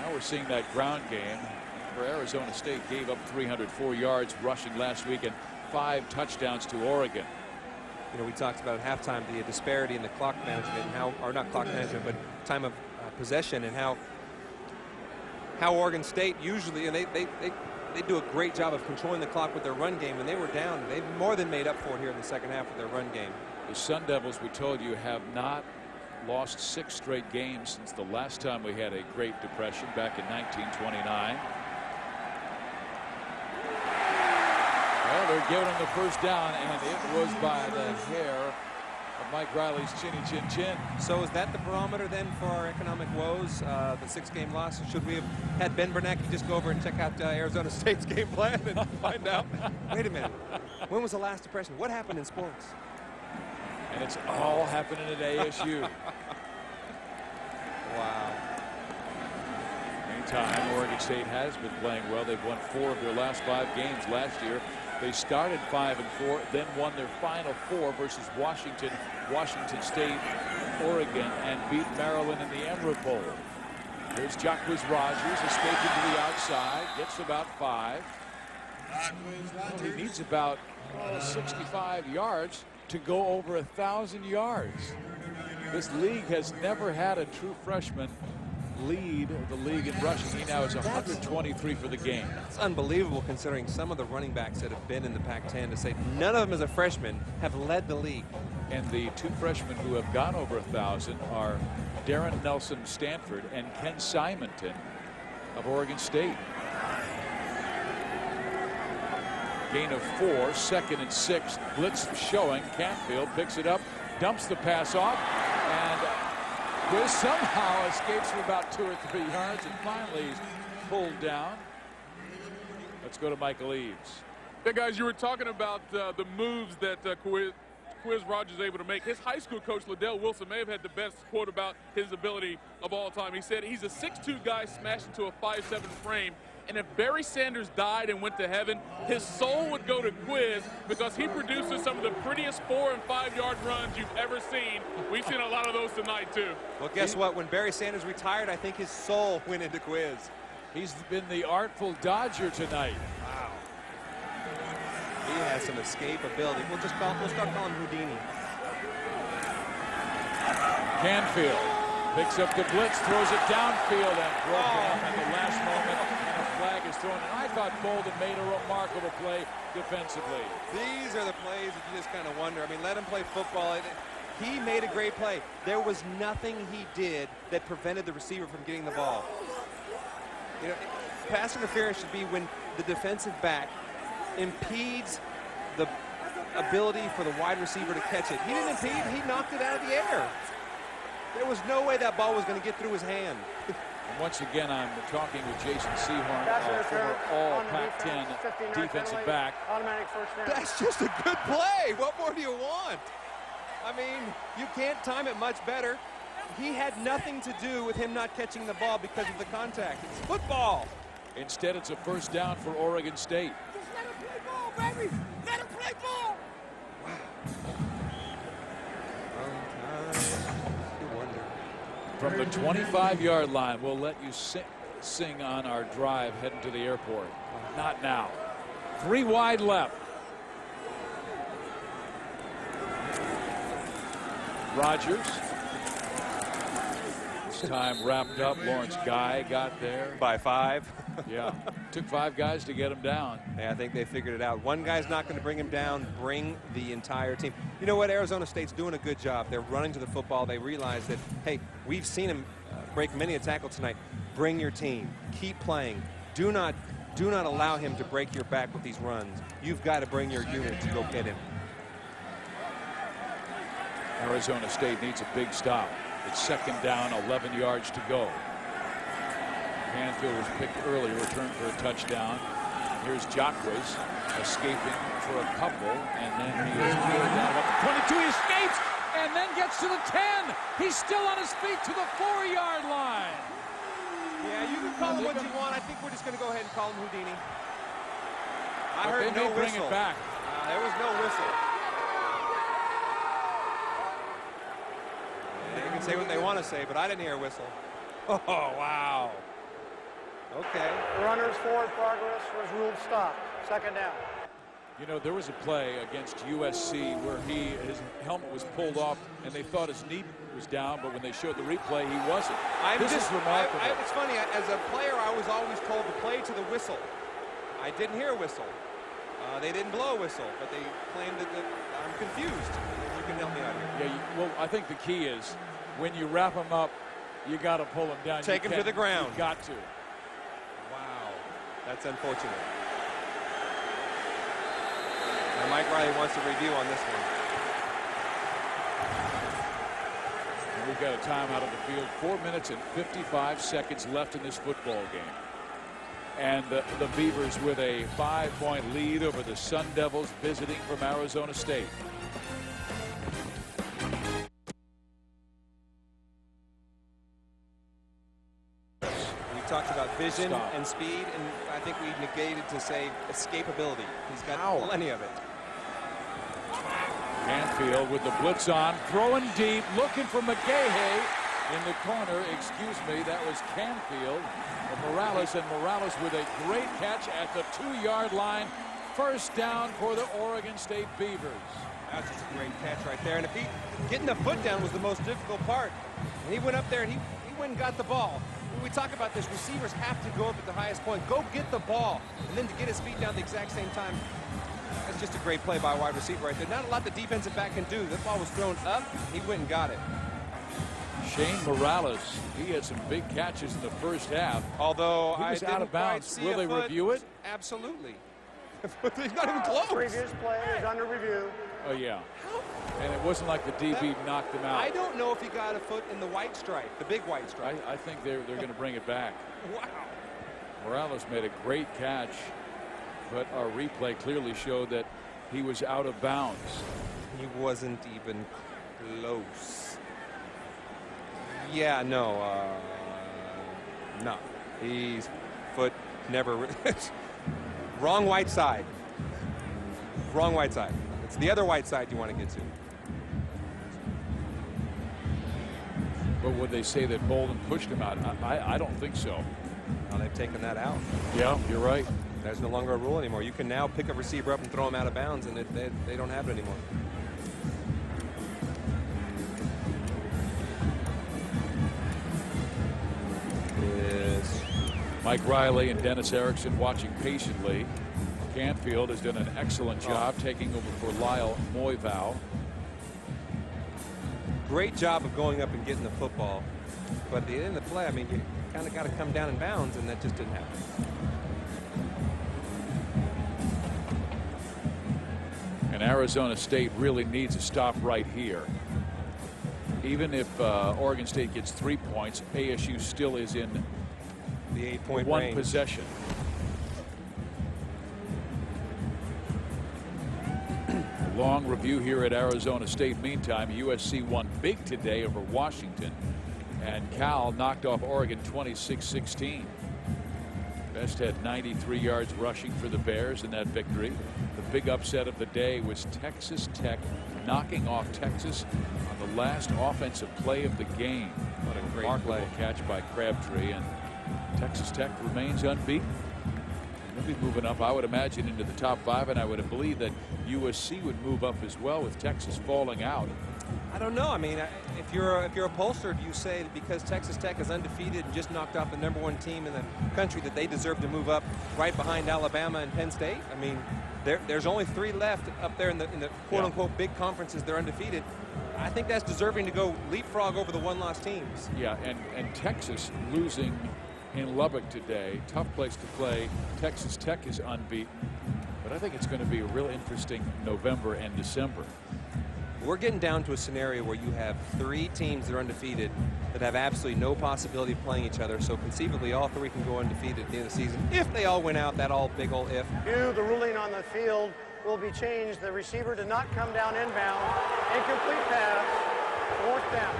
[SPEAKER 1] Now we're seeing that ground game where Arizona State gave up 304 yards rushing last week and 5 touchdowns to Oregon.
[SPEAKER 2] You know, we talked about at halftime the disparity in the clock management and how, or not clock management, but time of possession, and how Oregon State usually, and they do a great job of controlling the clock with their run game. When they were down, they've more than made up for it here in the second half with their run game.
[SPEAKER 1] The Sun Devils, we told you, have not lost 6 straight games since the last time we had a Great Depression back in 1929. Well, they're giving him the first down, and it was by the hair of Mike Riley's chinny chin chin.
[SPEAKER 2] So is that the barometer then for our economic woes, the 6-game loss? Should we have had Ben Bernanke just go over and check out Arizona State's game plan and find out? Wait a minute. When was the last depression? What happened in sports?
[SPEAKER 1] And it's all happening at ASU.
[SPEAKER 2] Wow.
[SPEAKER 1] Meantime, Oregon State has been playing well. They've won 4 of their last 5 games. Last year, they started 5-4, then won their final 4 versus Washington, Washington State, Oregon, and beat Maryland in the Emerald Bowl. Here's Jacquizz Rogers escaping to the outside, gets about 5. Well, he needs about 65 yards to go over 1,000 yards. This league has never had a true freshman lead the league in rushing. He now is 123 for the game.
[SPEAKER 2] It's unbelievable considering some of the running backs that have been in the Pac-10, to say none of them as a freshman have led the league.
[SPEAKER 1] And the 2 freshmen who have gone over 1,000 are Darren Nelson Stanford and Ken Simonton of Oregon State. Gain of 4, 2nd and 6. Blitz showing. Canfield picks it up, dumps the pass off, and Quiz somehow escapes for about 2 or 3 yards and finally is pulled down. Let's go to Michael Eaves.
[SPEAKER 5] Yeah, guys, you were talking about the moves that Jacquizz Rogers is able to make. His high school coach, Liddell Wilson, may have had the best quote about his ability of all time. He said he's a 6'2" guy smashed into a 5'7" frame. And if Barry Sanders died and went to heaven, his soul would go to Quiz because he produces some of the prettiest 4- and 5-yard runs you've ever seen. We've seen a lot of those tonight, too.
[SPEAKER 2] Well, guess what? When Barry Sanders retired, I think his soul went into Quiz.
[SPEAKER 1] He's been the artful Dodger tonight.
[SPEAKER 2] Wow. He has some escape ability. We'll start calling him Houdini.
[SPEAKER 1] Canfield picks up the blitz, throws it downfield, and broken up at the last moment. Flag is thrown, and I thought Bolden made a remarkable play defensively.
[SPEAKER 2] These are the plays that you just kind of wonder. I mean, let him play football. He made a great play. There was nothing he did that prevented the receiver from getting the ball. You know, pass interference should be when the defensive back impedes the ability for the wide receiver to catch it. He didn't impede. He knocked it out of the air. There was no way that ball was going to get through his hand.
[SPEAKER 1] And once again, I'm talking with Jason Sehorn, former All-Pac-10 defensive back.
[SPEAKER 2] That's just a good play. What more do you want? I mean, you can't time it much better. He had nothing to do with him not catching the ball because of the contact. It's football.
[SPEAKER 1] Instead, it's a first down for Oregon State.
[SPEAKER 6] Just let him play ball, baby. Let him play ball.
[SPEAKER 1] From the 25-yard line, we'll let you sing on our drive heading to the airport. Not now. 3 wide left. Rogers. This time wrapped up. Lawrence Guy got there.
[SPEAKER 2] By 5.
[SPEAKER 1] Yeah. Took 5 guys to get him down.
[SPEAKER 2] Yeah, I think they figured it out. One guy's not going to bring him down. Bring the entire team. You know what? Arizona State's doing a good job. They're running to the football. They realize that, hey, we've seen him break many a tackle tonight. Bring your team. Keep playing. Do not allow him to break your back with these runs. You've got to bring your unit to go get him.
[SPEAKER 1] Arizona State needs a big stop. It's second down, 11 yards to go. Canfield was picked early, returned for a touchdown. Here's Jacquez escaping for a couple, and then he is pulled down about the 22. He escapes and then gets to the 10. He's still on his feet to the 4-yard line.
[SPEAKER 2] Yeah, you can call him what you want. I think we're just going to go ahead and call him Houdini. I
[SPEAKER 1] But
[SPEAKER 2] heard
[SPEAKER 1] they
[SPEAKER 2] no
[SPEAKER 1] may bring
[SPEAKER 2] whistle.
[SPEAKER 1] it back.
[SPEAKER 2] There was no whistle. They can say what they want to say, but I didn't hear a whistle. Oh, wow. Okay.
[SPEAKER 6] The runner's forward progress was ruled stopped. Second down.
[SPEAKER 1] You know, there was a play against USC where his helmet was pulled off, and they thought his knee was down, but when they showed the replay, he wasn't. This is remarkable.
[SPEAKER 2] It's funny. As a player, I was always told to play to the whistle. I didn't hear a whistle. They didn't blow a whistle, but they claimed that I'm confused. You can help me out here.
[SPEAKER 1] Yeah, well, I think the key is when you wrap him up, you got to pull him down.
[SPEAKER 2] Take him to the ground.
[SPEAKER 1] You've got to.
[SPEAKER 2] Wow. That's unfortunate. Now Mike Riley wants a review on this one.
[SPEAKER 1] And we've got a timeout on the field. 4 minutes and 55 seconds left in this football game. And the Beavers with a 5-point lead over the Sun Devils visiting from Arizona State.
[SPEAKER 2] We talked about vision and speed, and I think we negated to say escapability. He's got plenty of it.
[SPEAKER 1] Canfield with the blitz on, throwing deep, looking for McGahey in the corner. Excuse me, that was Canfield. Morales, and Morales with a great catch at the 2-yard line. First down for the Oregon State Beavers.
[SPEAKER 2] That's just a great catch right there. And if getting the foot down was the most difficult part. And he went up there and he went and got the ball. When we talk about this, receivers have to go up at the highest point. Go get the ball. And then to get his feet down at the exact same time. That's just a great play by a wide receiver right there. Not a lot the defensive back can do. That ball was thrown up. He went and got it.
[SPEAKER 1] Shane Morales, he had some big catches in the first half.
[SPEAKER 2] Although
[SPEAKER 1] he was
[SPEAKER 2] I
[SPEAKER 1] out of bounds. Will they review it?
[SPEAKER 2] Absolutely. He's not even close.
[SPEAKER 6] Previous play is under review.
[SPEAKER 1] Oh, yeah. And it wasn't like the DB knocked him out.
[SPEAKER 2] I don't know if he got a foot in the white stripe, the big white stripe.
[SPEAKER 1] I think they're going to bring it back.
[SPEAKER 2] Wow. Morales
[SPEAKER 1] made a great catch, but our replay clearly showed that he was out of bounds.
[SPEAKER 2] He wasn't even close. Yeah, no. No. He's foot never. Wrong white side. Wrong white side. It's the other white side you want to get to.
[SPEAKER 1] But would they say that Bolden pushed him out? I don't think so.
[SPEAKER 2] Well, they've taken that out.
[SPEAKER 1] Yeah, you're right.
[SPEAKER 2] There's no longer a rule anymore. You can now pick a receiver up and throw him out of bounds, and they don't have it anymore.
[SPEAKER 1] Mike Riley and Dennis Erickson watching patiently. Canfield has done an excellent job taking over for Lyle Moyvow.
[SPEAKER 2] Great job of going up and getting the football. But at the end of the play, I mean, you kind of got to come down in bounds, and that just didn't happen.
[SPEAKER 1] And Arizona State really needs a stop right here. Even if Oregon State gets 3 points, ASU still is in
[SPEAKER 2] the 8-point
[SPEAKER 1] one
[SPEAKER 2] range.
[SPEAKER 1] Possession. Long review here at Arizona State. Meantime, USC won big today over Washington, and Cal knocked off Oregon 26-16. Best had 93 yards rushing for the Bears in that victory. The big upset of the day was Texas Tech knocking off Texas on the last offensive play of the game.
[SPEAKER 2] What a great
[SPEAKER 1] remarkable
[SPEAKER 2] play.
[SPEAKER 1] catch by Crabtree, and Texas Tech remains unbeaten. They'll be moving up, I would imagine, into the top 5, and I would believe that USC would move up as well with Texas falling out.
[SPEAKER 2] I don't know. I mean, if you're a pollster, do you say that because Texas Tech is undefeated and just knocked off the #1 team in the country that they deserve to move up right behind Alabama and Penn State? I mean, there's only 3 left up there in the quote-unquote big conferences. They're undefeated. I think that's deserving to go leapfrog over the one-loss teams.
[SPEAKER 1] Yeah, and Texas losing in Lubbock today. Tough place to play. Texas Tech is unbeaten. But I think it's going to be a real interesting November and December.
[SPEAKER 2] We're getting down to a scenario where you have 3 teams that are undefeated that have absolutely no possibility of playing each other. So conceivably, all 3 can go undefeated at the end of the season. If they all win out, that all big old if.
[SPEAKER 6] The ruling on the field will be changed. The receiver did not come down inbound. Incomplete pass. 4th down.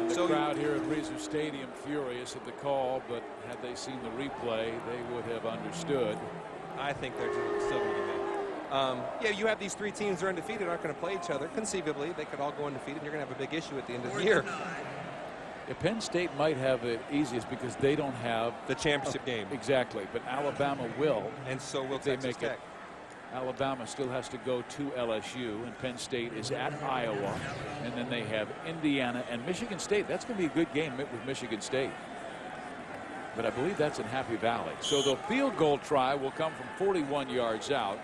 [SPEAKER 1] And the crowd here at Reser Stadium furious at the call, but had they seen the replay, they would have understood.
[SPEAKER 2] I think they're still going to be mad. Yeah, you have these 3 teams that are undefeated, aren't going to play each other. Conceivably, they could all go undefeated, and you're going to have a big issue at the end of the year.
[SPEAKER 1] Yeah, Penn State might have it easiest because they don't have
[SPEAKER 2] the championship game.
[SPEAKER 1] Exactly, but Alabama will.
[SPEAKER 2] And so will
[SPEAKER 1] they
[SPEAKER 2] Texas
[SPEAKER 1] make
[SPEAKER 2] Tech.
[SPEAKER 1] Alabama still has to go to LSU, and Penn State is at Iowa, and then they have Indiana and Michigan State. That's going to be a good game with Michigan State. But I believe that's in Happy Valley. So the field goal try will come from 41 yards out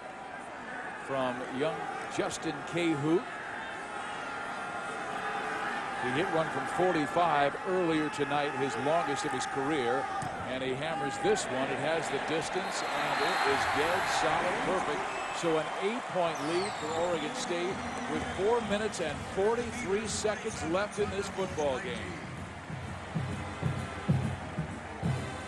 [SPEAKER 1] from young Justin Cahoot. He hit one from 45 earlier tonight, his longest of his career, and he hammers this one. It has the distance, and it is dead solid, perfect. So an 8-point lead for Oregon State with 4 minutes and 43 seconds left in this football game.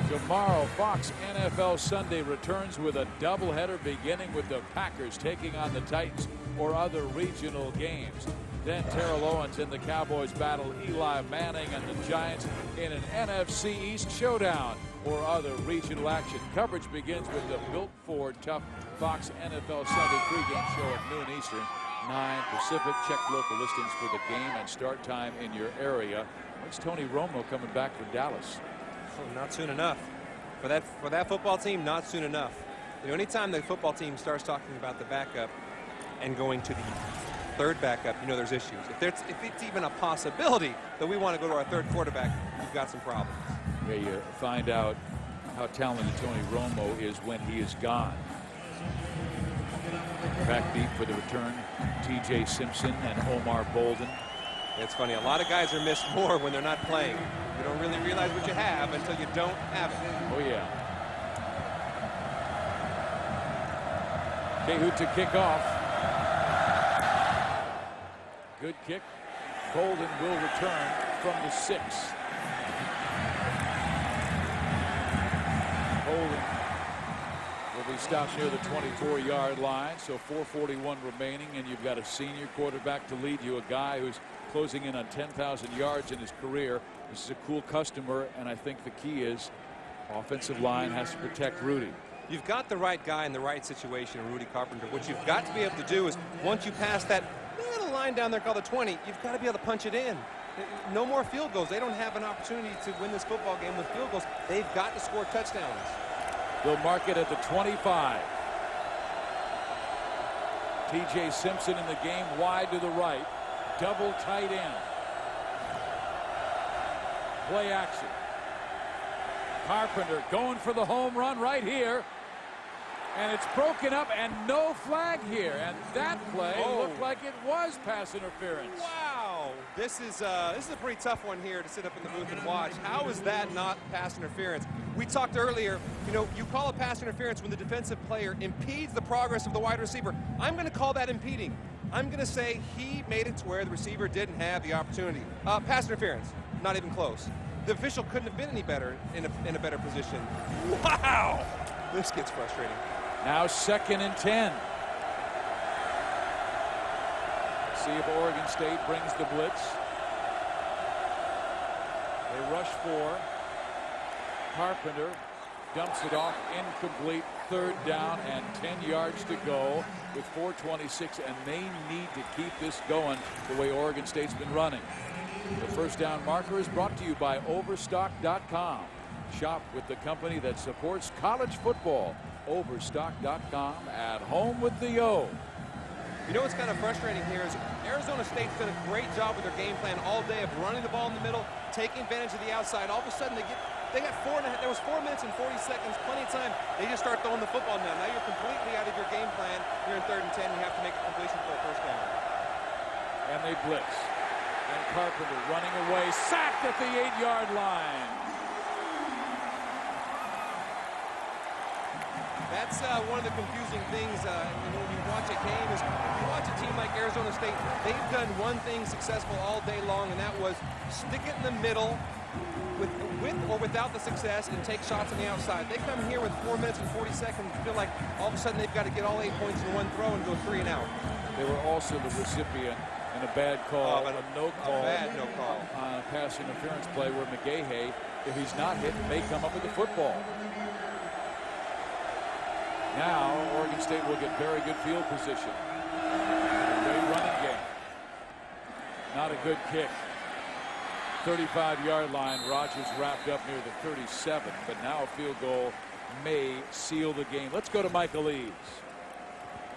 [SPEAKER 1] Tomorrow, Fox NFL Sunday returns with a doubleheader beginning with the Packers taking on the Titans or other regional games. Then Terrell Owens and the Cowboys battle Eli Manning and the Giants in an NFC East showdown or other regional action. Coverage begins with the Built Ford Tough Fox NFL Sunday pregame show at noon Eastern, 9 Pacific. Check local listings for the game and start time in your area. When's Tony Romo coming back from Dallas?
[SPEAKER 2] Oh, not soon enough. For that football team, not soon enough. You know, anytime the football team starts talking about the backup and going to the 3rd backup, you know there's issues. If it's even a possibility that we want to go to our 3rd quarterback, we've got some problems.
[SPEAKER 1] Yeah, you find out how talented Tony Romo is when he is gone. Back deep for the return, T.J. Simpson and Omar Bolden.
[SPEAKER 2] It's funny, a lot of guys are missed more when they're not playing. You don't really realize what you have until you don't have it.
[SPEAKER 1] Oh, yeah. Cahoot to kick off. Good kick. Bolden will return from the 6. Bolden will be stopped near the 24-yard line, so 4:41 remaining, and you've got a senior quarterback to lead you, a guy who's closing in on 10,000 yards in his career. This is a cool customer, and I think the key is offensive line has to protect Rudy.
[SPEAKER 2] You've got the right guy in the right situation, Rudy Carpenter. What you've got to be able to do is once you pass that little line down there called the 20, you've got to be able to punch it in. No more field goals. They don't have an opportunity to win this football game with field goals. They've got to score touchdowns.
[SPEAKER 1] They'll mark it at the 25. T.J. Simpson in the game wide to the right. Double tight end. Play action. Carpenter going for the home run right here. And it's broken up and no flag here. And that play looked like it was pass interference.
[SPEAKER 2] Wow. This is a pretty tough one here to sit up in the booth and watch. How is that not pass interference? We talked earlier, you know, you call it pass interference when the defensive player impedes the progress of the wide receiver. I'm going to call that impeding. I'm going to say he made it to where the receiver didn't have the opportunity. Pass interference, not even close. The official couldn't have been any better in a better position. Wow! This gets frustrating.
[SPEAKER 1] Now 2nd and 10. See if Oregon State brings the blitz. They rush 4. Carpenter dumps it off, incomplete, 3rd down and 10 yards to go with 4:26, and they need to keep this going the way Oregon State's been running. The first down marker is brought to you by Overstock.com. Shop with the company that supports college football. Overstock.com, at home with the O.
[SPEAKER 2] You know what's kind of frustrating here is Arizona State's done a great job with their game plan all day of running the ball in the middle, taking advantage of the outside. All of a sudden they got 4 minutes and 40 seconds, plenty of time. They just start throwing the football now. Now you're completely out of your game plan. You're in 3rd and 10. You have to make a completion for a first down.
[SPEAKER 1] And they blitz. And Carpenter running away, sacked at the 8-yard line.
[SPEAKER 2] That's one of the confusing things when you watch a game is you watch a team like Arizona State, they've done one thing successful all day long, and that was stick it in the middle with or without the success and take shots on the outside. They come here with 4 minutes and 40 seconds and feel like all of a sudden they've got to get all 8 points in one throw and go 3 and out.
[SPEAKER 1] They were also the recipient in a bad call, a no call on a pass interference play where McGahey, if he's not hit, may come up with the football. Now, Oregon State will get very good field position. Great running game. Not a good kick. 35-yard line. Rogers wrapped up near the 37, but now a field goal may seal the game. Let's go to Michael Eaves.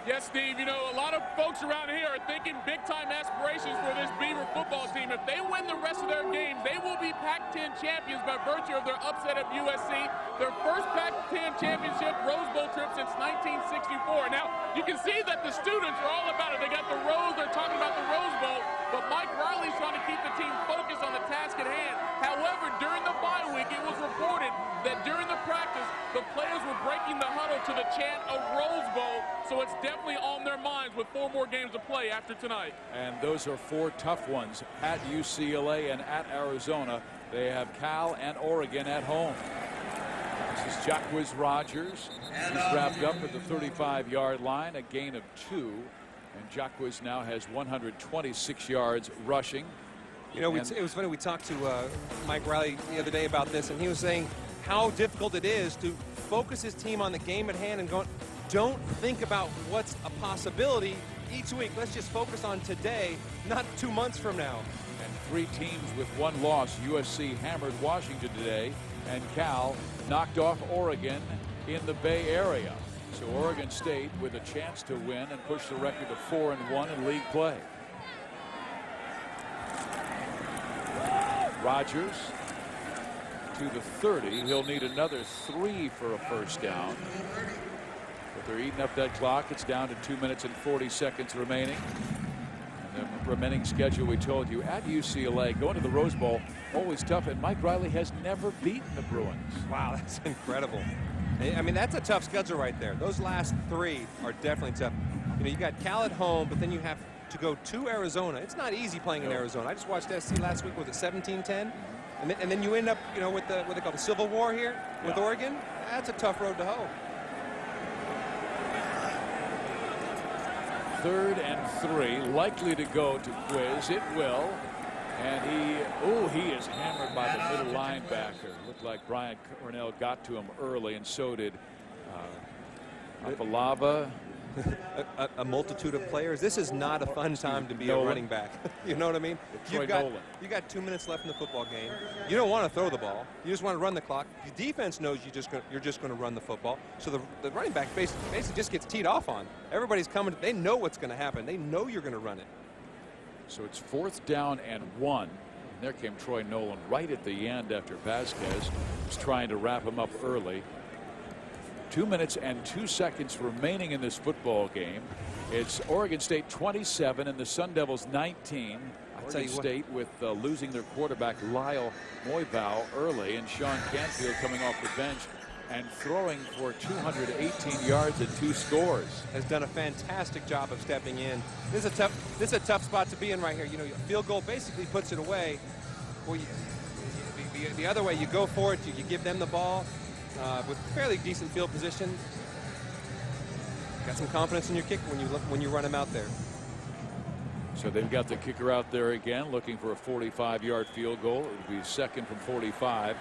[SPEAKER 5] Yes, Steve, you know, a lot of folks around here are thinking big-time aspirations for this Beaver football team. If they win the rest of their games, they will be Pac-10 champions by virtue of their upset of USC. Their first Pac-10 championship Rose Bowl trip since 1964. Now, you can see that the students are all about it. They got the Rose, they're talking about the Rose Bowl, but Mike Riley's trying to keep the team focused on the task at hand. However, during the bye week, it was reported that during the practice, the players were breaking the huddle to the chant of Rose Bowl, so it's definitely on their minds with 4 more games to play after tonight.
[SPEAKER 1] And those are 4 tough ones at UCLA and at Arizona. They have Cal and Oregon at home. This is Jacquizz Rogers. He's wrapped up at the 35-yard line, a gain of 2. And Jacquizz now has 126 yards rushing.
[SPEAKER 2] You know, it was funny, we talked to Mike Riley the other day about this, and he was saying how difficult it is to focus his team on the game at hand and don't think about what's a possibility each week. Let's just focus on today, not 2 months from now.
[SPEAKER 1] And 3 teams with 1 loss. USC hammered Washington today, and Cal knocked off Oregon in the Bay Area. So Oregon State with a chance to win and push the record to 4-1 in league play. Rogers to the 30. He'll need another 3 for a first down. But they're eating up that clock. It's down to 2 minutes and 40 seconds remaining. And the remaining schedule we told you at UCLA. Going to the Rose Bowl, always tough. And Mike Riley has never beaten the Bruins.
[SPEAKER 2] Wow, that's incredible. I mean, that's a tough schedule right there. Those last 3 are definitely tough. You know, you got Cal at home, but then you have to go to Arizona. It's not easy playing in Arizona. I just watched SC last week with a 17-10. And then you end up, you know, with what they call the Civil War here with Oregon. That's a tough road to hoe.
[SPEAKER 1] 3rd and 3, likely to go to Quiz. It will. And he is hammered by the middle linebacker. Looked like Brian Cornell got to him early, and so did Apalava.
[SPEAKER 2] A multitude of players. This is not a fun time to be a running back. You know what I mean? You got 2 minutes left in the football game. You don't want to throw the ball. You just want to run the clock. The defense knows you're just going to run the football. So the running back basically just gets teed off on. Everybody's coming. They know what's going to happen. They know you're going to run it.
[SPEAKER 1] So it's 4th down and 1. And there came Troy Nolan right at the end after Vasquez was trying to wrap him up early. 2 minutes and 2 seconds remaining in this football game. It's Oregon State 27 and the Sun Devils 19. Oregon State with losing their quarterback Lyle Moybau early, and Sean Canfield coming off the bench and throwing for 218 yards and 2 scores.
[SPEAKER 2] Has done a fantastic job of stepping in. This is a tough spot to be in right here. You know, a field goal basically puts it away. Well, the other way, you go for it. You give them the ball with fairly decent field position. Got some confidence in your kicker when you run him out there.
[SPEAKER 1] So they've got the kicker out there again, looking for a 45-yard field goal. It would be 2nd from 45,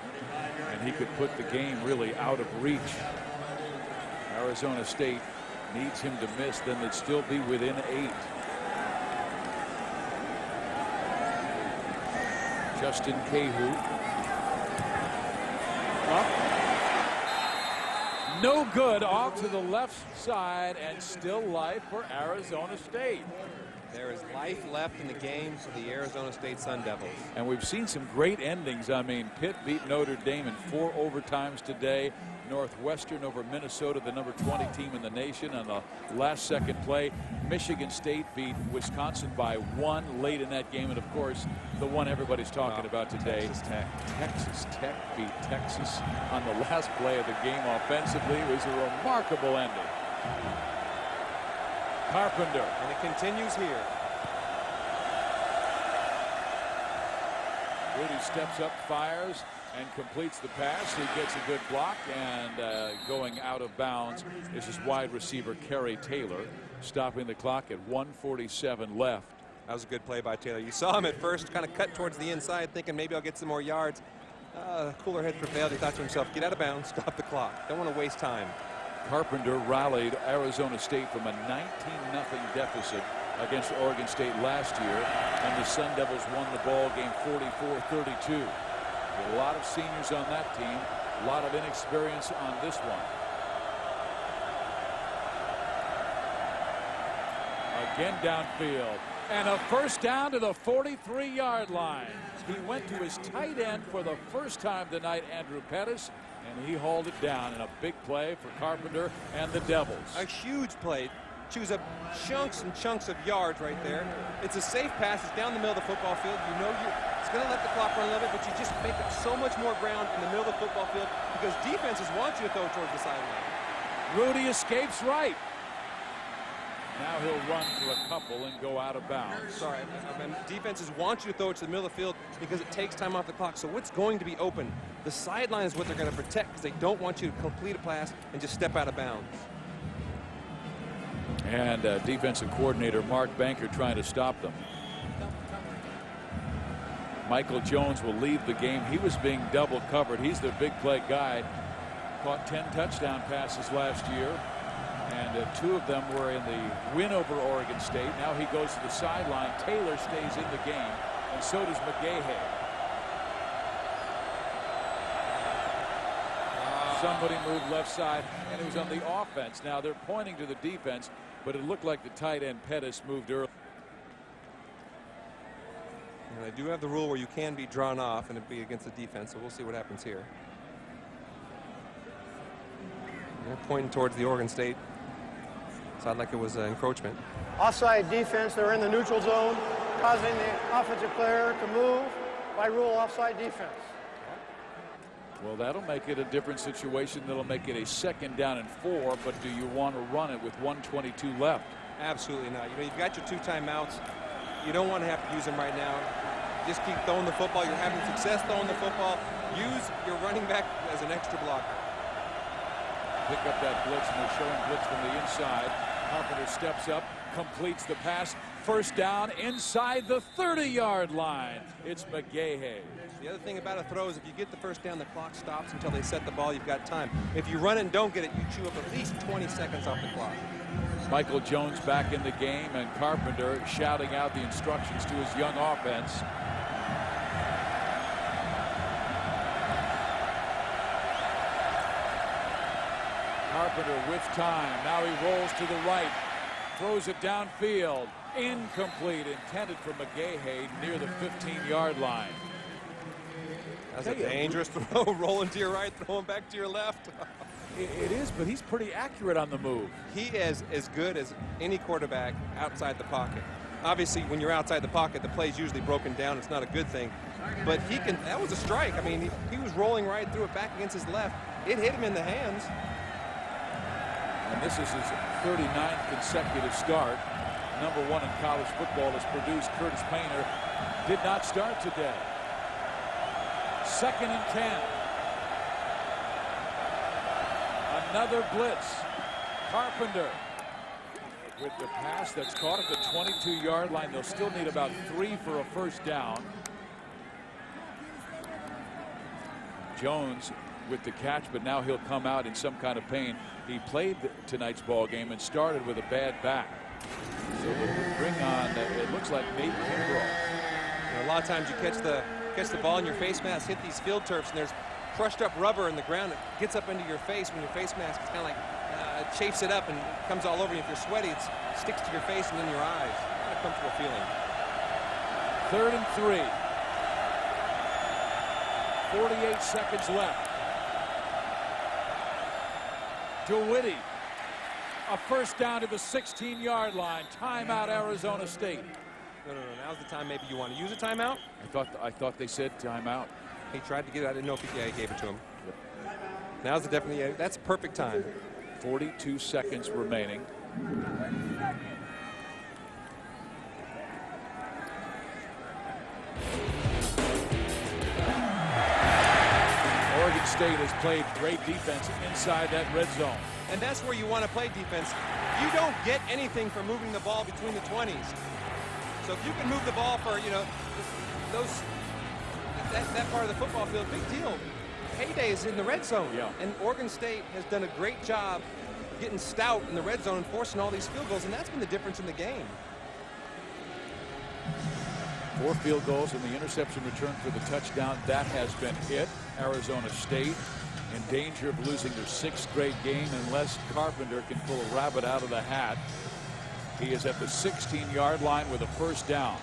[SPEAKER 1] and he could put the game really out of reach. Arizona State needs him to miss, then they'd still be within 8. Justin Cahoon. No good, off to the left side, and still life for Arizona State.
[SPEAKER 2] There is life left in the game for the Arizona State Sun Devils.
[SPEAKER 1] And we've seen some great endings. I mean, Pitt beat Notre Dame in 4 overtimes today. Northwestern over Minnesota, the number 20 team in the nation, on the last second play. Michigan State beat Wisconsin by 1 late in that game. And of course, the one everybody's talking about today. Texas Tech beat Texas on the last play of the game offensively. It was a remarkable ending. Carpenter.
[SPEAKER 2] And it continues here.
[SPEAKER 1] Rudy steps up, fires, and completes the pass. He gets a good block, and going out of bounds is his wide receiver, Kerry Taylor, stopping the clock at 1:47 left.
[SPEAKER 2] That was a good play by Taylor. You saw him at first kind of cut towards the inside, thinking maybe I'll get some more yards. Cooler head prevailed. He thought to himself, get out of bounds, stop the clock. Don't want to waste time.
[SPEAKER 1] Carpenter rallied Arizona State from a 19-0 deficit against Oregon State last year, and the Sun Devils won the ball game 44-32. A lot of seniors on that team, a lot of inexperience on this one. Again downfield, and a first down to the 43-yard line. He went to his tight end for the first time tonight, Andrew Pettis, and he hauled it down in a big play for Carpenter and the Devils.
[SPEAKER 2] A huge play. Chews up chunks and chunks of yards right there. It's a safe pass. It's down the middle of the football field. You know it's going to let the clock run a little bit, but you just make up so much more ground in the middle of the football field because defenses want you to throw towards the sideline.
[SPEAKER 1] Rudy escapes right. Now he'll run for a couple and go out of bounds.
[SPEAKER 2] Sorry, defenses want you to throw it to the middle of the field because it takes time off the clock. So what's going to be open? The sideline is what they're going to protect because they don't want you to complete a pass and just step out of bounds.
[SPEAKER 1] And defensive coordinator Mark Banker trying to stop them. Michael Jones will leave the game. He was being double covered. He's the big play guy. Caught 10 touchdown passes last year, and 2 of them were in the win over Oregon State. Now he goes to the sideline. Taylor stays in the game, and so does McGahey. Somebody moved left side, and it was on the offense. Now they're pointing to the defense, but it looked like the tight end Pettis moved early.
[SPEAKER 2] And they do have the rule where you can be drawn off and it'd be against the defense, so we'll see what happens here. They're pointing towards the Oregon State. Sounded like it was encroachment.
[SPEAKER 6] Offside defense, they're in the neutral zone, causing the offensive player to move. By rule, offside defense.
[SPEAKER 1] Well, that'll make it a different situation. That'll make it a 2nd down and 4, but do you want to run it with 1:22 left?
[SPEAKER 2] Absolutely not. You know, you've got your 2 timeouts. You don't want to have to use them right now. Just keep throwing the football. You're having success throwing the football. Use your running back as an extra blocker.
[SPEAKER 1] Pick up that blitz, and they're showing blitz from the inside. Carpenter steps up, completes the pass. First down inside the 30-yard line. It's McGahey.
[SPEAKER 2] The other thing about a throw is if you get the first down, the clock stops until they set the ball. You've got time. If you run it and don't get it, you chew up at least 20 seconds off the clock.
[SPEAKER 1] Michael Jones back in the game, and Carpenter shouting out the instructions to his young offense. Carpenter with time. Now he rolls to the right. Throws it downfield. Incomplete. Intended for McGahey near the 15-yard line.
[SPEAKER 2] That's a dangerous throw. Rolling to your right, throwing back to your left.
[SPEAKER 1] It is, but he's pretty accurate on the move.
[SPEAKER 2] He is as good as any quarterback outside the pocket. Obviously, when you're outside the pocket, the play's usually broken down. It's not a good thing. But he can. That was a strike. I mean, he was rolling right through it back against his left. It hit him in the hands.
[SPEAKER 1] And this is his 39th consecutive start. Number 1 in college football is produced. Curtis Painter did not start today. 2nd and 10. Another blitz. Carpenter with the pass that's caught at the 22-yard line. They'll still need about 3 for a first down. Jones with the catch, but now he'll come out in some kind of pain. He played tonight's ball game and started with a bad back. So they'll bring on, it looks like Nate Kimbrough.
[SPEAKER 2] You know, a lot of times you catch the ball in your face mask, hit these field turfs, and there's crushed up rubber in the ground. It gets up into your face when your face mask is kind of like chafes it up and comes all over you. If you're sweaty, it sticks to your face and in your eyes. comfortable feeling.
[SPEAKER 1] 3rd and 3. 48 seconds left. DeWitty. A first down to the 16-yard line. Timeout, Arizona State.
[SPEAKER 2] No. Now's the time maybe you want to use a timeout.
[SPEAKER 1] I thought they said timeout.
[SPEAKER 2] He tried to get it. I didn't know if he gave it to him. Yep. Now's the definitely. That's perfect time.
[SPEAKER 1] 42 seconds remaining. Oregon State has played great defense inside that red zone.
[SPEAKER 2] And that's where you want to play defense. You don't get anything for moving the ball between the 20s. So if you can move the ball for, that part of the football field, big deal. Heyday is in the red zone.
[SPEAKER 1] Yeah.
[SPEAKER 2] And Oregon State has done a great job getting stout in the red zone and forcing all these field goals, and that's been the difference in the game.
[SPEAKER 1] 4 field goals and the interception return for the touchdown. That has been it. Arizona State in danger of losing their 6th straight game unless Carpenter can pull a rabbit out of the hat. He is at the 16-yard line with a first down.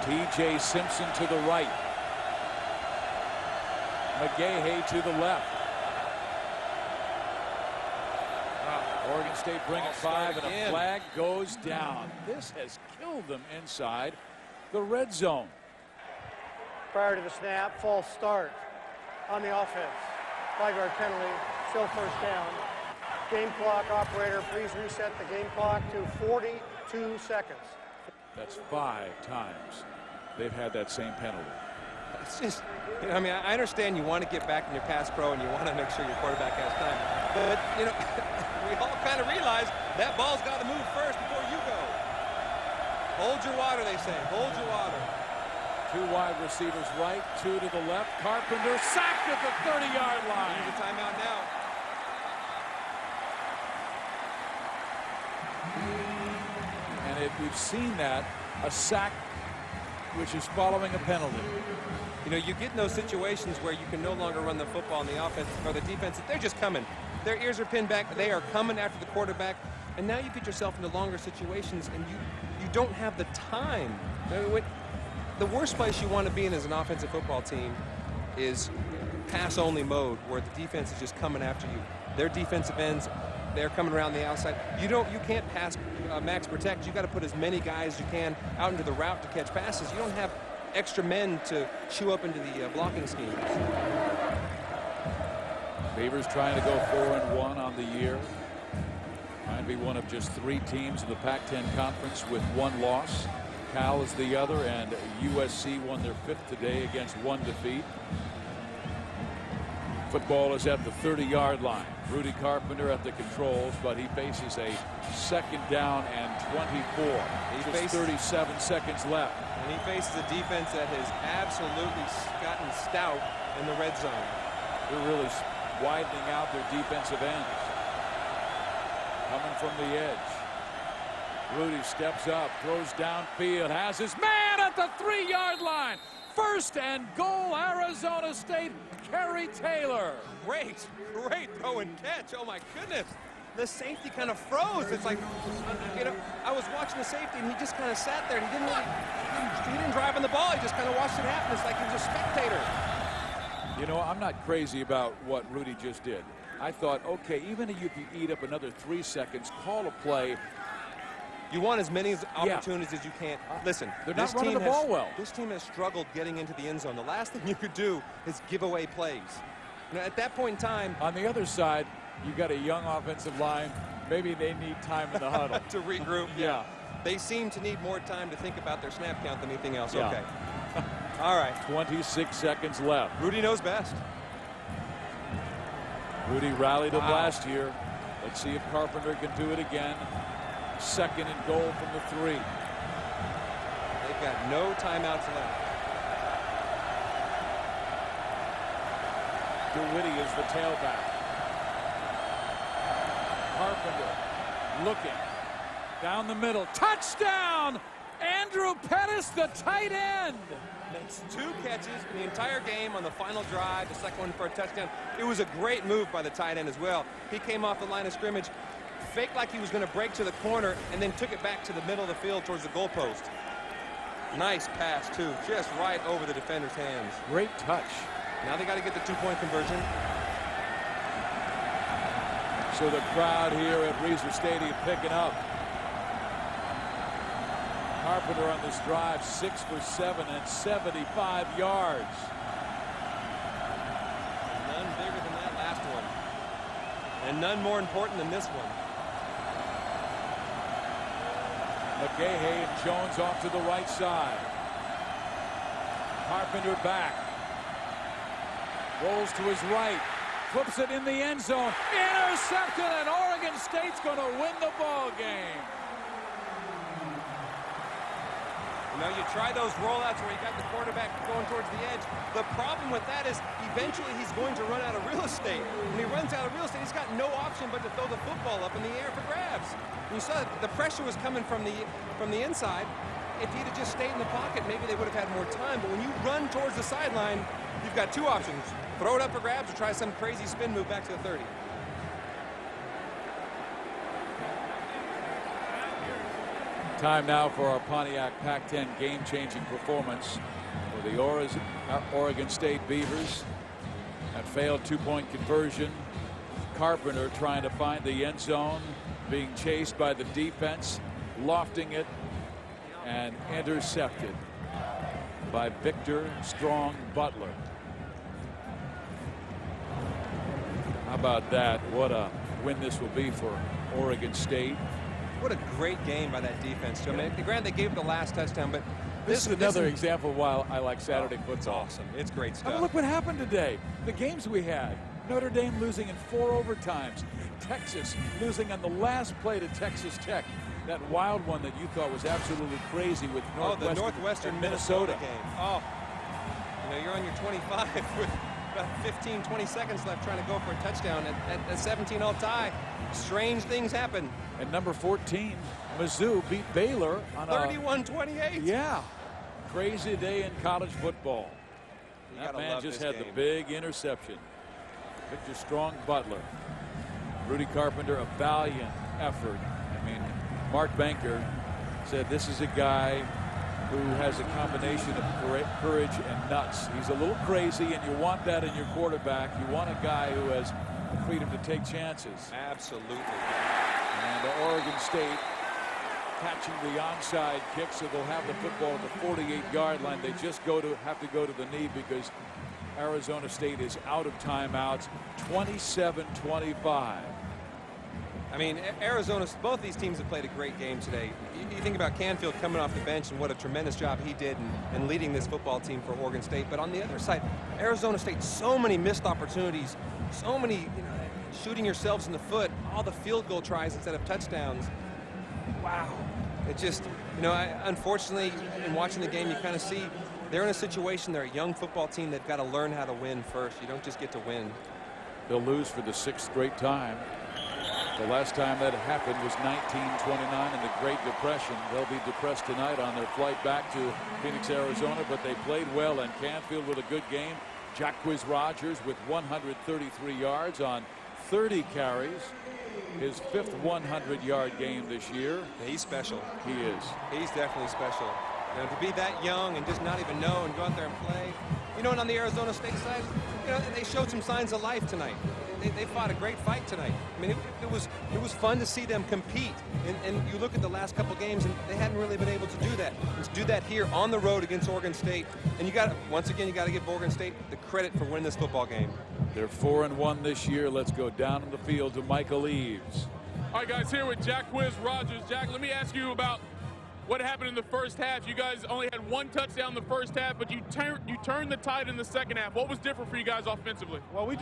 [SPEAKER 1] T.J. Simpson to the right. McGahey to the left. Oregon State bring it 5 and a flag goes down. This has killed them inside the red zone.
[SPEAKER 6] Prior to the snap, false start on the offense. 5-yard penalty, still first down. Game clock operator, please reset the game clock to 42 seconds.
[SPEAKER 1] That's 5 times they've had that same penalty.
[SPEAKER 2] It's just, I understand you want to get back in your pass pro and you want to make sure your quarterback has time. But, we all kind of realize that ball's got to move first before you go. Hold your water, they say. Hold your water.
[SPEAKER 1] 2 wide receivers right, 2 to the left. Carpenter sacked at the 30-yard line.
[SPEAKER 2] Need a timeout now.
[SPEAKER 1] And we've seen that, a sack which is following a penalty.
[SPEAKER 2] You get in those situations where you can no longer run the football on the offense or the defense. They're just coming. Their ears are pinned back. They are coming after the quarterback. And now you get yourself into longer situations, and you don't have the time. The worst place you want to be in as an offensive football team is pass-only mode, where the defense is just coming after you. Their defensive ends, they're coming around the outside. You can't pass max protect. You got to put as many guys as you can out into the route to catch passes. You don't have extra men to chew up into the blocking schemes.
[SPEAKER 1] Beavers trying to go 4-1 on the year. Trying to be one of just 3 teams in the Pac-10 conference with 1 loss. Cal is the other, and USC won their 5th today against 1 defeat. Football is at the 30-yard line. Rudy Carpenter at the controls, but he faces a 2nd down and 24. He faces 37 seconds left.
[SPEAKER 2] And he faces a defense that has absolutely gotten stout in the red zone.
[SPEAKER 1] They're really widening out their defensive ends. Coming from the edge. Rudy steps up, throws downfield, has his man at the 3-yard line. 1st and goal, Arizona State. Kerry Taylor.
[SPEAKER 2] Great throw and catch. Oh my goodness. The safety kind of froze. It's like, I was watching the safety and he just kind of sat there. He didn't drive on the ball. He just kind of watched it happen. It's like he was a spectator.
[SPEAKER 1] I'm not crazy about what Rudy just did. I thought, okay, even if you eat up another 3 seconds, call a play.
[SPEAKER 2] You want as many opportunities as you can. Listen,
[SPEAKER 1] they're not running the ball well.
[SPEAKER 2] This team has struggled getting into the end zone. The last thing you could do is give away plays. At that point in time,
[SPEAKER 1] on the other side, you got a young offensive line. Maybe they need time in the huddle
[SPEAKER 2] to regroup. Yeah, they seem to need more time to think about their snap count than anything else. Okay. All right.
[SPEAKER 1] 26 seconds left.
[SPEAKER 2] Rudy knows best.
[SPEAKER 1] Rudy rallied him last year. Let's see if Carpenter can do it again. 2nd and goal from the 3.
[SPEAKER 2] They've got no timeouts left.
[SPEAKER 1] DeWitty is the tailback. Carpenter looking down the middle. Touchdown! Andrew Pettis, the tight end.
[SPEAKER 2] Makes 2 catches in the entire game on the final drive, the second one for a touchdown. It was a great move by the tight end as well. He came off the line of scrimmage, faked like he was going to break to the corner, and then took it back to the middle of the field towards the goalpost. Nice pass, too, just right over the defender's hands.
[SPEAKER 1] Great touch.
[SPEAKER 2] Now they got to get the 2-point conversion.
[SPEAKER 1] So the crowd here at Reser Stadium picking up. Carpenter on this drive, 6 for 7 and 75 yards.
[SPEAKER 2] None bigger than that last one. And none more important than this one.
[SPEAKER 1] McGahey and Jones off to the right side. Carpenter back. Rolls to his right. Flips it in the end zone. Intercepted, and Oregon State's going to win the ball game.
[SPEAKER 2] You know, you try those rollouts where you got the quarterback going towards the edge. The problem with that is eventually he's going to run out of real estate. When he runs out of real estate, he's got no option but to throw the football up in the air for grabs. And you saw the pressure was coming from the inside. If he'd have just stayed in the pocket, maybe they would have had more time. But when you run towards the sideline, you've got 2 options. Throw it up for grabs or try some crazy spin move back to the 30.
[SPEAKER 1] Time now for our Pontiac Pac-10 game-changing performance for the Oregon State Beavers. That failed 2-point conversion. Carpenter trying to find the end zone, being chased by the defense, lofting it, and intercepted by Victor Strong Butler. How about that? What a win this will be for Oregon State.
[SPEAKER 2] What a great game by that defense. I mean, granted, they gave the last touchdown, but
[SPEAKER 1] this is another example of why I like Saturday football.
[SPEAKER 2] It's awesome. It's great stuff.
[SPEAKER 1] I mean, look what happened today. The games we had. Notre Dame losing in 4 overtimes. Texas losing on the last play to Texas Tech. That wild one that you thought was absolutely crazy with
[SPEAKER 2] the Northwestern Minnesota game. Oh, you know, you're on your 25 with about 15, 20 seconds left trying to go for a touchdown at 17-all tie. Strange things happen.
[SPEAKER 1] And number 14, Mizzou beat Baylor on
[SPEAKER 2] 31-28.
[SPEAKER 1] Yeah. Crazy day in college football. That man just had the big interception. Victor Strong Butler. Rudy Carpenter, a valiant effort. I mean, Mark Banker said this is a guy who has a combination of courage and nuts. He's a little crazy, and you want that in your quarterback. You want a guy who has the freedom to take chances.
[SPEAKER 2] Absolutely.
[SPEAKER 1] And Oregon State catching the onside kick, so they'll have the football at the 48-yard line. They just have to go to the knee because Arizona State is out of timeouts. 27-25.
[SPEAKER 2] I mean, Arizona, both these teams have played a great game today. You think about Canfield coming off the bench and what a tremendous job he did in leading this football team for Oregon State. But on the other side, Arizona State, so many missed opportunities, so many shooting yourselves in the foot, all the field goal tries instead of touchdowns. Wow. It just, unfortunately, in watching the game, you kind of see they're in a situation, they're a young football team. They've got to learn how to win first. You don't just get to win.
[SPEAKER 1] They'll lose for the 6th straight time. The last time that happened was 1929 in the Great Depression. They'll be depressed tonight on their flight back to Phoenix, Arizona, but they played well, and Canfield with a good game. Jacquizz Rodgers with 133 yards on 30 carries. His 5th 100-yard game this year.
[SPEAKER 2] He's special.
[SPEAKER 1] He is.
[SPEAKER 2] He's definitely special. To be that young and just not even know and go out there and play. And on the Arizona State side, they showed some signs of life tonight. They fought a great fight tonight. I mean, it was fun to see them compete. And you look at the last couple games, and they hadn't really been able to do that. And to do that here on the road against Oregon State, and once again, you got to give Oregon State the credit for winning this football game.
[SPEAKER 1] They're 4-1 this year. Let's go down in the field to Michael Eaves.
[SPEAKER 5] All right, guys, here with Jacquizz Rodgers. Jack, let me ask you about what happened in the first half. You guys only had 1 touchdown in the first half, but you turned the tide in the second half. What was different for you guys offensively?
[SPEAKER 11] Well, we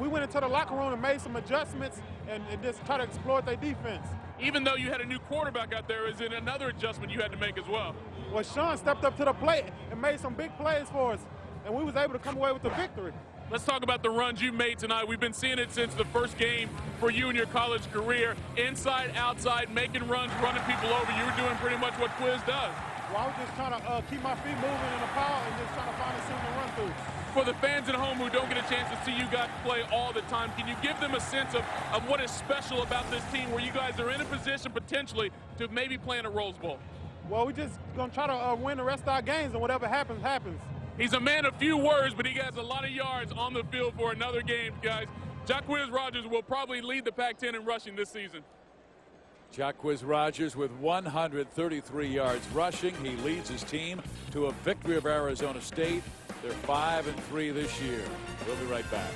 [SPEAKER 11] went into the locker room and made some adjustments and just try to exploit their defense.
[SPEAKER 5] Even though you had a new quarterback out there, is it another adjustment you had to make as well?
[SPEAKER 11] Well, Sean stepped up to the plate and made some big plays for us, and we was able to come away with the victory.
[SPEAKER 5] Let's talk about the runs you made tonight. We've been seeing it since the first game for you in your college career. Inside, outside, making runs, running people over. You were doing pretty much what Quiz does.
[SPEAKER 11] Well, I was just trying to keep my feet moving in the power and just trying to find a seam to run through.
[SPEAKER 5] For the fans at home who don't get a chance to see you guys play all the time, can you give them a sense of what is special about this team where you guys are in a position potentially to maybe play in a Rose Bowl?
[SPEAKER 11] Well, we're just going to try to win the rest of our games, and whatever happens, happens.
[SPEAKER 5] He's a man of few words, but he has a lot of yards on the field for another game, guys. Jacquizz Rodgers will probably lead the Pac-10 in rushing this season.
[SPEAKER 1] Jacquizz Rodgers with 133 yards rushing. He leads his team to a victory of Arizona State. They're 5-3 this year. We'll be right back.